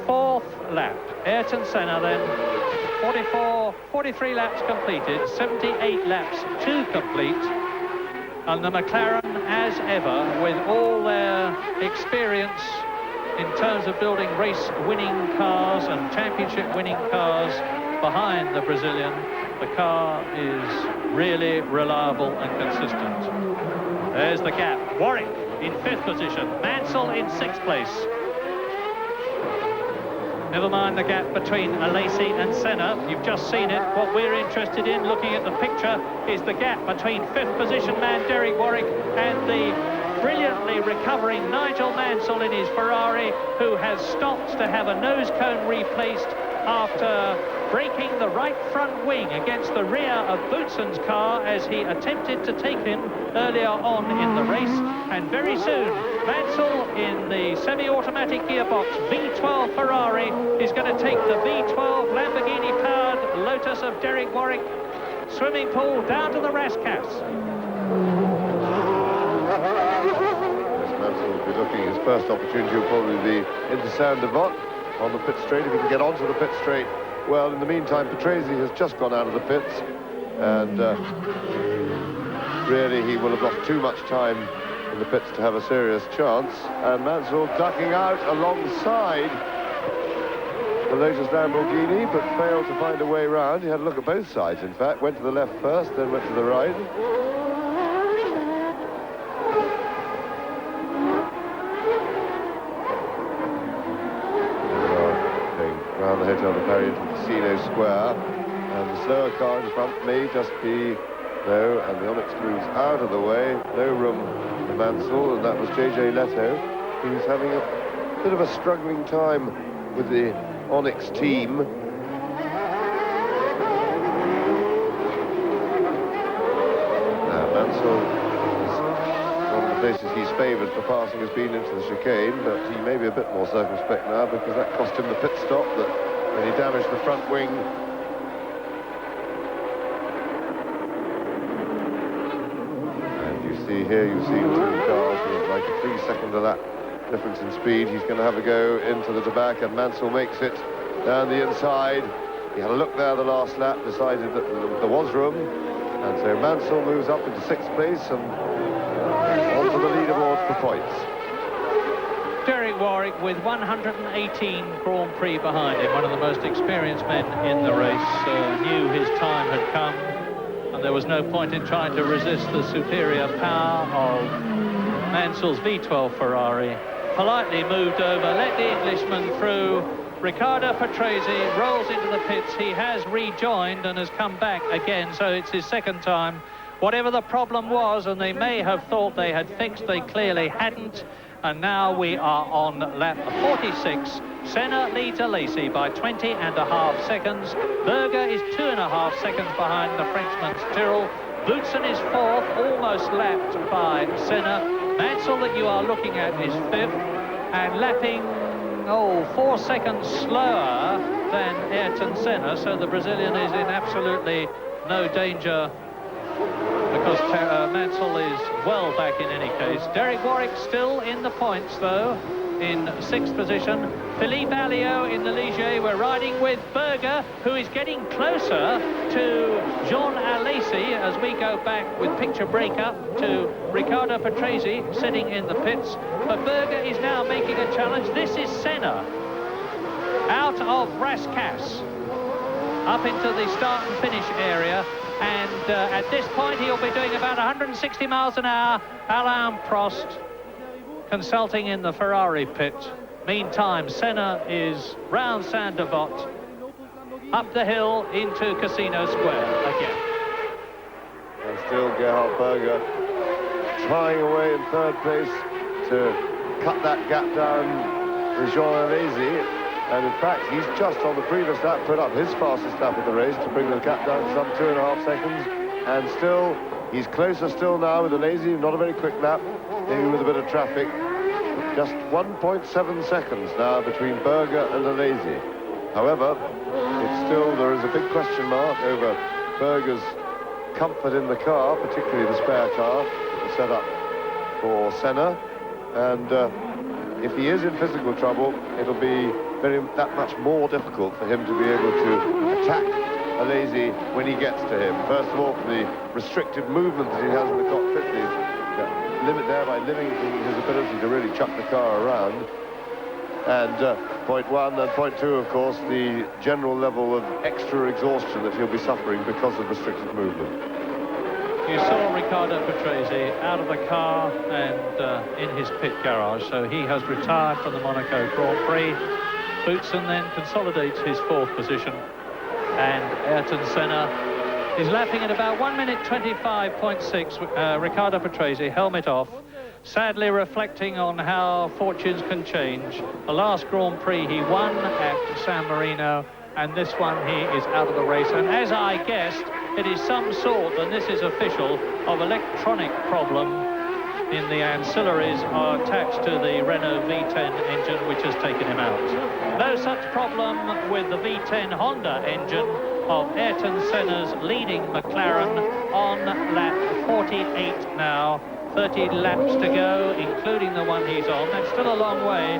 Speaker 1: 44th lap. Ayrton Senna then, 43 laps completed, 78 laps to complete. And the McLaren, as ever, with all their experience in terms of building race-winning cars and championship-winning cars, behind the Brazilian, the car is really reliable and consistent. There's the gap. Warwick in fifth position, Mansell in sixth place. Never mind the gap between Alesi and Senna. You've just seen it. What we're interested in, looking at the picture, is the gap between fifth position man Derek Warwick and the brilliantly recovering Nigel Mansell in his Ferrari, who has stopped to have a nose cone replaced after breaking the right front wing against the rear of Boutsen's car as he attempted to take him earlier on in the race. And very soon, Mansell in the semi-automatic gearbox V12 Ferrari is going to take the V12 Lamborghini-powered Lotus of Derek Warwick swimming pool down to the Rascats.
Speaker 10: Mansell will be looking, his first opportunity will probably be into Saint-Devote on the pit straight, if he can get onto the pit straight. Well, in the meantime, Patrese has just gone out of the pits, and really he will have lost too much time in the pits to have a serious chance. And Mansell ducking out alongside the Lotus Lamborghini, but failed to find a way round. He had a look at both sides, in fact. Went to the left first, then went to the right. Around the Hotel de Paris into the Casino Square, and the slower car in front may just be and the Onyx moves out of the way, no room for Mansell, and that was JJ Leto. He was having a bit of a struggling time with the Onyx team. Now Mansell, one of the places he's favoured for passing has been into the chicane, but he may be a bit more circumspect now because that cost him the pit stop, when he damaged the front wing. And you see here, you've seen two cars with like a 3-second a lap difference in speed. He's going to have a go into the back, and Mansell makes it down the inside. He had a look there the last lap, decided that there was room, and so Mansell moves up into 6th place and onto the leaderboard for points.
Speaker 1: Derek Warwick with 118 Grand Prix behind him, one of the most experienced men in the race, knew his time had come, and there was no point in trying to resist the superior power of Mansell's V12 Ferrari. Politely moved over, let the Englishman through. Riccardo Patrese rolls into the pits. He has rejoined and has come back again, so it's his second time. Whatever the problem was, and they may have thought they had fixed, they clearly hadn't.
Speaker 2: and now we are on lap 46. Senna leads Alesi by 20.5 seconds. Berger is 2.5 seconds behind the Frenchman's Tyrrell. Boutsen is fourth, almost lapped by Senna. Mansell, that you are looking at, is fifth, and lapping 4 seconds slower than Ayrton Senna, so the Brazilian is in absolutely no danger, because Mansell is well back in any case. Derek Warwick still in the points, though, in 6th position. Philippe Alliot in the Ligier. We're riding with Berger, who is getting closer to Jean Alesi as we go back with picture breakup to Riccardo Patrese sitting in the pits. But Berger is now making a challenge. This is Senna out of Rascasse up into the start and finish area. And at this point, he'll be doing about 160 miles an hour. Alain Prost consulting in the Ferrari pit. Meantime, Senna is round Saint-Devote, up the hill into Casino Square again.
Speaker 10: And still Gerhard Berger trying away in third place to cut that gap down with Jean Alesi. And in fact, he's just on the previous lap put up his fastest lap of the race to bring the gap down to some 2.5 seconds. And still, he's closer still now with Alesi, not a very quick lap, maybe with a bit of traffic. Just 1.7 seconds now between Berger and Alesi. However, there is a big question mark over Berger's comfort in the car, particularly the spare car set up for Senna. And if he is in physical trouble, it'll be that much more difficult for him to be able to attack Alesi when he gets to him. First of all, the restricted movement that he has in the cockpit, the limit thereby limiting his ability to really chuck the car around. And point one, and point two, of course, the general level of extra exhaustion that he'll be suffering because of restricted movement.
Speaker 2: You saw Riccardo Patrese out of the car and in his pit garage, so he has retired from the Monaco Grand Prix. Boutsen then consolidates his 4th position, and Ayrton Senna is lapping at about 1 minute 25.6. Riccardo Patrese, helmet off, sadly reflecting on how fortunes can change. The last Grand Prix he won at San Marino, and this one he is out of the race. And as I guessed, it is some sort, and this is official, of electronic problem in the ancillaries are attached to the Renault V10 engine, which has taken him out. No such problem with the V10 Honda engine of Ayrton Senna's leading McLaren on lap 48 now. 30 laps to go, including the one he's on. That's still a long way,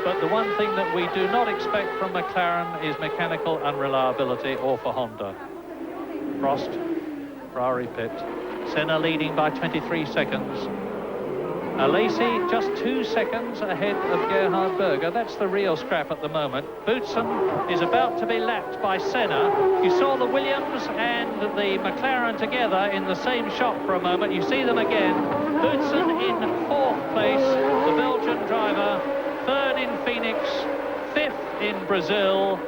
Speaker 2: but the one thing that we do not expect from McLaren is mechanical unreliability, or for Honda. Prost, Ferrari pit. Senna leading by 23 seconds. Alesi just 2 seconds ahead of Gerhard Berger. That's the real scrap at the moment. Boutsen is about to be lapped by Senna. You saw the Williams and the McLaren together in the same shot for a moment. You see them again. Boutsen in 4th place, the Belgian driver. 3rd in Phoenix, 5th in Brazil.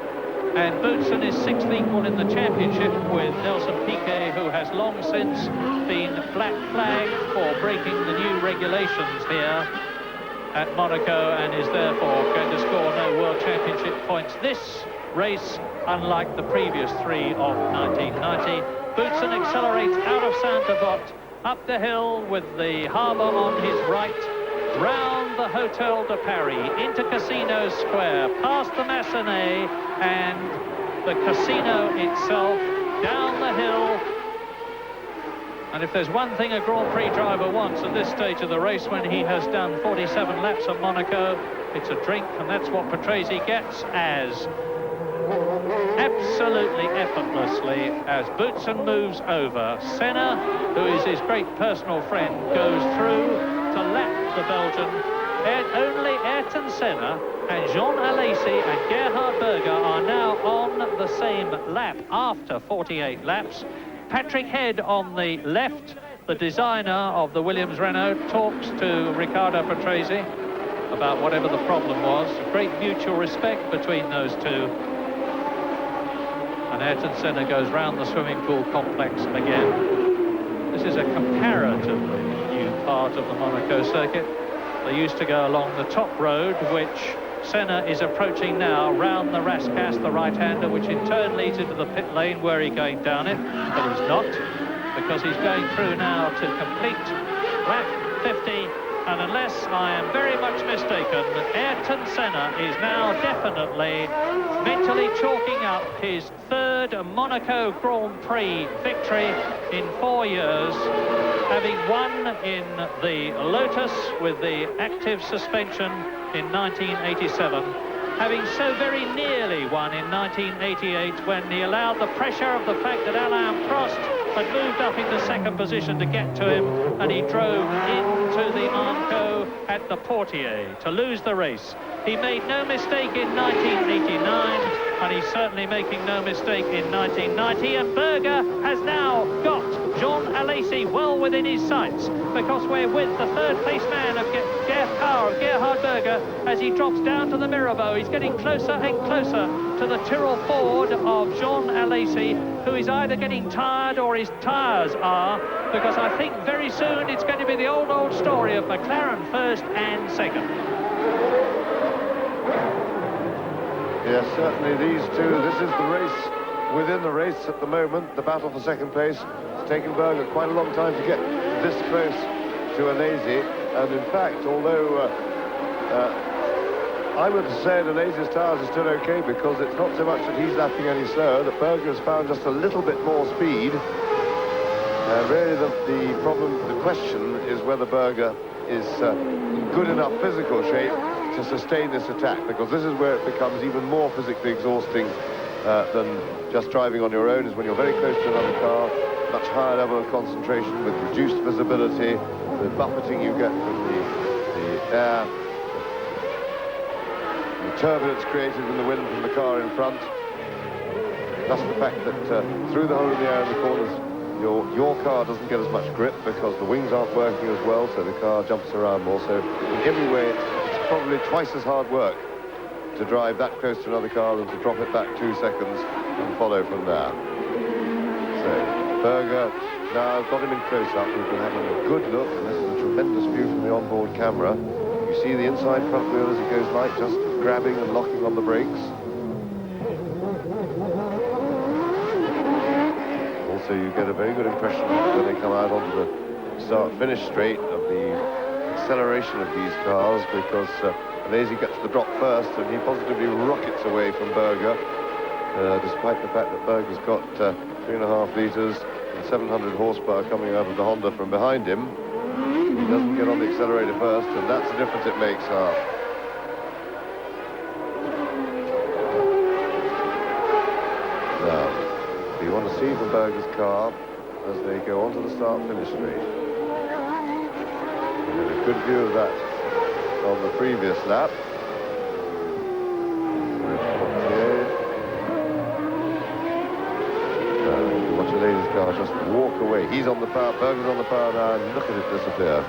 Speaker 2: And Boutsen is 6th equal in the championship with Nelson Piquet, who has long since been black flagged for breaking the new regulations here at Monaco, and is therefore going to score no World Championship points this race, unlike the previous 3 of 1990. Boutsen accelerates out of Saint-Devote, up the hill with the harbour on his right, round the Hotel de Paris, into Casino Square, past the Massenet and the casino itself, down the hill. And if there's one thing a Grand Prix driver wants at this stage of the race, when he has done 47 laps at Monaco, it's a drink, and that's what Patrese gets, as absolutely effortlessly as Boutsen moves over. Senna, who is his great personal friend, goes through to lap the Belgian. Only Ayrton Senna and Jean Alesi and Gerhard Berger are now on the same lap after 48 laps. Patrick Head on the left, the designer of the Williams Renault, talks to Riccardo Patrese about whatever the problem was. Great mutual respect between those two. And Ayrton Senna goes round the swimming pool complex again. This is a comparatively new part of the Monaco circuit. They used to go along the top road, which Senna is approaching now, round the Rascasse, the right-hander, which in turn leads into the pit lane. Were he going down it? But he's not, because he's going through now to complete lap 50. And unless I am very much mistaken, Ayrton Senna is now definitely mentally chalking up his third Monaco Grand Prix victory in 4 years, having won in the Lotus with the active suspension in 1987, having so very nearly won in 1988 when he allowed the pressure of the fact that Alain Prost had moved up into second position to get to him, and he drove into the Armco at the Portier to lose the race. He made no mistake in 1989, and he's certainly making no mistake in 1990, and Berger has now got Jean Alesi well within his sights, because we're with the third place man of Gerhard Berger as he drops down to the Mirabeau. He's getting closer and closer to the Tyrrell Ford of Jean Alesi, who is either getting tired or his tyres are, because I think very soon it's going to be the old story of McLaren first and second.
Speaker 10: Yes, certainly these two, this is the race within the race at the moment, the battle for second place. It's taken Berger quite a long time to get this close to Alesi, and in fact, although I would say that Alesi's tyres are still okay, because it's not so much that he's lapping any slower, that Berger has found just a little bit more speed. Really the problem, the question is whether Berger is in good enough physical shape to sustain this attack, because this is where it becomes even more physically exhausting than just driving on your own, is when you're very close to another car, much higher level of concentration with reduced visibility, the buffeting you get from the air, the turbulence created in the wind from the car in front, plus the fact that through the hole in the air in the corners, your car doesn't get as much grip because the wings aren't working as well, so the car jumps around more. So in every way, it's probably twice as hard work to drive that close to another car than to drop it back 2 seconds and follow from there. So Berger now got him in close-up. We've been having a good look, and this is a tremendous view from the onboard camera. You see the inside front wheel as it goes light, just grabbing and locking on the brakes. So you get a very good impression when they come out onto the start-finish straight of the acceleration of these cars, because Alesi gets the drop first and he positively rockets away from Berger, despite the fact that Berger's got 3.5 litres and 700 horsepower coming out of the Honda from behind him. He doesn't get on the accelerator first, and that's the difference it makes. Now, you want to see from Berger's car as they go onto the start-finish straight. We had a good view of that on the previous lap. You watch Alesi's car just walk away. He's on the power, Berger's on the power now, and look at it disappear.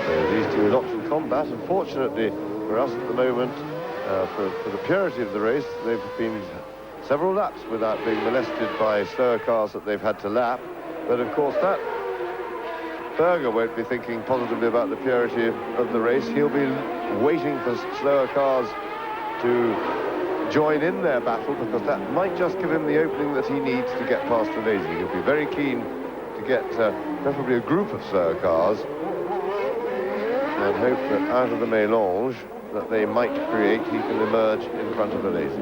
Speaker 10: So these two are locked in combat. Unfortunately for us at the moment, for the purity of the race, they've been several laps without being molested by slower cars that they've had to lap. But of course that Berger won't be thinking positively about the purity of the race. He'll be waiting for slower cars to join in their battle, because that might just give him the opening that he needs to get past Alesi. He'll be very keen to get preferably a group of slower cars, and hope that out of the mélange that they might create, he can emerge in front of Alesi.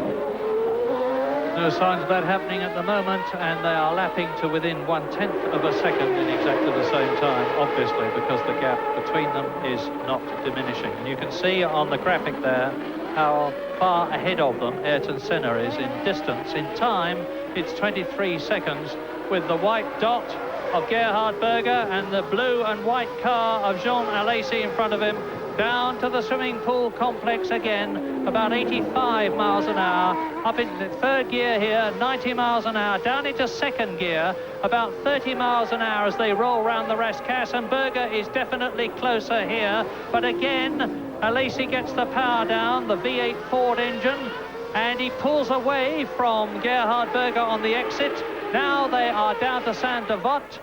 Speaker 2: No signs of that happening at the moment, and they are lapping to within 1/10 of a second in exactly the same time, obviously, because the gap between them is not diminishing. And you can see on the graphic there how far ahead of them Ayrton Senna is in distance. In time, it's 23 seconds, with the white dot of Gerhard Berger and the blue and white car of Jean Alesi in front of him, down to the swimming pool complex again, about 85 miles an hour, up into third gear here, 90 miles an hour, down into second gear, about 30 miles an hour as they roll round the Rascasse, and Berger is definitely closer here, but again, Alesi gets the power down, the V8 Ford engine, and he pulls away from Gerhard Berger on the exit. Now they are down to Saint-Devote.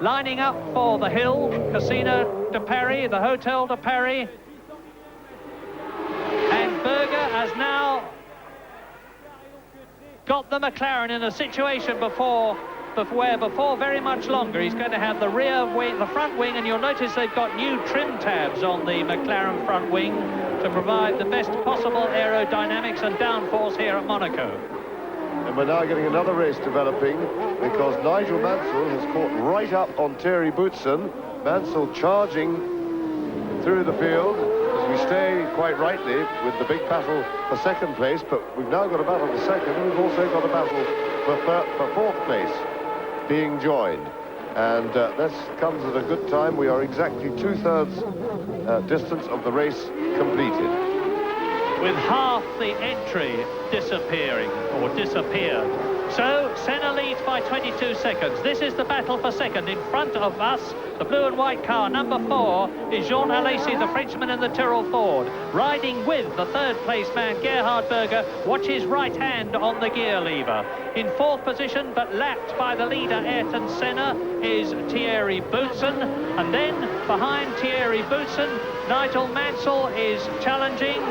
Speaker 2: lining up for the Hill, Casino de Paris, the Hotel de Paris. And Berger has now got the McLaren in a situation before very much longer he's going to have the rear wing, the front wing, and you'll notice they've got new trim tabs on the McLaren front wing to provide the best possible aerodynamics and downforce here at Monaco.
Speaker 10: And we're now getting another race developing because Nigel Mansell has caught right up on Thierry Boutsen. Mansell charging through the field as we stay quite rightly with the big battle for second place, but we've now got a battle for second, and we've also got a battle for fourth place being joined. And this comes at a good time. We are exactly 2/3 distance of the race completed.
Speaker 2: With half the entry disappearing, or disappeared. So, Senna leads by 22 seconds. This is the battle for second. In front of us, the blue and white car, number 4, is Jean Alesi, the Frenchman in the Tyrrell Ford. Riding with the third-place man, Gerhard Berger. Watch his right hand on the gear lever. In fourth position, but lapped by the leader, Ayrton Senna, is Thierry Boutsen. And then, behind Thierry Boutsen, Nigel Mansell is challenging.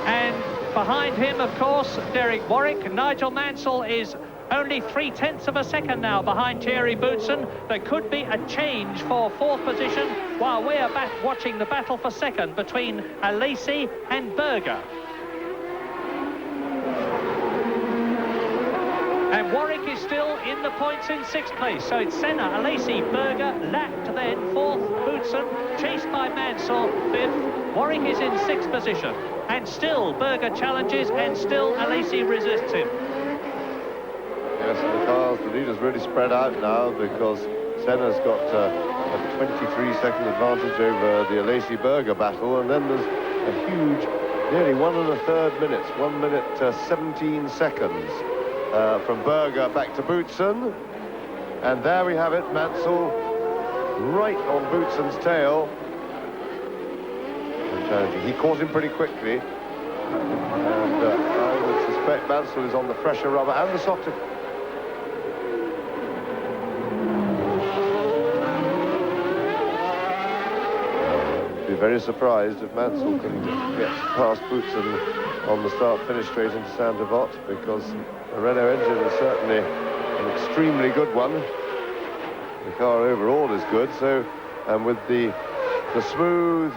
Speaker 2: And behind him, of course, Derek Warwick. Nigel Mansell is only 3/10 of a second now behind Thierry Boutsen. There could be a change for fourth position while we are back watching the battle for second between Alesi and Berger. And Warwick is still in the points in sixth place. So it's Senna, Alesi, Berger, lapped then, fourth, Boutsen, chased by Mansell, fifth. Warwick is in sixth position. And still Berger challenges, and still Alesi resists him.
Speaker 10: Yes, the cars, the leaders really spread out now because Senna's got a 23-second advantage over the Alesi-Berger battle, and then there's a huge, nearly 1 1/3 minutes, 1 minute 17 seconds from Berger back to Boutsen. And there we have it, Mansell right on Boutsen's tail. He caught him pretty quickly, and I would suspect Mansell is on the fresher rubber and the softer. I'd be very surprised if Mansell can get past Boutsen on the start-finish straight into Saint-Devote, because the Renault engine is certainly an extremely good one. The car overall is good, so and with the smooth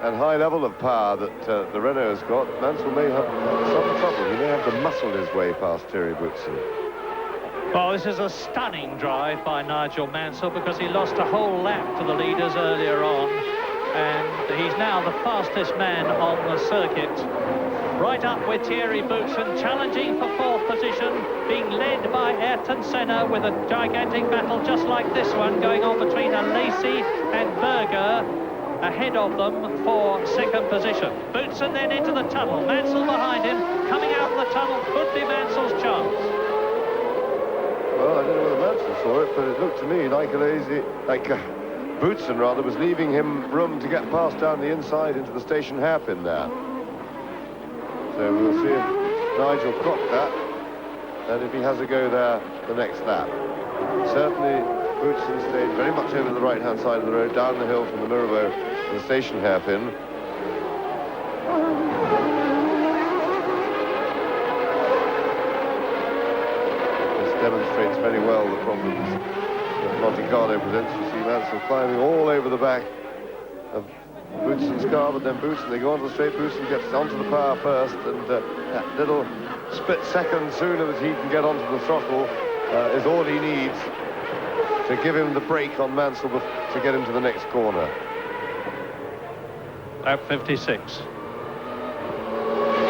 Speaker 10: and high level of power that the Renault has got, Mansell may have some trouble. He may have to muscle his way past Thierry Boutsen.
Speaker 2: Well, this is a stunning drive by Nigel Mansell because he lost a whole lap to the leaders earlier on, and he's now the fastest man on the circuit. Right up with Thierry Boutsen, challenging for fourth position, being led by Ayrton Senna with a gigantic battle just like this one going on between Alesi and Berger. Ahead of them for second position. Boutsen then into the tunnel. Mansell behind him. Coming out of the tunnel could be Mansell's chance.
Speaker 10: Well, I don't know whether Mansell saw it, but it looked to me like Boutsen rather was leaving him room to get past down the inside into the station hairpin there. So we'll see if Nigel clocked that, and if he has a go there the next lap. Certainly Boutsen stayed very much over the right-hand side of the road, down the hill from the Mirabeau to the station hairpin. This demonstrates very well the problems that Monte Carlo presents. You see Mansell climbing all over the back of Boutsen's car, but then Boutsen, they go onto the straight, Boutsen gets onto the power first, and that little split second sooner that he can get onto the throttle is all he needs to give him the break on Mansell to get him to the next corner.
Speaker 2: Lap 56.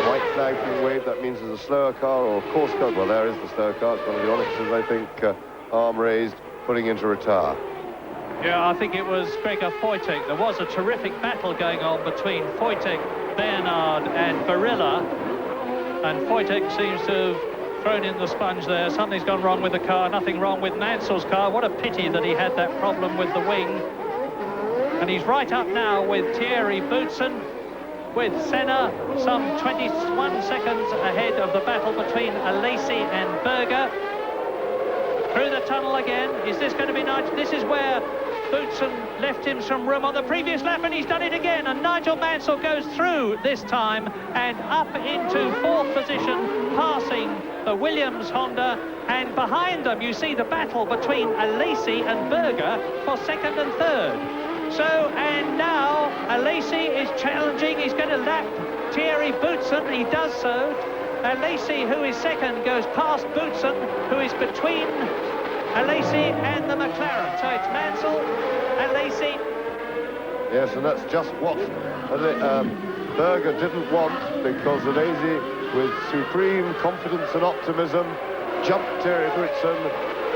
Speaker 10: White flag being waved, that means there's a slower car or a course car. Well, there is the slower car. It's one of the Onyxes, I think, arm raised, putting into retire.
Speaker 2: Yeah, I think it was Gregor Foytek. There was a terrific battle going on between Foytek, Bernard and Barilla, and Foytek seems to have thrown in the sponge there. Something's gone wrong with the car, nothing wrong with Mansell's car. What a pity that he had that problem with the wing. And he's right up now with Thierry Boutsen, with Senna some 21 seconds ahead of the battle between Alesi and Berger. Through the tunnel again. Is this going to be Nigel? This is where Boutsen left him some room on the previous lap, and he's done it again. And Nigel Mansell goes through this time and up into 4th position, passing the Williams Honda. And behind them, you see the battle between Alesi and Berger for 2nd and 3rd. So, and now Alesi is challenging. He's going to lap Thierry Boutsen. He does so. Alesi, who is 2nd, goes past Boutsen, who is between Alesi and the McLaren. So it's Mansell, Alesi.
Speaker 10: Yes, and that's just what Berger didn't want, because Alesi, with supreme confidence and optimism, jumped Thierry Boutsen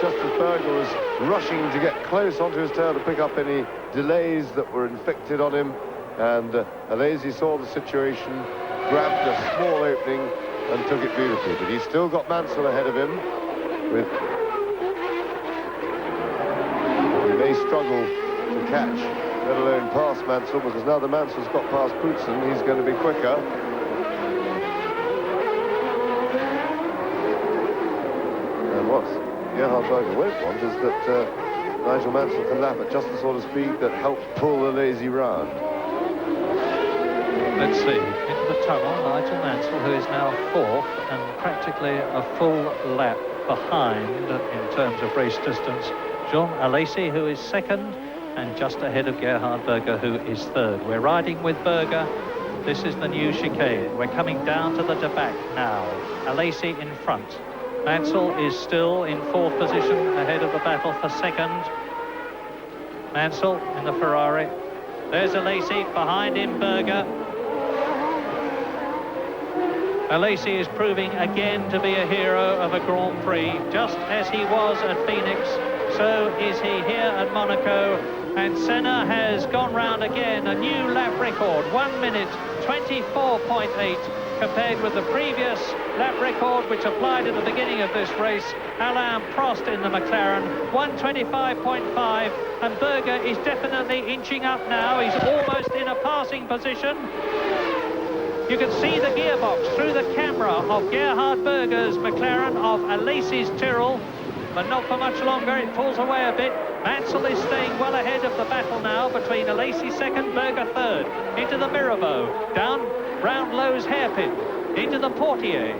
Speaker 10: just as Berger was rushing to get close onto his tail to pick up any delays that were inflicted on him. And Alesi saw the situation, grabbed a small opening and took it beautifully. But he's still got Mansell ahead of him. He may struggle to catch, let alone pass Mansell, because now that Mansell's got past Boutsen, he's going to be quicker. And what Gerhard Berger won't want is that Nigel Mansell can lap at just the sort of speed that helps pull Alesi round.
Speaker 2: Let's see, into the tunnel, Nigel Mansell, who is now 4th and practically a full lap behind in terms of race distance. Jean Alesi, who is 2nd, and just ahead of Gerhard Berger, who is 3rd. We're riding with Berger. This is the new chicane. We're coming down to the back now. Alesi in front. Mansell is still in 4th position, ahead of the battle for 2nd. Mansell in the Ferrari. There's Alesi, behind him Berger. Alesi is proving again to be a hero of a Grand Prix, just as he was at Phoenix, so is he here at Monaco. And Senna has gone round again, a new lap record, 1 minute 24.8, compared with the previous lap record which applied at the beginning of this race. Alain Prost in the McLaren, 125.5, and Berger is definitely inching up now. He's almost in a passing position. You can see the gearbox through the camera of Gerhard Berger's McLaren, of Alesi's Tyrrell, but not for much longer. It pulls away a bit. Mansell is staying well ahead of the battle now between Alesi 2nd, Berger 3rd. Into the Mirabeau, down round Lowe's hairpin, into the Portier,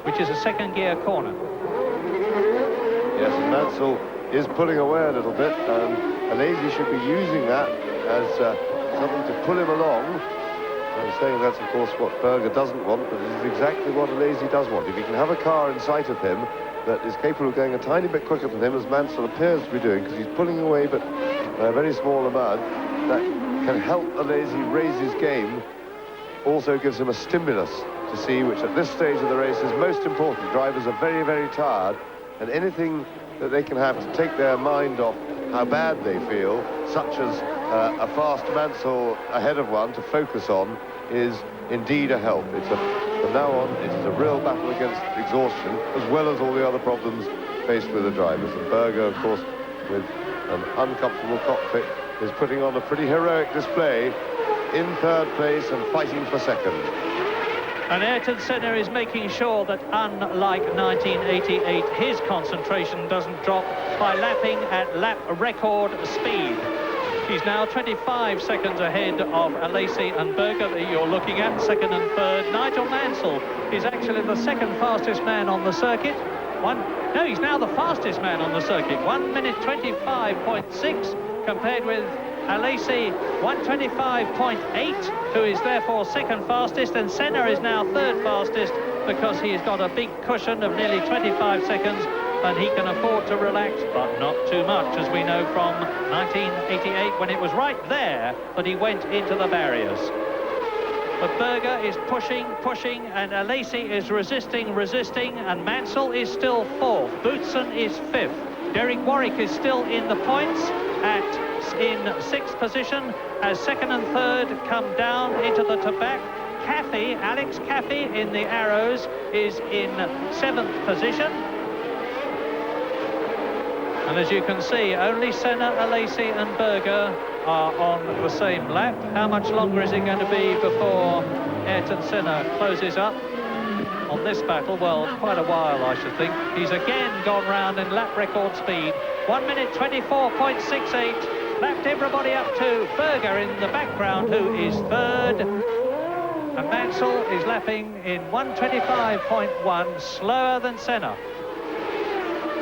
Speaker 2: which is a 2nd gear corner.
Speaker 10: Yes, and Mansell is pulling away a little bit, and Alesi should be using that as something to pull him along. I'm saying that's, of course, what Berger doesn't want, but it is exactly what Alesi does want. If he can have a car in sight of him that is capable of going a tiny bit quicker than him, as Mansell appears to be doing, because he's pulling away but by a very small amount, that can help Alesi raise his game, also gives him a stimulus to see, which at this stage of the race is most important. Drivers are very, very tired, and anything that they can have to take their mind off how bad they feel, such as a fast Mansell ahead of one to focus on, is indeed a help. From now on, it is a real battle against exhaustion, as well as all the other problems faced with the drivers. And Berger, of course, with an uncomfortable cockpit, is putting on a pretty heroic display in 3rd place and fighting for 2nd.
Speaker 2: And Ayrton Senna is making sure that, unlike 1988, his concentration doesn't drop by lapping at lap record speed. He's now 25 seconds ahead of Alesi and Berger that you're looking at, 2nd and 3rd. Nigel Mansell is actually the 2nd fastest man on the circuit. He's now the fastest man on the circuit, 1 minute 25.6, compared with Alesi 125.8, who is therefore 2nd fastest, and Senna is now 3rd fastest because he's got a big cushion of nearly 25 seconds, and he can afford to relax, but not too much, as we know from 1988, when it was right there that he went into the barriers. But Berger is pushing, and Alesi is resisting, and Mansell is still 4th. Boutsen is 5th. Derek Warwick is still in the points in 6th position, as 2nd and 3rd come down into the Tabac. Alex Caffey in the Arrows is in 7th position. And as you can see, only Senna, Alesi and Berger are on the same lap. How much longer is it going to be before Ayrton Senna closes up on this battle? Well, quite a while, I should think. He's again gone round in lap record speed. 1 minute 24.68. Lapped everybody up to Berger in the background, who is third. And Mansell is lapping in 1:25.1, slower than Senna.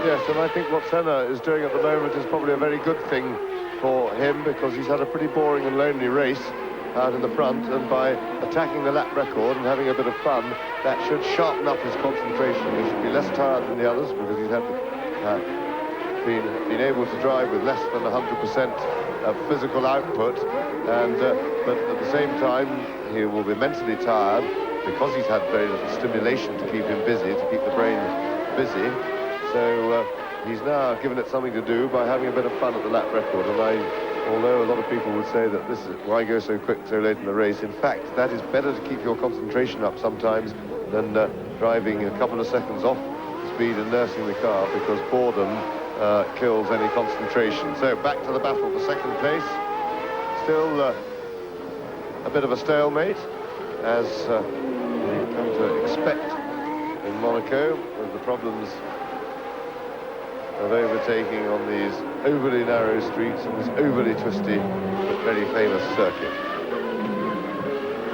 Speaker 10: Yes, and I think what Senna is doing at the moment is probably a very good thing for him, because he's had a pretty boring and lonely race out in the front, and by attacking the lap record and having a bit of fun, that should sharpen up his concentration. He should be less tired than the others, because he's had been able to drive with less than 100% of physical output, and but at the same time he will be mentally tired because he's had very little stimulation to keep him busy, to keep the brain busy. So he's now given it something to do by having a bit of fun at the lap record. And although a lot of people would say that this is why go so quick so late in the race, in fact that is better to keep your concentration up sometimes than driving a couple of seconds off speed and nursing the car, because boredom kills any concentration. So back to the battle for second place. Still a bit of a stalemate, as we come to expect in Monaco, with the problems of overtaking on these overly narrow streets and this overly twisty but very famous circuit.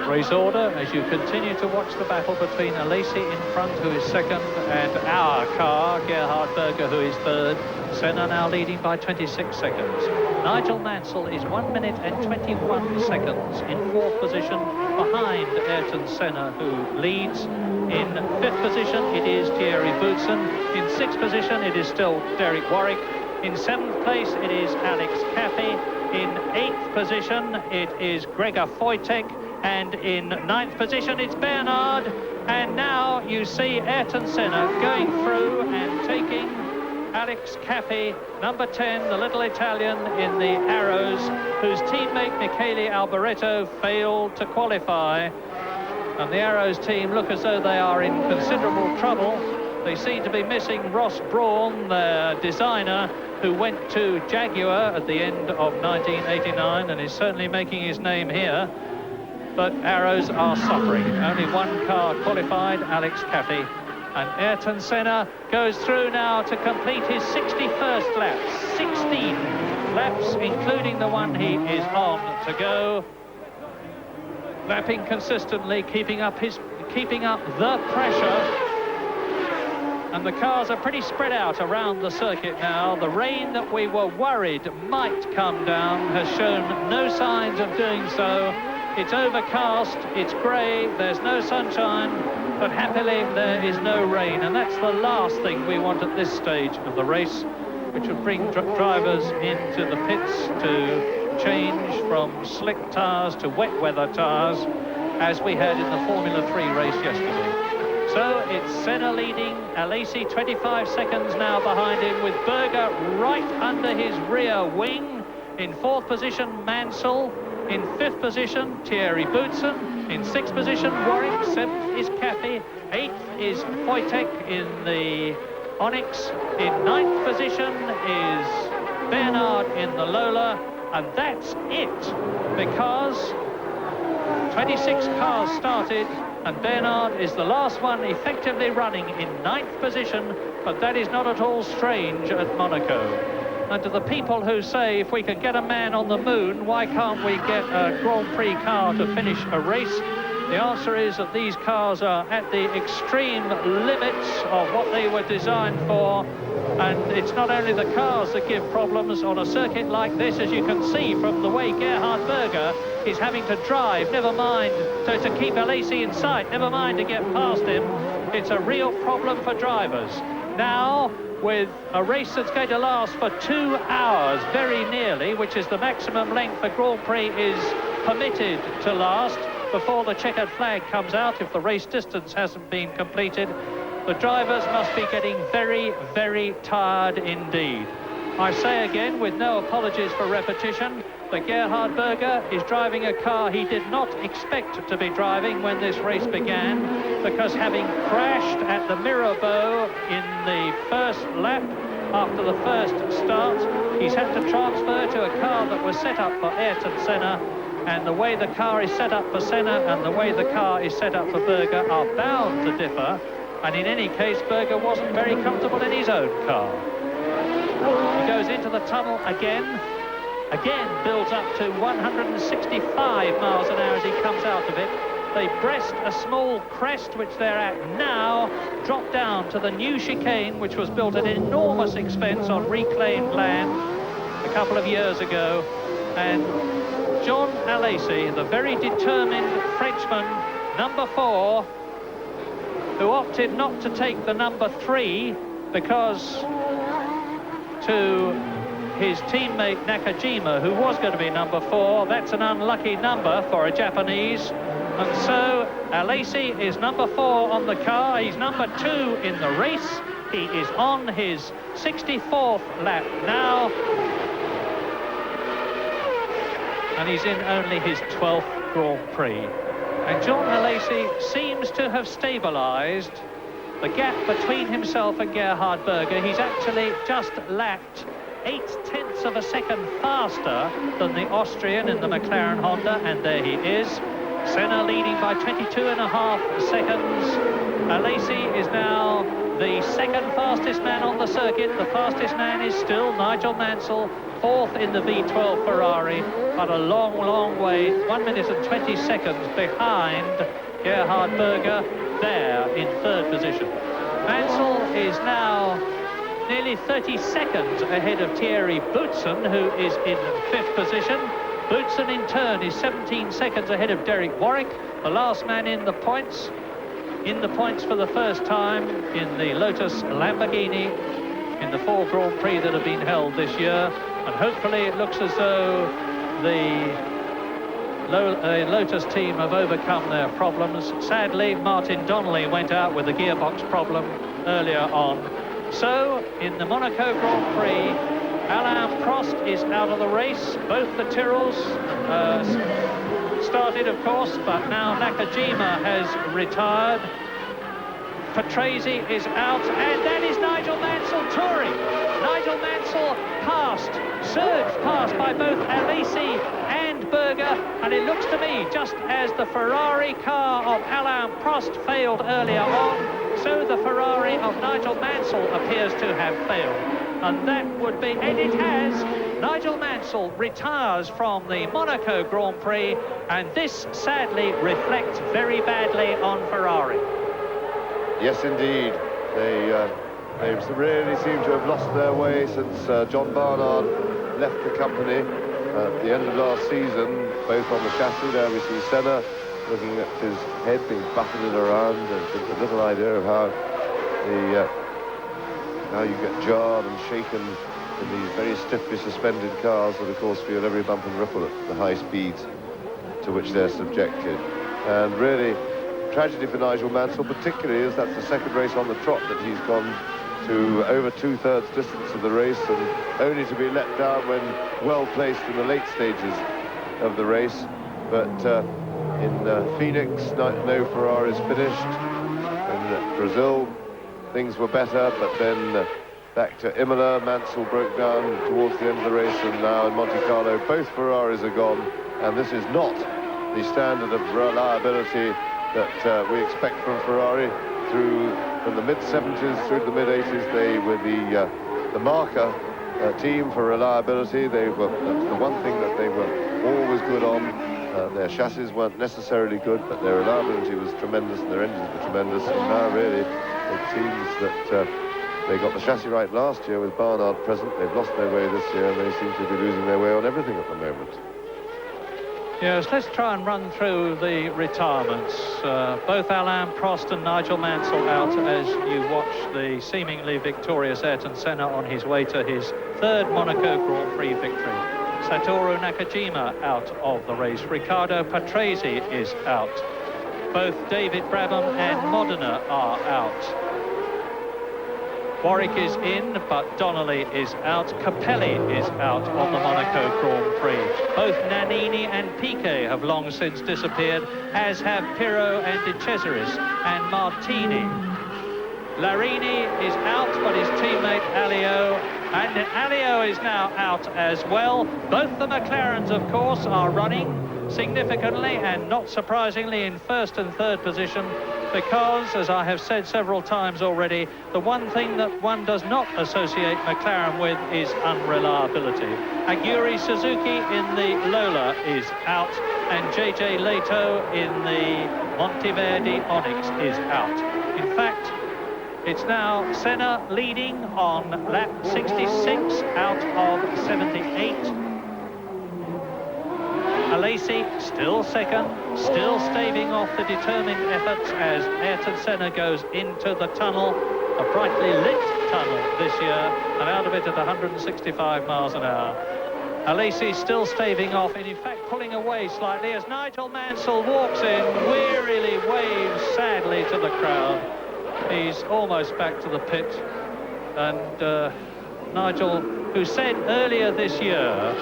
Speaker 2: Race order as you continue to watch the battle between Alesi in front, who is second, and our car, Gerhard Berger, who is third. Senna now leading by 26 seconds. Nigel Mansell is 1 minute and 21 seconds in fourth position, behind Ayrton Senna, who leads. In fifth position, it is Thierry Boutsen. In sixth position, it is still Derek Warwick. In seventh place, it is Alex Caffey. In eighth position, it is Gregor Wojtek. And in ninth position, it's Bernard. And now you see Ayrton Senna going through and taking Alex Caffey, number 10, the little Italian in the Arrows, whose teammate Michele Alboreto failed to qualify. And the Arrows team look as though they are in considerable trouble. They seem to be missing Ross Brawn, their designer, who went to Jaguar at the end of 1989 and is certainly making his name here. But Arrows are suffering. Only one car qualified, Alex Caffey. And Ayrton Senna goes through now to complete his 61st lap. 16 laps, including the one he is on to go. Lapping consistently, keeping up the pressure. And the cars are pretty spread out around the circuit now. The rain that we were worried might come down has shown no signs of doing so. It's overcast, it's grey, there's no sunshine, but happily there is no rain, and that's the last thing we want at this stage of the race, which would bring drivers into the pits to change from slick tyres to wet weather tyres, as we had in the Formula 3 race yesterday. So it's Senna leading, Alesi 25 seconds now behind him, with Berger right under his rear wing. In fourth position, Mansell. In fifth position, Thierry Boutsen. In sixth position, Warwick. Seventh is Caffey. Eighth is Wojtek in the Onyx. In ninth position is Bernard in the Lola. And that's it, because 26 cars started, and Bernard is the last one effectively running in ninth position, but that is not at all strange at Monaco. And to the people who say, if we can get a man on the moon, why can't we get a Grand Prix car to finish a race? The answer is that these cars are at the extreme limits of what they were designed for. And it's not only the cars that give problems on a circuit like this, as you can see from the way Gerhard Berger is having to drive, never mind to keep Alesi in sight, never mind to get past him. It's a real problem for drivers. Now, with a race that's going to last for 2 hours, very nearly, which is the maximum length the Grand Prix is permitted to last before the checkered flag comes out, if the race distance hasn't been completed, the drivers must be getting very, very tired indeed. I say again, with no apologies for repetition, that Gerhard Berger is driving a car he did not expect to be driving when this race began, because having crashed at the Mirabeau in the first lap after the first start, he's had to transfer to a car that was set up for Ayrton Senna, and the way the car is set up for Senna and the way the car is set up for Berger are bound to differ. And in any case, Berger wasn't very comfortable in his own car. He goes into the tunnel again builds up to 165 miles an hour as he comes out of it. They breast a small crest, which they're at now, drop down to the new chicane, which was built at enormous expense on reclaimed land a couple of years ago. And John Alesi, the very determined Frenchman, number 4, who opted not to take the number 3 because to his teammate Nakajima, who was going to be number 4, that's an unlucky number for a Japanese. And so Alesi is number 4 on the car. He's number 2 in the race. He is on his 64th lap now. And he's in only his 12th Grand Prix. And John Alesi seems to have stabilised the gap between himself and Gerhard Berger. He's actually just lapped 0.8 of a second faster than the Austrian in the McLaren Honda, and there he is. Senna leading by 22.5 seconds. Alesi is now the second fastest man on the circuit. The fastest man is still Nigel Mansell, 4th in the V12 Ferrari, but a long, long way, 1 minute and 20 seconds behind Gerhard Berger, there in 3rd position. Mansell is now nearly 30 seconds ahead of Thierry Boutsen, who is in 5th position. Boutsen, in turn, is 17 seconds ahead of Derek Warwick, the last man in the points for the first time in the Lotus Lamborghini in the 4 Grand Prix that have been held this year. And hopefully it looks as though the Lotus team have overcome their problems. Sadly, Martin Donnelly went out with a gearbox problem earlier on. So, in the Monaco Grand Prix, Alain Prost is out of the race. Both the Tyrrells started, of course, but now Nakajima has retired. Patrese is out, and that is Nigel Mansell touring. Nigel Mansell surged past by both Alesi and Berger, and it looks to me, just as the Ferrari car of Alain Prost failed earlier on, so the Ferrari of Nigel Mansell appears to have failed. And that would be, and it has. Nigel Mansell retires from the Monaco Grand Prix, and this sadly reflects very badly on Ferrari.
Speaker 10: Yes, indeed. They really seem to have lost their way since John Barnard left the company at the end of last season, both on the chassis. There we see Senna looking at his head being buffeted around, and gives a little idea of how you get jarred and shaken in these very stiffly suspended cars that, of course, feel every bump and ripple at the high speeds to which they're subjected. And really, tragedy for Nigel Mansell, particularly as that's the second race on the trot that he's gone to over 2/3 distance of the race, and only to be let down when well placed in the late stages of the race. But in Phoenix, no Ferraris finished. In Brazil, things were better, but then back to Imola, Mansell broke down towards the end of the race, and now in Monte Carlo, both Ferraris are gone, and this is not the standard of reliability that we expect from Ferrari. From the mid-70s through to the mid-80s, they were the marker team for reliability. That's the one thing that they were always good on. Their chassis weren't necessarily good, but their reliability was tremendous, and their engines were tremendous. And now, really, it seems that they got the chassis right last year with Barnard present. They've lost their way this year, and they seem to be losing their way on everything at the moment.
Speaker 2: Yes, let's try and run through the retirements. Both Alain Prost and Nigel Mansell out as you watch the seemingly victorious Ayrton Senna on his way to his 3rd Monaco Grand Prix victory. Satoru Nakajima out of the race. Riccardo Patrese is out. Both David Brabham and Modena are out. Warwick is in, but Donnelly is out. Capelli is out on the Monaco Grand Prix. Both Nannini and Piquet have long since disappeared, as have Pirro and De Cesaris and Martini. Larini is out, but his teammate Alio is now out as well. Both the McLarens, of course, are running significantly, and not surprisingly in 1st and 3rd position. because, as I have said several times already, the one thing that one does not associate McLaren with is unreliability. Aguri Suzuki in the Lola is out, and JJ Leto in the Monteverde Onyx is out. In fact, it's now Senna leading on lap 66 out of 78. Alesi still second, still staving off the determined efforts as Ayrton Senna goes into the tunnel, a brightly lit tunnel this year, and out of it at 165 miles an hour. Alesi still staving off, and in fact pulling away slightly as Nigel Mansell walks in, wearily waves sadly to the crowd. He's almost back to the pit, and Nigel, who said earlier this year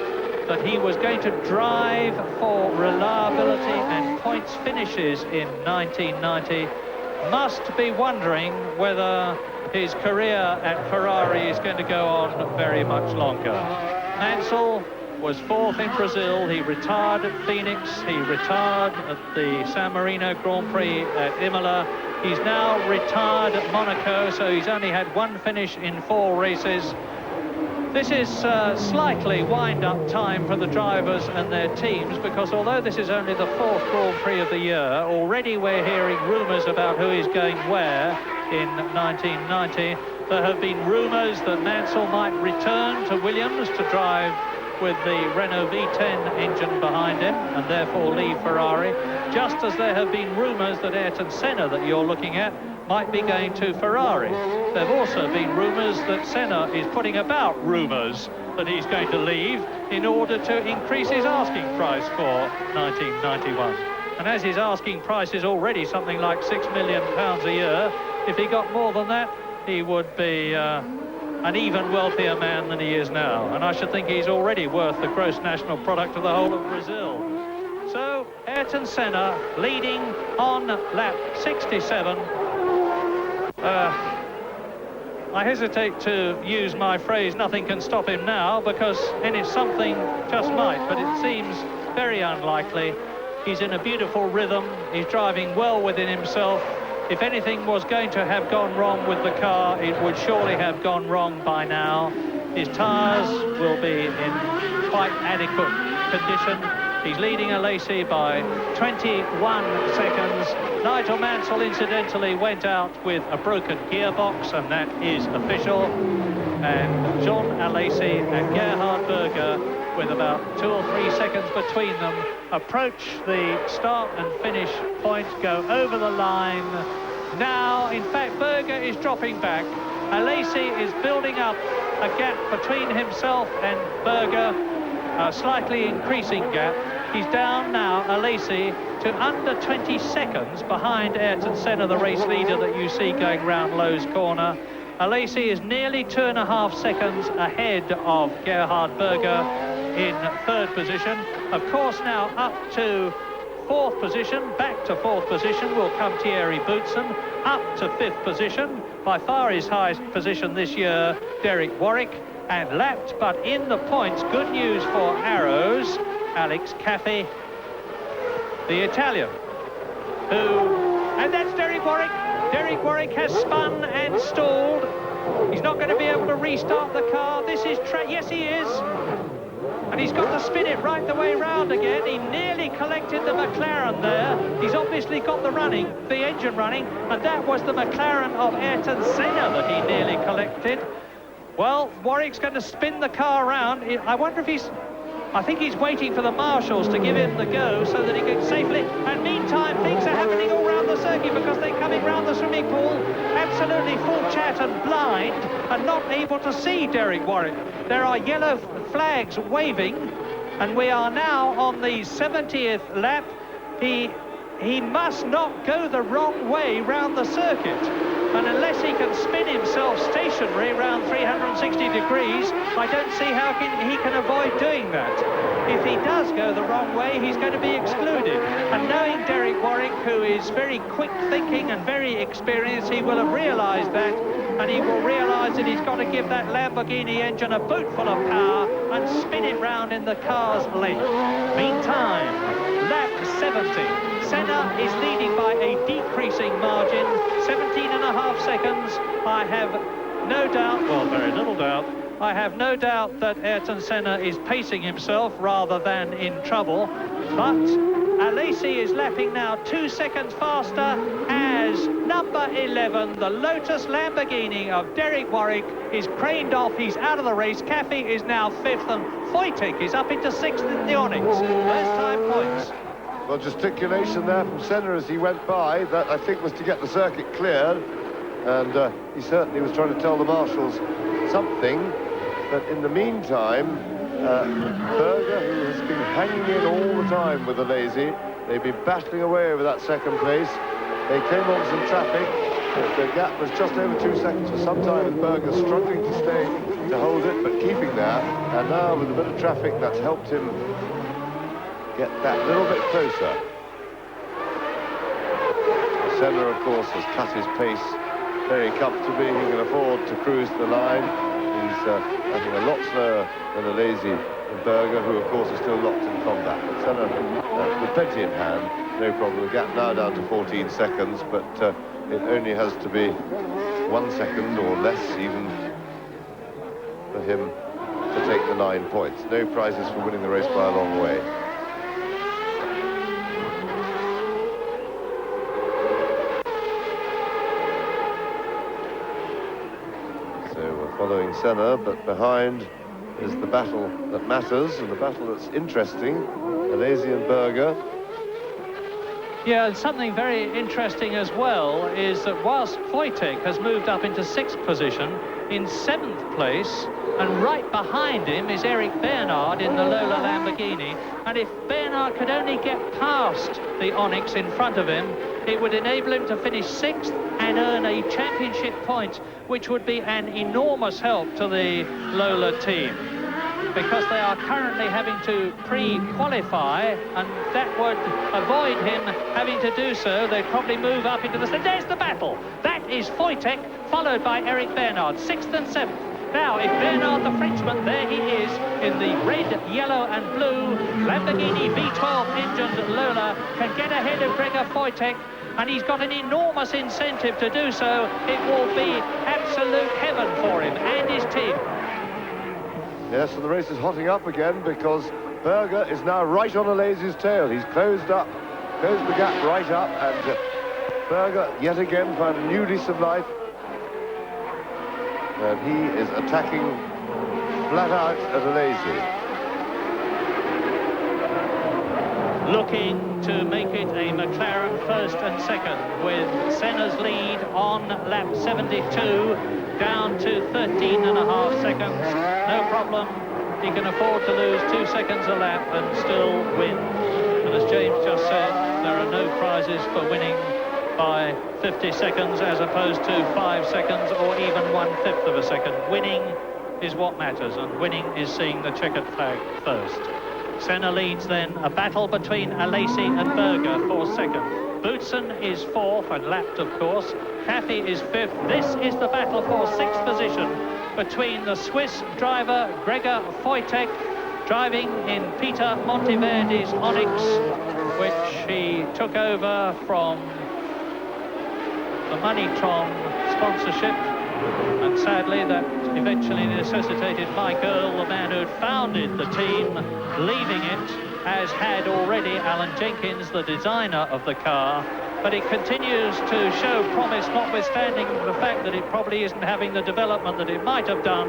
Speaker 2: that he was going to drive for reliability and points finishes in 1990, must be wondering whether his career at Ferrari is going to go on very much longer. Mansell was fourth in Brazil, he retired at Phoenix, he retired at the San Marino Grand Prix at Imola, he's now retired at Monaco, so he's only had one finish in 4 races. This is slightly wind-up time for the drivers and their teams, because although this is only the 4th Grand Prix of the year, already we're hearing rumours about who is going where in 1990. There have been rumours that Mansell might return to Williams to drive with the Renault V10 engine behind him and therefore leave Ferrari, just as there have been rumours that Ayrton Senna, that you're looking at, might be going to Ferrari. There have also been rumours that Senna is putting about rumours that he's going to leave in order to increase his asking price for 1991. And as his asking price is already something like £6 million a year, if he got more than that, he would be an even wealthier man than he is now. And I should think he's already worth the gross national product of the whole of Brazil. So Ayrton Senna leading on lap 67. I hesitate to use my phrase, nothing can stop him now, because in it something just might, but it seems very unlikely. He's in a beautiful rhythm, he's driving well within himself. If anything was going to have gone wrong with the car, it would surely have gone wrong by now. His tyres will be in quite adequate condition. He's leading Alesi by 21 seconds. Nigel Mansell, incidentally, went out with a broken gearbox, and that is official. And John Alesi and Gerhard Berger, with about 2 or 3 seconds between them, approach the start and finish point, go over the line. Now, in fact, Berger is dropping back. Alesi is building up a gap between himself and Berger, a slightly increasing gap. He's down now, Alesi, to under 20 seconds behind Ayrton Senna, the race leader that you see going round Lowe's corner. Alesi is nearly 2.5 seconds ahead of Gerhard Berger in 3rd position. Of course, now up to 4th position, back to 4th position will come Thierry Boutsen, up to 5th position, by far his highest position this year, Derek Warwick, and lapped but in the points, good news for Arrows, Alex Caffey, the Italian, and that's Derek Warwick. Derek Warwick has spun and stalled. He's not going to be able to restart the car. This is yes, he is. And he's got to spin it right the way round again. He nearly collected the McLaren there. He's obviously got the engine running, and that was the McLaren of Ayrton Senna that he nearly collected. Well, Warwick's going to spin the car around. I wonder if I think he's waiting for the marshals to give him the go so that he can safely... And meantime, things are happening all around the circuit because they're coming round the swimming pool absolutely full chat and blind and not able to see Derek Warwick. There are yellow flags waving, and we are now on the 70th lap. He must not go the wrong way round the circuit. And unless he can spin himself stationary around 360 degrees, I don't see how he can avoid doing that. If he does go the wrong way, he's going to be excluded. And knowing Derek Warwick, who is very quick thinking and very experienced, he will have realised that, and he will realise that he's got to give that Lamborghini engine a boot full of power and spin it round in the car's length. Meantime, lap 70. Senna is leading by a decreasing margin, 17.5 seconds. I have no doubt, well, very little doubt, I have no doubt that Ayrton Senna is pacing himself rather than in trouble. But Alesi is lapping now 2 seconds faster as number 11, the Lotus Lamborghini of Derek Warwick, is craned off. He's out of the race. Caffey is now 5th and Wojtek is up into 6th in the Onyx. First time points.
Speaker 10: Well, gesticulation there from Senna as he went by. That, I think, was to get the circuit cleared. And he certainly was trying to tell the marshals something. But in the meantime, Berger, who has been hanging in all the time with the Lazy, they've been battling away over that second place. They came on some traffic. The gap was just over 2 seconds for some time, and Berger struggling to stay, to hold it, but keeping that. And now, with a bit of traffic, that's helped him get that little bit closer. Senna, of course, has cut his pace very comfortably. He can afford to cruise the line. He's I think a lot slower than a Lazy Berger, who of course is still locked in combat. But Senna with plenty in hand, no problem. The gap now down to 14 seconds, but it only has to be 1 second or less even for him to take the 9 points. No prizes for winning the race by a long way. Following Senna, but behind is the battle that matters and the battle that's interesting, Alesi and Berger.
Speaker 2: Yeah, and something very interesting as well is that whilst Wojtek has moved up into 6th position, in 7th place, and right behind him is Eric Bernard in the Lola Lamborghini, and if Bernard could only get past the Onyx in front of him, it would enable him to finish 6th and earn a championship point, which would be an enormous help to the Lola team, because they are currently having to pre-qualify, and that would avoid him having to do so. They'd probably move up into the... There's the battle! That is Wojtek, followed by Eric Bernard, 6th and 7th. Now, if Bernard, the Frenchman, there he is, in the red, yellow and blue Lamborghini V12-engined Lola, can get ahead of Gregor Wojtek, and he's got an enormous incentive to do so. It will be absolute heaven for him and his team.
Speaker 10: Yes, and the race is hotting up again because Berger is now right on Alesi's tail. He's closed the gap right up, and Berger yet again found a new lease of life. And he is attacking flat out at Alesi.
Speaker 2: Looking to make it a McLaren 1st and 2nd, with Senna's lead on lap 72 down to 13.5 seconds. No problem. He can afford to lose 2 seconds a lap and still win. And as James just said, there are no prizes for winning by 50 seconds as opposed to 5 seconds or even 1/5 of a second. Winning is what matters, and winning is seeing the checkered flag first. Senna leads then, a battle between Alesi and Berger for 2nd. Boutsen is 4th and lapped, of course. Caffey is 5th. This is the battle for 6th position between the Swiss driver Gregor Wojtek, driving in Peter Monteverdi's Onyx, which he took over from the Moneytron sponsorship, and sadly that eventually necessitated Mike Earl, the man who had founded the team, leaving it, as had already Alan Jenkins, the designer of the car. But it continues to show promise, notwithstanding the fact that it probably isn't having the development that it might have done.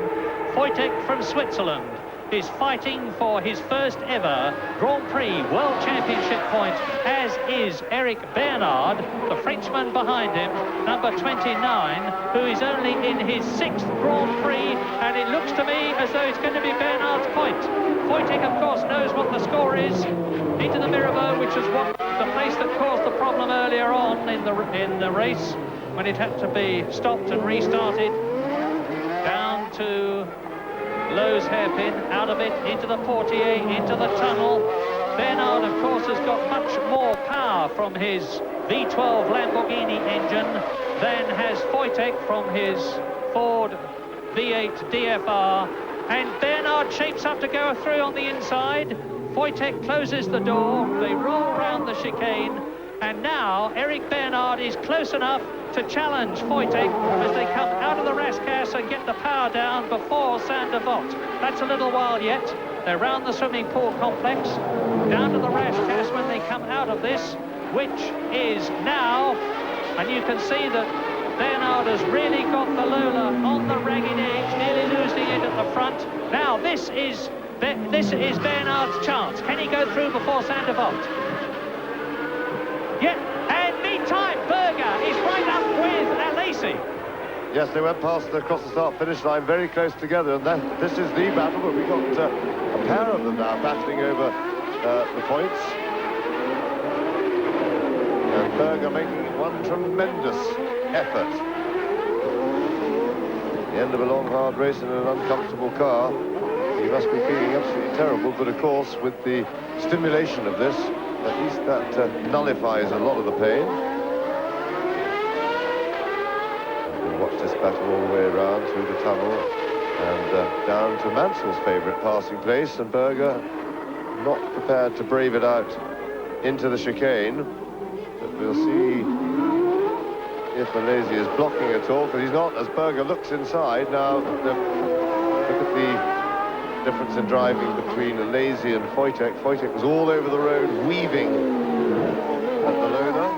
Speaker 2: Wojtek from Switzerland is fighting for his first ever Grand Prix World Championship point, as is Eric Bernard, the Frenchman behind him, number 29, who is only in his 6th Grand Prix, and it looks to me as though it's going to be Bernard's point. Wojtek, of course, knows what the score is. Into the Mirabeau, which is what the place that caused the problem earlier on in the race, when it had to be stopped and restarted. Down to Lowe's hairpin, out of it, into the Portier, into the tunnel. Bernard, of course, has got much more power from his V12 Lamborghini engine than has Wojtek from his Ford V8 DFR. And Bernard shapes up to go through on the inside. Wojtek closes the door. They roll round the chicane. And now Eric Bernard is close enough to challenge Wojtek as they come out of the Rascasse and get the power down before Sander Vogt. That's a little while yet. They're round the swimming pool complex, down to the Rascasse when they come out of this, which is now, and you can see that Bernard has really got the Lola on the ragged edge, nearly losing it at the front. Now this is Bernard's chance. Can he go through before Sander Vogt? Yeah, and meantime, Berger is right up with Alesi.
Speaker 10: Yes, they went past across the start-finish line very close together, and this is the battle, but we've got a pair of them now battling over the points. And Berger making one tremendous effort. The end of a long, hard race in an uncomfortable car. He must be feeling absolutely terrible, but of course, with the stimulation of this, at least that nullifies a lot of the pain. We'll watch this battle all the way around through the tunnel and down to Mansell's favourite passing place, and Berger not prepared to brave it out into the chicane. But we'll see if Alesi is blocking at all, because he's not, as Berger looks inside. Now, look at the difference in driving between Alesi and Wojtek. Wojtek was all over the road, weaving at the Lola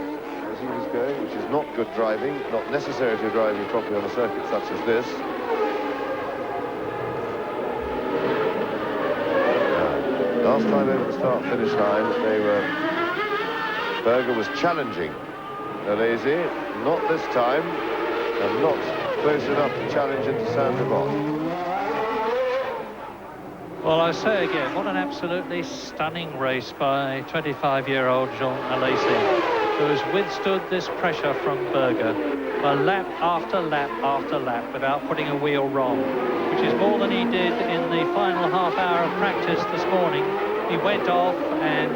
Speaker 10: as he was going, which is not good driving, not necessary to driving properly on a circuit such as this. Last time over the start-finish line, Berger was challenging Alesi, not this time, and not close enough to challenge into Sander Vogt.
Speaker 2: Well, I say again, what an absolutely stunning race by 25-year-old Jean Alesi, who has withstood this pressure from Berger, lap after lap after lap, without putting a wheel wrong, which is more than he did in the final half hour of practice this morning. He went off and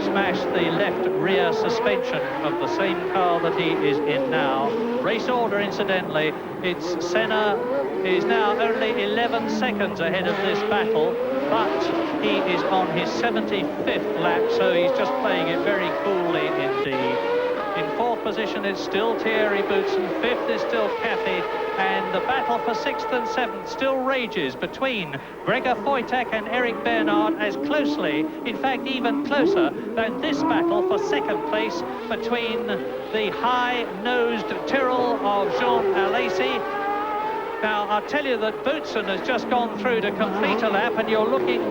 Speaker 2: smashed the left rear suspension of the same car that he is in now. Race order, incidentally, it's Senna is now only 11 seconds ahead of this battle, but he is on his 75th lap, so he's just playing it very coolly indeed. In fourth position it's still Thierry Boutsen, fifth is still Cathy, and the battle for sixth and seventh still rages between Gregor Wojtek and Eric Bernard, as closely, in fact even closer than this battle for second place between the high-nosed Tyrrell of Jean Alesi. Now, I'll tell you that Boutsen has just gone through to complete a lap, and you're looking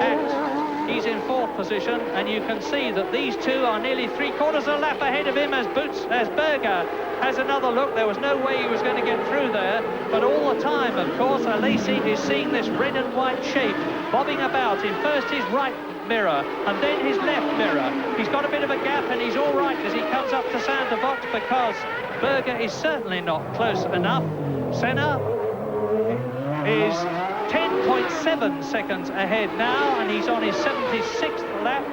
Speaker 2: at, he's in fourth position, and you can see that these two are nearly three-quarters a lap ahead of him as Berger has another look. There was no way he was going to get through there, but all the time, of course, Alesi is seeing this red and white shape bobbing about in first his right mirror and then his left mirror. He's got a bit of a gap, and he's all right as he comes up to Sander Vogt, because Berger is certainly not close enough. Senna is 10.7 seconds ahead now, and he's on his 76th lap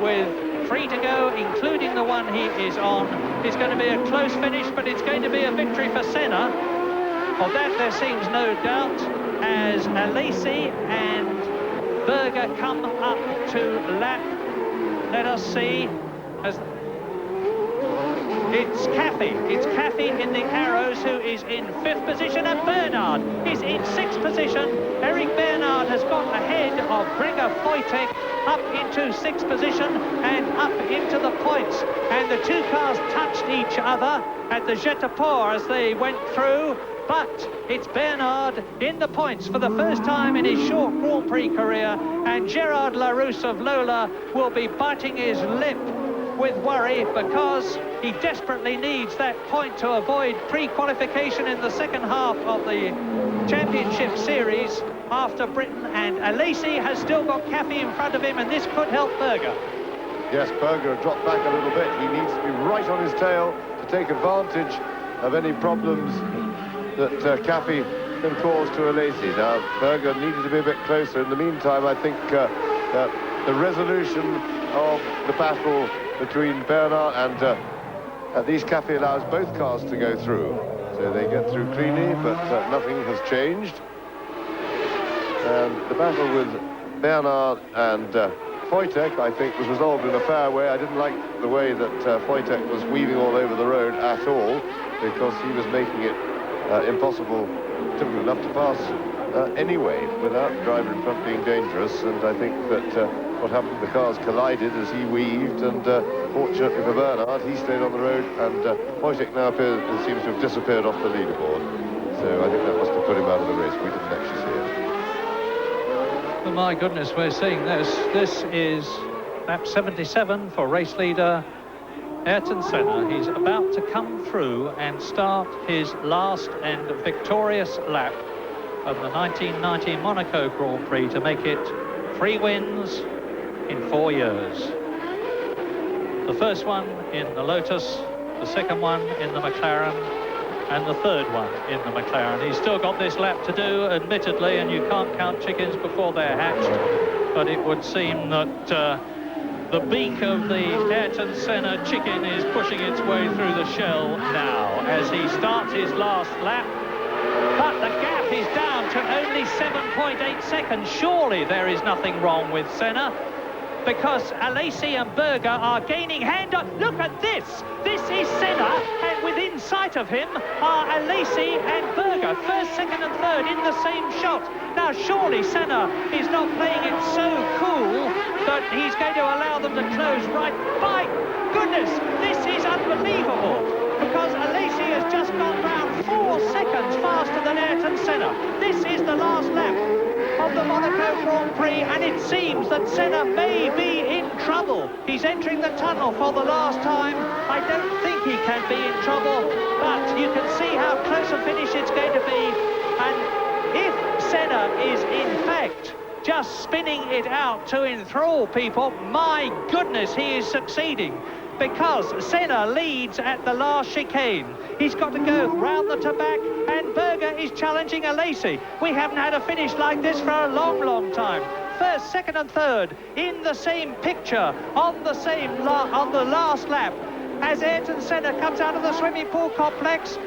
Speaker 2: with 3 to go, including the one he is on. It's going to be a close finish, but it's going to be a victory for Senna. Of that there seems no doubt, as Alesi and Berger come up to lap. Let us see. As it's Cathy in the arrows, who is in fifth position, and Bernard is in sixth position. Eric Bernard has got ahead of Gregor Wojtek up into sixth position and up into the points, and the two cars touched each other at the Jet-a-Port as they went through, but it's Bernard in the points for the first time in his short Grand Prix career, and Gerard Larousse of Lola will be biting his lip with worry, because he desperately needs that point to avoid pre-qualification in the second half of the championship series after Britain, and Alesi has still got Cathy in front of him, and this could help Berger.
Speaker 10: Yes, Berger dropped back a little bit. He needs to be right on his tail to take advantage of any problems that Cathy can cause to Alesi. Now, Berger needed to be a bit closer. In the meantime, I think the resolution of the battle between Bernard and at least Cathy allows both cars to go through, so they get through cleanly, but nothing has changed. And the battle with Bernard and Wojtek, I think, was resolved in a fair way. I didn't like the way that Wojtek was weaving all over the road at all, because he was making it impossible, difficult enough to pass anyway, without the driver in front being dangerous. And I think that what happened, the cars collided as he weaved, and fortunately for Bernhard, he stayed on the road, and Wojtek now seems to have disappeared off the leaderboard. So I think that must have put him out of the race. We didn't actually see it.
Speaker 1: Well, my goodness, we're seeing this. This is lap 77 for race leader Ayrton Senna. He's about to come through and start his last and victorious lap of the 1990 Monaco Grand Prix to make it 3 wins in 4 years. The first one in the Lotus, the second one in the McLaren, and the third one in the McLaren. He's still got this lap to do, admittedly, and you can't count chickens before they're hatched, but it would seem that the beak of the Ayrton Senna chicken is pushing its way through the shell now as he starts his last lap. But the gap is down to only 7.8 seconds. Surely there is nothing wrong with Senna, because Alesi and Berger are gaining hand on. Look at this! This is Senna, and within sight of him are Alesi and Berger, first, second and third in the same shot. Now surely Senna is not playing it so cool that he's going to allow them to close right. My goodness, this is unbelievable, because Alesi has just gone round 4 seconds faster than Ayrton Senna. This is the last lap of the Monaco Grand Prix, and it seems that Senna may be in trouble. He's entering the tunnel for the last time. I don't think he can be in trouble, but you can see how close a finish it's going to be. And if Senna is in fact just spinning it out to enthrall people, my goodness, he is succeeding, because Senna leads at the last chicane. He's got to go round the back, and Berger is challenging Alesi. We haven't had a finish like this for a long, long time. First, second and third in the same picture on the last lap as Ayrton Senna comes out of the swimming pool complex.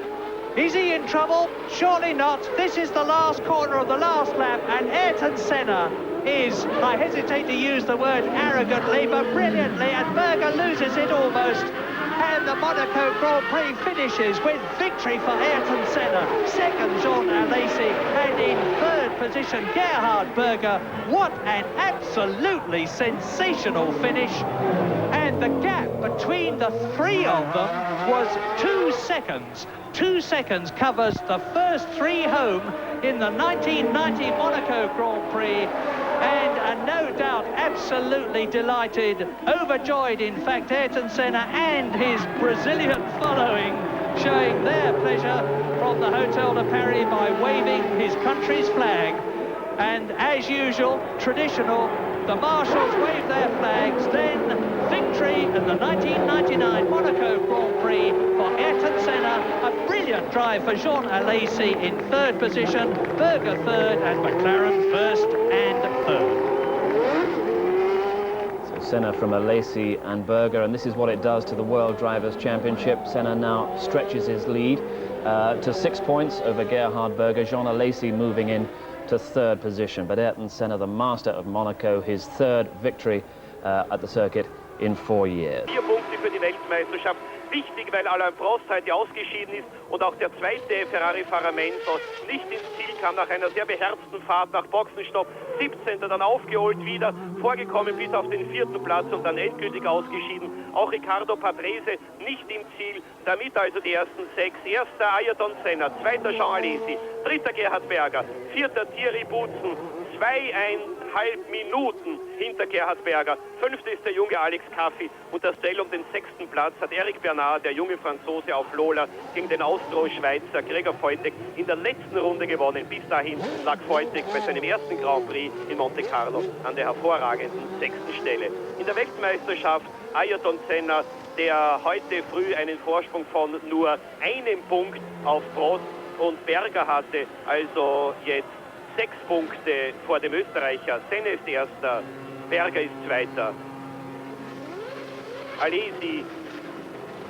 Speaker 1: Is he in trouble? Surely not. This is the last corner of the last lap, and Ayrton Senna is, I hesitate to use the word arrogantly, but brilliantly, and Berger loses it almost. And the Monaco Grand Prix finishes with victory for Ayrton Senna, second Jean Alesi, and in third position Gerhard Berger. What an absolutely sensational finish. And the gap between the three of them was 2 seconds. 2 seconds covers the first 3 home in the 1990 Monaco Grand Prix. And no doubt absolutely delighted, overjoyed in fact, Ayrton Senna and his Brazilian following, showing their pleasure from the Hotel de Paris by waving his country's flag. And as usual, traditional, the marshals wave their flags. Then victory in the 1999 Monaco Grand Prix for Ayrton Senna. A brilliant drive for Jean Alesi in third position, Berger third, and McLaren first and third.
Speaker 9: So Senna from Alesi and Berger, and this is what it does to the World Drivers' Championship. Senna now stretches his lead to 6 points over Gerhard Berger. Jean Alesi moving in to third position, but Ayrton Senna, the master of Monaco, his third victory at the circuit in 4 years.
Speaker 7: 4 Punkte für die Weltmeisterschaft. Wichtig, weil Alain Prost heute ausgeschieden ist und auch der zweite Ferrari-Fahrer Menzo nicht ins Ziel kam nach einer sehr beherzten Fahrt nach Boxenstopp. 17. dann aufgeholt, wieder vorgekommen bis auf den 4. Platz und dann endgültig ausgeschieden. Auch Riccardo Patrese nicht im Ziel, damit also die ersten 6. Erster Ayrton Senna, zweiter Jean Alesi, dritter Gerhard Berger, vierter Thierry Boutsen, 2,5 Minuten hinter Gerhard Berger. 5. ist der junge Alex Caffi und das Duell um den 6. Platz hat Eric Bernard, der junge Franzose auf Lola, gegen den Austro-Schweizer Gregor Wojtek in der letzten Runde gewonnen. Bis dahin lag Wojtek bei seinem ersten Grand Prix in Monte Carlo an der hervorragenden 6. Stelle. In der Weltmeisterschaft Ayrton Senna, der heute früh einen Vorsprung von nur 1 Punkt auf Prost und Berger hatte, also jetzt 6 Punkte vor dem Österreicher. Senna ist erster, Berger ist zweiter, Alesi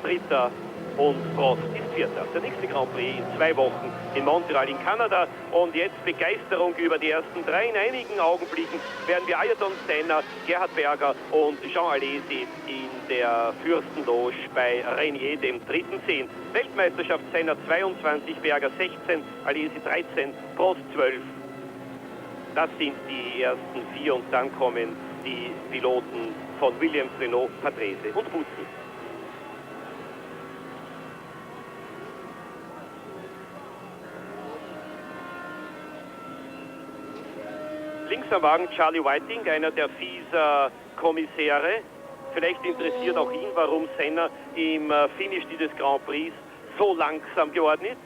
Speaker 7: dritter und Prost ist Vierter. Der nächste Grand Prix in 2 Wochen in Montreal in Kanada. Und jetzt Begeisterung über die ersten 3. In einigen Augenblicken werden wir Ayrton Senna, Gerhard Berger und Jean Alesi in der Fürstenloge bei Renier, dem 3. sehen. Weltmeisterschaft Senna 22, Berger 16, Alesi 13, Prost 12. Das sind die ersten 4 und dann kommen die Piloten von Williams, Renault, Patrese und Buzzi. Links am Wagen Charlie Whiting, einer der FISA-Kommissäre. Vielleicht interessiert auch ihn, warum Senna im Finish dieses Grand Prix so langsam geworden ist.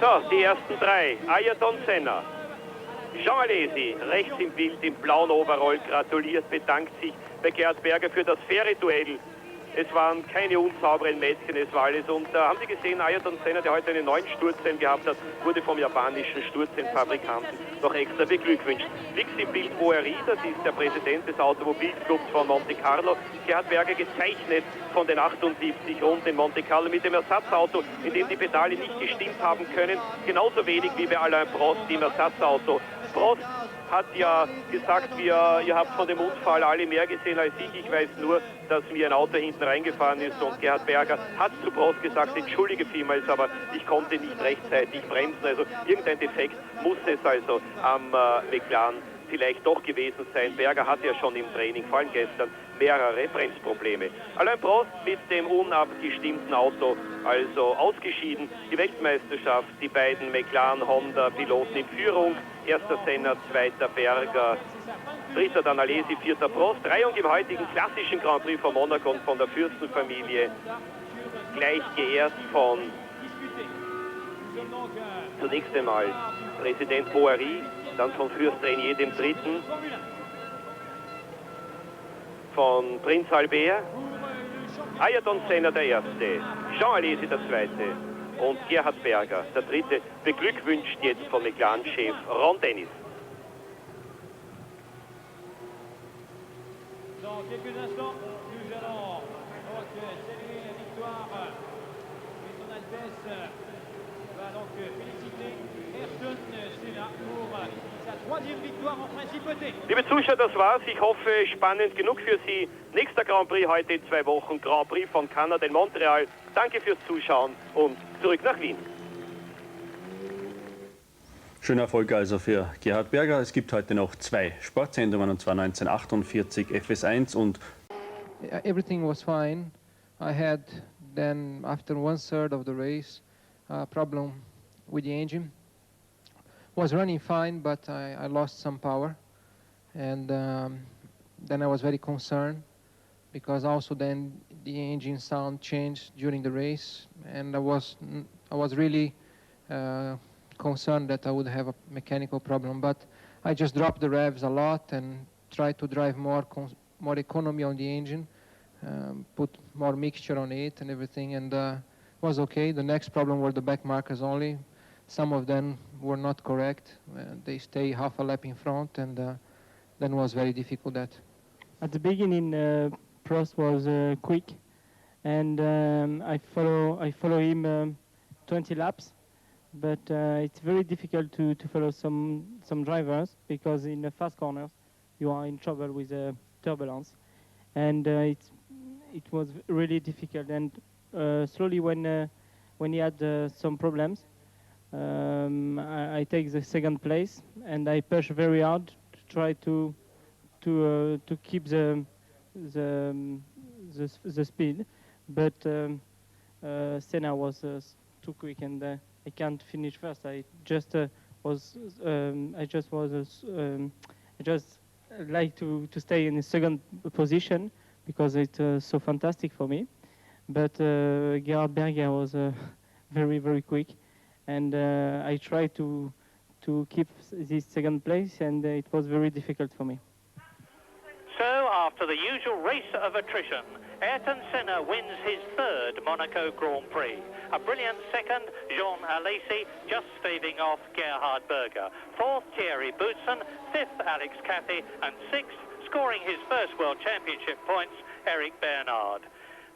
Speaker 7: So, die ersten 3. Ayrton Senna. Jean Alesi, rechts im Bild, im blauen Overall, gratuliert, bedankt sich bei Gerhard Berger für das faire Duell. Es waren keine unsauberen Mädchen, es war alles. Und haben Sie gesehen, Ayrton Senna, der heute einen neuen Sturzen gehabt hat, wurde vom japanischen Sturzenfabrikanten noch extra beglückwünscht. Links im Bild Boeri, das ist der Präsident des Automobilclubs von Monte Carlo. Gerhard Berger gezeichnet von den 78 Runden in Monte Carlo mit dem Ersatzauto, in dem die Pedale nicht gestimmt haben können. Genauso wenig wie bei Alain Prost im Ersatzauto. Prost hat ja gesagt, ihr habt von dem Unfall alle mehr gesehen als ich. Ich weiß nur, dass mir ein Auto hinten reingefahren ist und Gerhard Berger hat zu Prost gesagt, entschuldige vielmals, aber ich konnte nicht rechtzeitig bremsen. Also irgendein Defekt muss es also am McLaren vielleicht doch gewesen sein. Berger hatte ja schon im Training, vor allem gestern, mehrere Bremsprobleme. Alain Prost mit dem unabgestimmten Auto also ausgeschieden. Die Weltmeisterschaft, die beiden McLaren-Honda-Piloten in Führung. Erster Senna, zweiter Berger, dritter dann Alesi, vierter Prost. Reihung im heutigen klassischen Grand Prix von Monaco und von der Fürstenfamilie. Gleich geehrt von zunächst einmal Präsident Boeri, dann von Fürst Renier dem Dritten, von Prinz Albert, Ayrton Senna der Erste, Jean Alesi der Zweite und Gerhard Berger der Dritte, beglückwünscht jetzt von McLaren-Chef Ron Dennis.
Speaker 11: Dans quelques instants, nous allons donc saluer la victoire et son Altesse va donc féliciter Ayrton Senna pour sa 3e Victoire en Principauté.
Speaker 7: Liebe Zuschauer, das war's. Ich hoffe, spannend genug für Sie. Nächster Grand Prix heute in 2 Wochen, Grand Prix von Kanada in Montreal. Danke fürs Zuschauen und zurück nach Wien.
Speaker 12: Schöner Erfolg also für Gerhard Berger. Es gibt heute noch 2 Sportsendungen, und zwar 1948 FS1 und...
Speaker 13: Everything was fine. I had then, after 1/3 of the race, a problem with the engine. Was running fine, but I lost some power. And then I was very concerned, because also then the engine sound changed during the race, and I was really concerned that I would have a mechanical problem. But I just dropped the revs a lot and tried to drive more economy on the engine, put more mixture on it and everything, and was okay. The next problem were the back markers only. Some of them were not correct. They stay half a lap in front, and then was very difficult that.
Speaker 4: At the beginning, Prost was quick, and I follow him 20 laps, but it's very difficult to follow some drivers, because in the fast corners you are in trouble with turbulence, and it was really difficult. And slowly, when he had some problems, I take the 2nd place, and I push very hard to try to keep the speed, but Senna was too quick, and I can't finish first. I just like to stay in the 2nd position, because it's so fantastic for me. But Gerhard Berger very, very quick. And I tried to keep this second place, and it was very difficult for me.
Speaker 2: So, after the usual race of attrition, Ayrton Senna wins his third Monaco Grand Prix. A brilliant second, Jean Alesi, just staving off Gerhard Berger. Fourth, Thierry Boutsen. Fifth, Alex Cathy. And sixth, scoring his first World Championship points, Eric Bernard.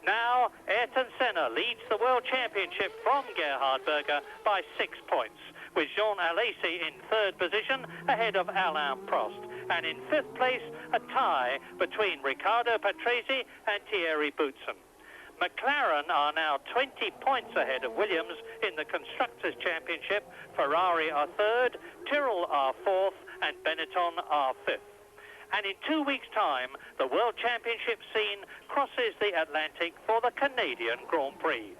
Speaker 2: Now, Ayrton Senna leads the World Championship from Gerhard Berger by 6 points, with Jean Alesi in third position ahead of Alain Prost. And in fifth place, a tie between Riccardo Patrese and Thierry Boutsen. McLaren are now 20 points ahead of Williams in the Constructors' Championship. Ferrari are third, Tyrrell are fourth, and Benetton are fifth. And in 2 weeks' time, the World Championship scene crosses the Atlantic for the Canadian Grand Prix.